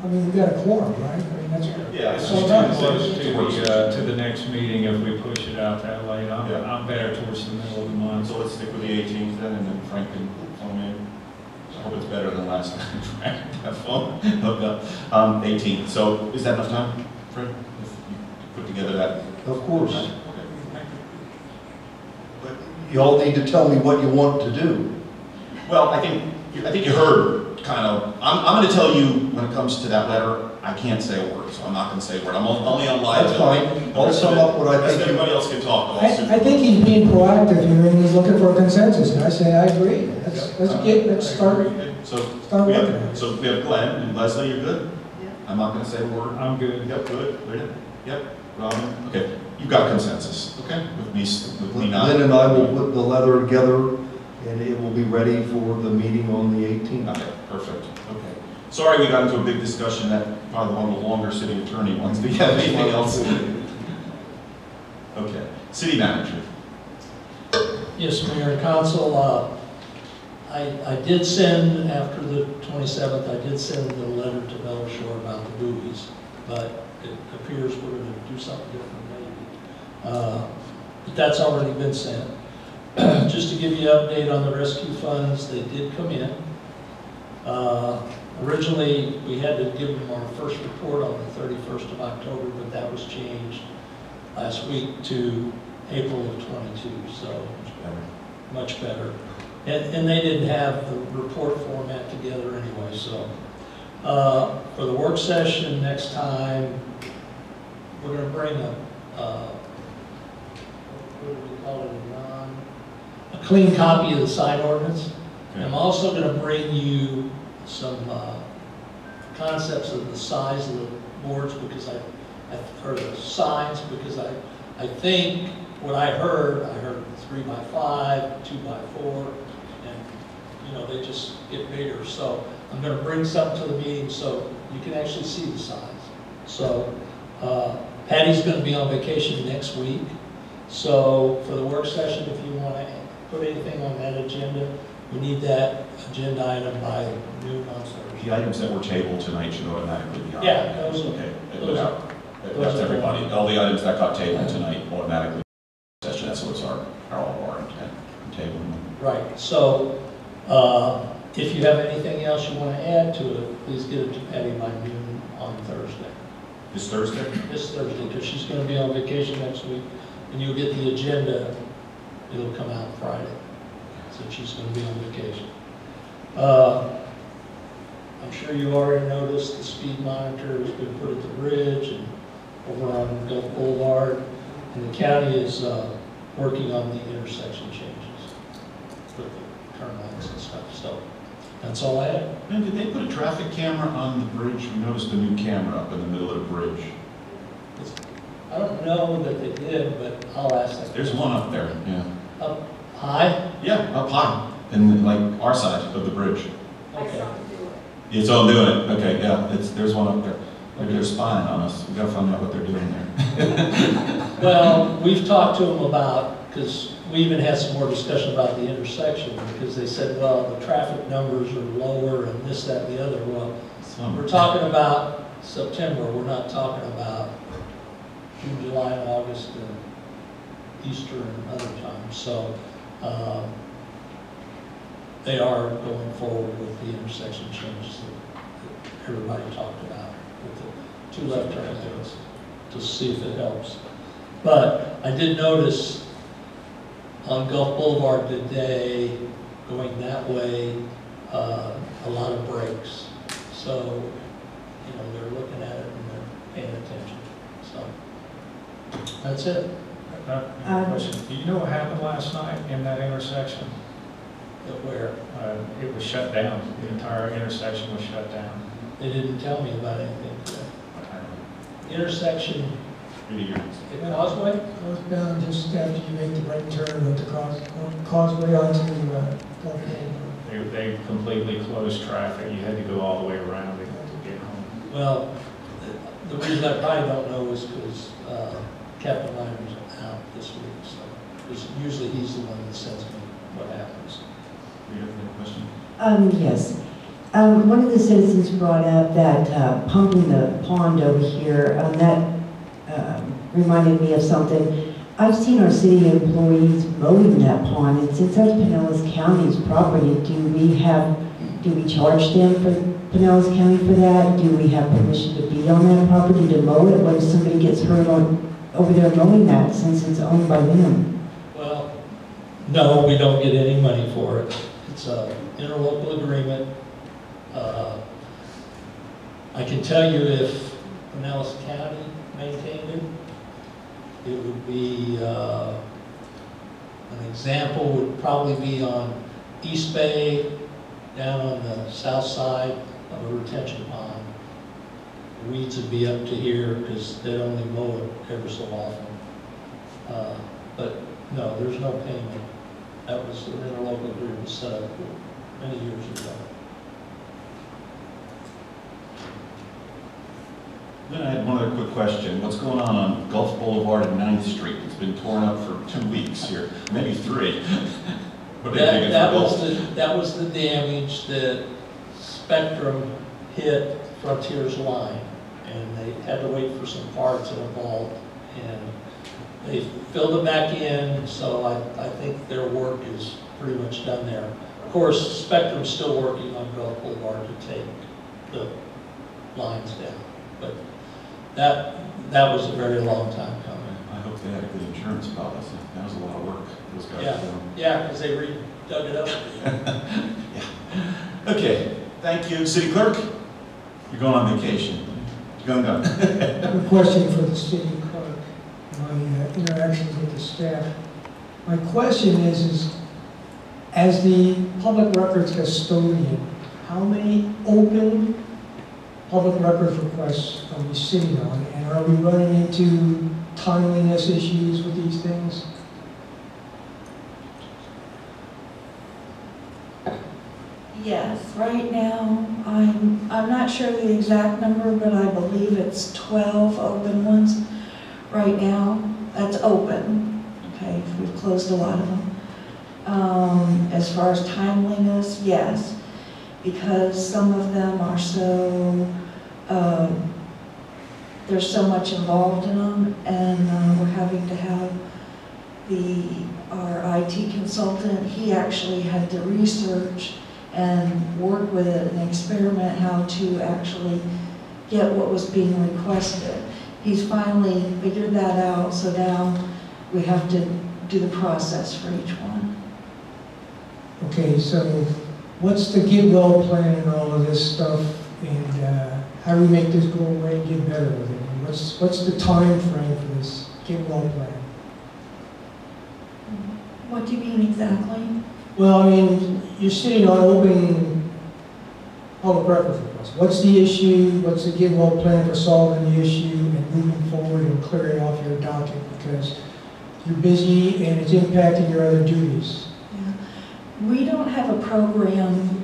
mean, we got a quorum, right? I mean, that's. Yeah, It's it's too close to the next meeting if we push it out that late. I'm better towards the middle of the month. So let's stick with the 18th then, and then Frank can phone in. I hope it's better than last time. Frank, that phone hooked up. 18th. So is that enough time, Fred? If you put together that? Of course. Okay. But y'all need to tell me what you want to do. Well, I think you heard kind of. I'm going to tell you when it comes to that letter. I can't say a word, so I'm not going to say a word. I'm only on live. That's fine. I'll sum up what I think. Everybody else can talk. I think he's being proactive here and he's looking for a consensus, and I say I agree. Let's start working. So we have Glenn and Leslie. You're good. Yeah. I'm not going to say a word. I'm good. Yep, good. Rita? Yep. Robin? Okay. You've got consensus. Okay. With me not. Lynn and I will put the letter together, and it will be ready for the meeting on the 18th. Okay. Perfect. Okay. Sorry we got into a big discussion that probably one of the longer city attorney ones. Do you have anything else? Okay. City manager. Yes, Mayor and Council, I did send, after the 27th, I did send the letter to Bel Air Shore about the buoys, but it appears we're going to do something different maybe. But that's already been sent. Just to give you an update on the rescue funds, they did come in. Originally, we had to give them our first report on the 31st of October, but that was changed last week to April of 22, so much better. And they didn't have the report format together anyway, so. For the work session next time, we're going to bring what do we call it, a clean copy of the sign ordinance. Okay. I'm also going to bring you some concepts of the size of the boards because or the signs, because I think what I heard 3x5, 2x4, and they just get bigger. So I'm going to bring something to the meeting so you can actually see the size. So Patty's going to be on vacation next week. So for the work session, if you want to put anything on that agenda, we need that agenda item by noon on Thursday. The items that were tabled tonight should automatically be on. Yeah, those okay. That's everybody. All the items that got tabled tonight automatically session. That's what's all of our intent in tabling them. Right. So if you have anything else you want to add to it, please get it to Patty by noon on Thursday. This Thursday? This Thursday, because she's going to be on vacation next week, and you'll get the agenda. It'll come out Friday, so she's going to be on vacation. I'm sure you already noticed the speed monitor has been put at the bridge and over on Gulf Boulevard, and the county is working on the intersection changes with the turn lanes and stuff. So that's all I have. And did they put a traffic camera on the bridge? We noticed a new camera up in the middle of the bridge. I don't know that they did, but I'll ask that. There's one up there, yeah. Up high? Yeah, up high, in like our side of the bridge. Okay. It's all doing it. Okay, yeah. There's one up there. Maybe they're spying on us. We gotta find out what they're doing there. Well, we've talked to them about, because we even had some more discussion about the intersection, because they said, well, the traffic numbers are lower and this, that, and the other. Well, we're talking about September. We're not talking about June, July, and August, and Easter, and other times. So they are going forward with the intersection changes that everybody talked about with the 2 left turn lanes to see if it helps. But I did notice on Gulf Boulevard today, going that way, a lot of brakes. So, they're looking at it and they're paying attention. So that's it. Question. Do you know what happened last night in that intersection? Where? It was shut down. The entire intersection was shut down. They didn't tell me about anything today. Intersection at Causeway? Goes down just after you make the right turn with the causeway onto Gulf Boulevard. They completely closed traffic. You had to go all the way around to get home. Well, the reason I probably don't know is because Captain Reiner's out this week, so because usually he's the one that sends me what happens. Do you have any question? Yes. One of the citizens brought up that pumping the pond over here, that reminded me of something. I've seen our city employees mowing that pond, and since that's Pinellas County's property, do we charge them for Pinellas County for that? Do we have permission to be on that property to mow it? What if somebody gets hurt over there mowing that, since it's owned by them? Well, no, we don't get any money for it. It's an interlocal agreement. I can tell you if Pinellas County maintained it, it would be, an example would probably be on East Bay, down on the south side of a retention pond. The weeds would be up to here because they'd only mow it ever so often. But no, there's no payment. That was an interlocal agreement set up many years ago. Then I had one other quick question. What's going on Gulf Boulevard and 9th Street? It's been torn up for 2 weeks here, maybe 3. What do you think? That was the damage that Spectrum hit Frontier's line, and they had to wait for some parts in a vault, and they filled it back in, so I think their work is pretty much done there. Of course, Spectrum's still working on Gulf Boulevard to take the lines down, but that was a very long time coming. I hope they had a good insurance policy. That was a lot of work, those guys. Yeah, because they dug it up. Yeah. Okay, thank you. City Clerk, you're going on vacation. Go. I have a question for the city clerk, my interactions with the staff. My question is as the public records custodian, how many open public records requests are we sitting on? And are we running into timeliness issues with these things? Yes, right now, I'm not sure the exact number, but I believe it's 12 open ones right now. That's open, okay, we've closed a lot of them. As far as timeliness, yes, because some of them are so, there's so much involved in them, and we're having to have our IT consultant, he actually had to research and work with it and experiment how to actually get what was being requested. He's finally figured that out, so now we have to do the process for each one. Okay, so what's the get well plan and all of this stuff, and how do we make this go away and get better with it? And what's the time frame for this get well plan? What do you mean exactly? Well, I mean, you're sitting on open public records requests. What's the issue? What's the get well plan for solving the issue and moving forward and clearing off your docket, because you're busy and it's impacting your other duties? We don't have a program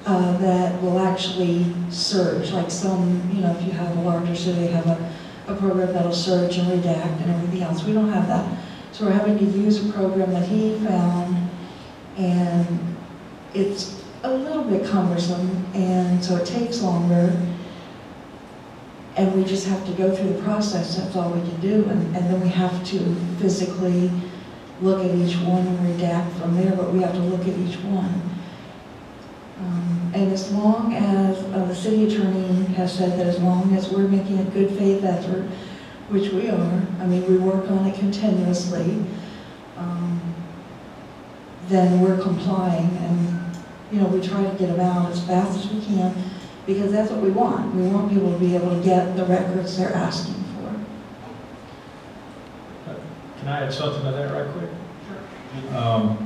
that will actually search, like some, you know, if you have a larger city, they have a program that'll search and redact and everything else. We don't have that. So we're having to use a program that he found, and it's a little bit cumbersome, and so it takes longer, and we just have to go through the process. That's all we can do, and then we have to physically look at each one and redact from there, but we have to look at each one. And as long as the city attorney has said that as long as we're making a good faith effort, which we are, I mean, we work on it continuously, then we're complying, and you know, we try to get them out as fast as we can, because that's what we want. We want people to be able to get the records they're asking for. Can I add something to that right quick? Sure.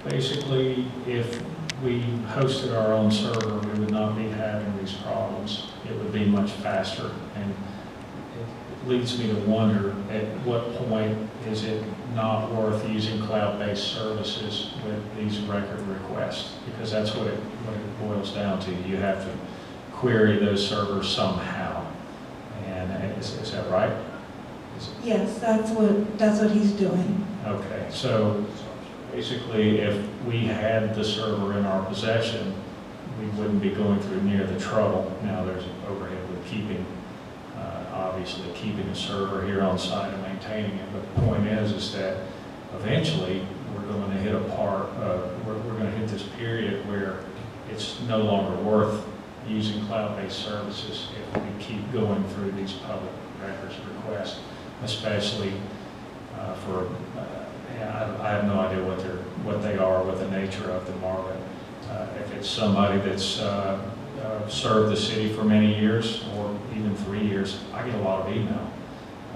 Basically, if we hosted our own server, we would not be having these problems. It would be much faster, and it leads me to wonder, at what point is it not worth using cloud-based services with these record requests? Because that's what it boils down to. You have to query those servers somehow. And is that right? Yes, that's what he's doing. Okay, so basically, if we had the server in our possession, we wouldn't be going through near the trouble. Now, there's overhead with keeping, obviously keeping a server here on site and maintaining it. But the point is that eventually we're going to hit a part of, we're going to hit this period where it's no longer worth using cloud-based services if we keep going through these public records requests, especially for, I have no idea what they are, what the nature of them are, but if it's somebody that's served the city for many years, or even 3 years, I get a lot of email.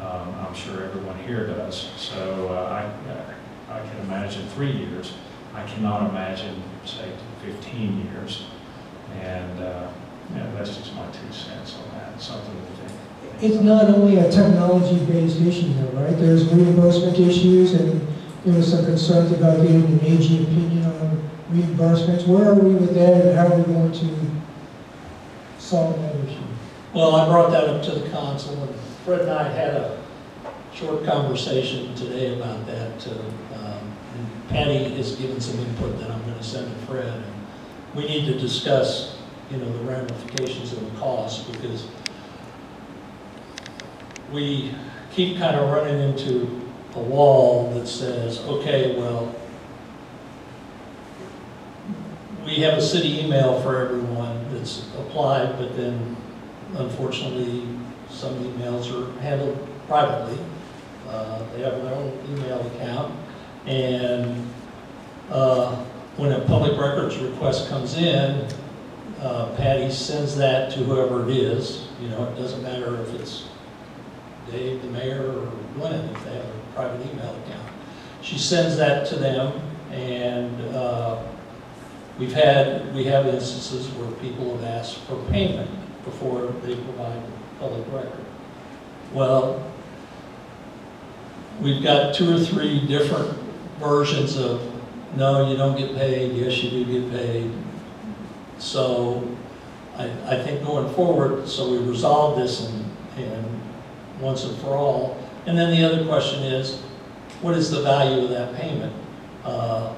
I'm sure everyone here does. So I can imagine 3 years. I cannot imagine, say, 15 years. And that's just my 2 cents on that. Something to think. It's not only a technology-based issue, though, right? There's reimbursement issues, and there was some concerns about getting an AG opinion on reimbursements. Where are we with that, and how are we going to solve that issue? Well, I brought that up to the council, and Fred and I had a short conversation today about that. And Patty has given some input that I'm going to send to Fred. And we need to discuss, you know, the ramifications of the cost, because we keep kind of running into a wall that says, okay, well, we have a city email for everyone that's applied, but then unfortunately, some emails are handled privately. They have their own email account, and when a public records request comes in, Patty sends that to whoever it is. You know, it doesn't matter if it's Dave, the mayor, or Glenn, if they have a private email account. She sends that to them, and we have instances where people have asked for payment before they provide the public record. Well, we've got 2 or 3 different versions of, no, you don't get paid, yes, you do get paid. So I think going forward, so we resolve this and once and for all. And then the other question is, what is the value of that payment? I'm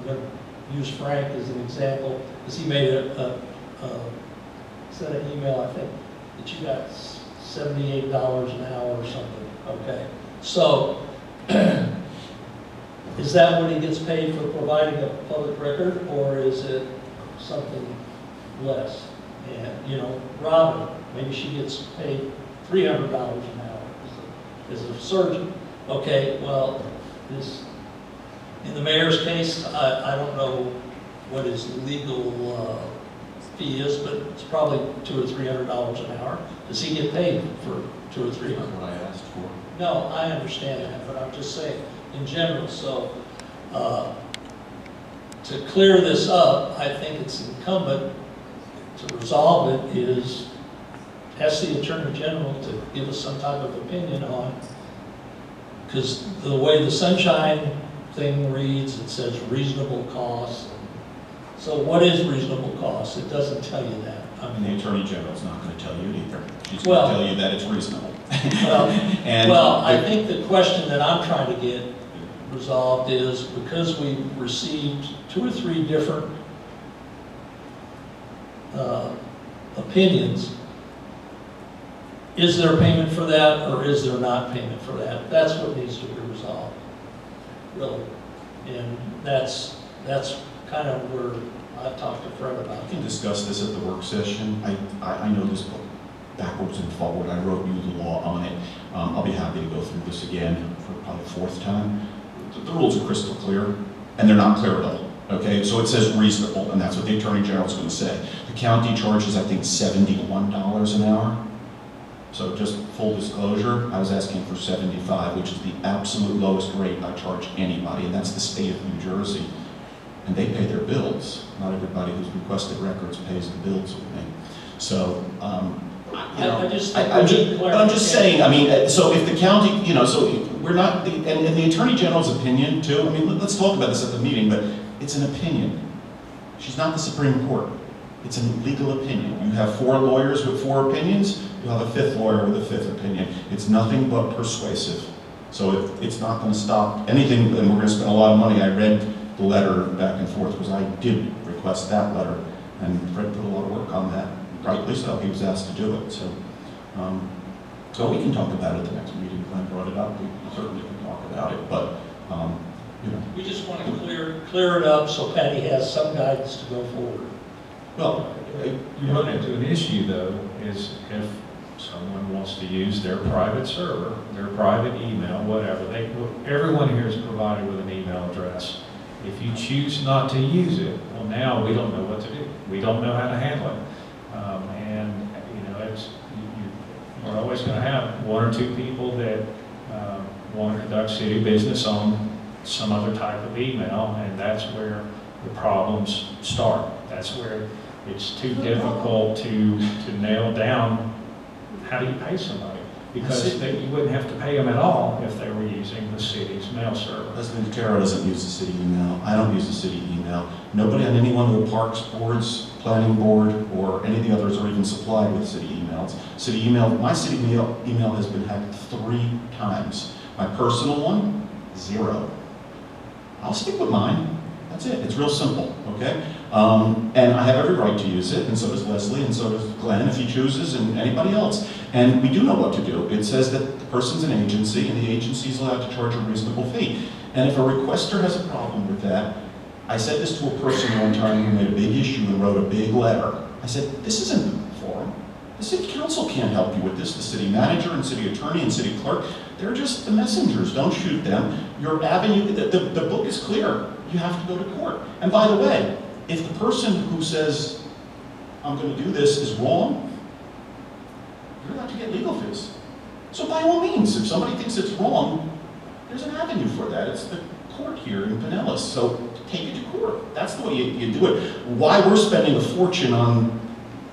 going to use Frank as an example, because he made sent an email, I think, that you got $78 an hour or something. Okay, so is that what he gets paid for providing a public record, or is it something less? And, you know, Robin, maybe she gets paid $300 an hour as a surgeon. Okay, well, in the mayor's case, I don't know what his legal fee is, but it's probably $200 or $300 an hour. Does he get paid for $200 or $300? That's what I asked for. No, I understand that, but I'm just saying in general. So to clear this up, I think it's incumbent to resolve it is ask the Attorney General to give us some type of opinion on, because the way the sunshine thing reads, it says reasonable cost. So what is reasonable cost? It doesn't tell you that. And the Attorney General's not going to tell you it either. She's going to tell you that it's reasonable. Well, I think the question that I'm trying to get resolved is, because we received 2 or 3 different opinions, is there payment for that or is there not payment for that? That's what needs to be resolved, really. And that's kind of where I've talked to Fred about. We can discuss this at the work session. I know this book backwards and forward. I wrote you the law on it. I'll be happy to go through this again for probably the 4th time. The rules are crystal clear, and they're not clear at all. Okay, so it says reasonable, and that's what the Attorney General's going to say. The county charges, I think, $71 an hour. So just full disclosure, I was asking for $75, which is the absolute lowest rate I charge anybody, and that's the state of New Jersey. And they pay their bills. Not everybody who's requested records pays the bills with me. So, I'm just saying, I mean, so if the county, you know, so we're not, and the Attorney General's opinion too, I mean, let's talk about this at the meeting, but it's an opinion. She's not the Supreme Court. It's a legal opinion. You have 4 lawyers with 4 opinions, you have a 5th lawyer with a 5th opinion. It's nothing but persuasive. So it's not going to stop anything, and we're going to spend a lot of money. I read the letter back and forth, because I did request that letter, and Fred put a lot of work on that. Rightly so, he was asked to do it. So, so we can talk about it at the next meeting. Glenn brought it up. We certainly can talk about it, but you know. We just want to clear it up so Patty has some guidance to go forward. Well, you run into an issue though, is if someone wants to use their private server, their private email, whatever, everyone here is provided with an email address. If you choose not to use it, well, now we don't know what to do. We don't know how to handle it. And, you know, we're always going to have 1 or 2 people that want to conduct city business on some other type of email, and that's where the problems start. That's where it's too difficult to nail down how do you pay somebody. Because you wouldn't have to pay them at all if they were using the city's mail server. President Otero doesn't use the city email. I don't use the city email. Nobody on any one of the parks boards, planning board, or any of the others are even supplied with city emails. City email, my city email has been hacked 3 times. My personal one, 0. I'll stick with mine. That's it. It's real simple, okay? And I have every right to use it, and so does Leslie, and so does Glenn if he chooses, and anybody else. And we do know what to do. It says that the person's an agency, and the agency is allowed to charge a reasonable fee. And if a requester has a problem with that, I said this to a person one time who made a big issue and wrote a big letter. I said, this isn't the forum. The city council can't help you with this. The city manager and city attorney and city clerk, they're just the messengers. Don't shoot them. Your avenue, the book is clear. You have to go to court. And by the way, if the person who says, I'm going to do this is wrong, you're allowed to get legal fees. So by all means, if somebody thinks it's wrong, there's an avenue for that. It's the court here in Pinellas. So take it to court. That's the way you do it. Why we're spending a fortune on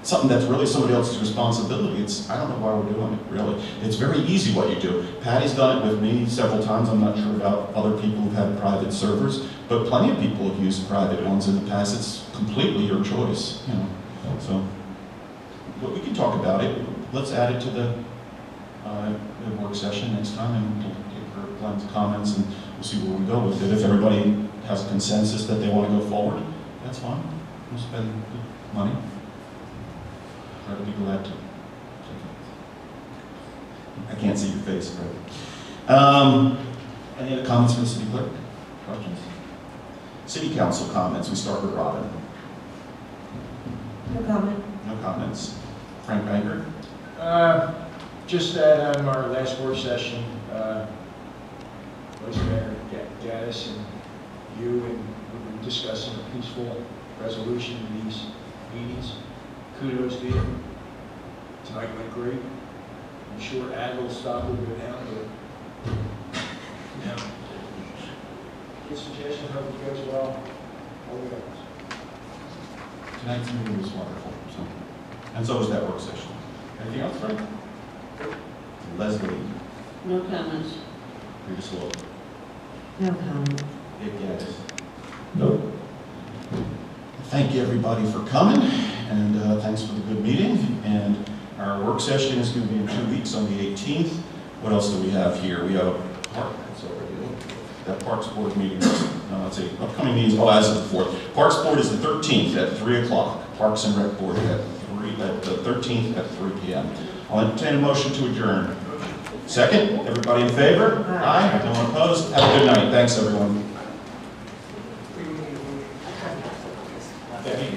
something that's really somebody else's responsibility, I don't know why we're doing it, really. It's very easy what you do. Patty's done it with me several times. I'm not sure about other people who've had private servers, but plenty of people have used private ones in the past. It's completely your choice, you know. So, but we can talk about it. Let's add it to the work session next time, and we'll take Glenn's comments, and we'll see where we go with it. If everybody has a consensus that they want to go forward, that's fine. We'll spend the money. I'd be glad to. I can't see your face, right? Any other comments from the city clerk? Questions? City council comments. We start with Robin. No comment. No comments. Frank Banker? Just that our last work session, Vice Mayor Gaddis and you, and we were discussing a peaceful resolution in these meetings. Kudos to you. Tonight went great. I'm sure ad will stop will go down, but yeah. Good suggestion, hope it goes well. All the others. Tonight's meeting was wonderful, so. And so was that work session. Anything else, Frank? Leslie? No comments. Rita Slow? No comment. Dave Gaddis? Nope. Thank you, everybody, for coming, and thanks for the good meeting. And our work session is going to be in 2 weeks on the 18th. What else do we have here? We have a park. That's already that Parks Board meeting. No, let's see. Upcoming meetings. Oh, as of the 4th. Parks Board is the 13th at 3 o'clock. Parks and Rec Board at the 13th at 3 p.m. I'll entertain a motion to adjourn. Second. Everybody in favor? Aye. No one opposed. Have a good night. Thanks, everyone.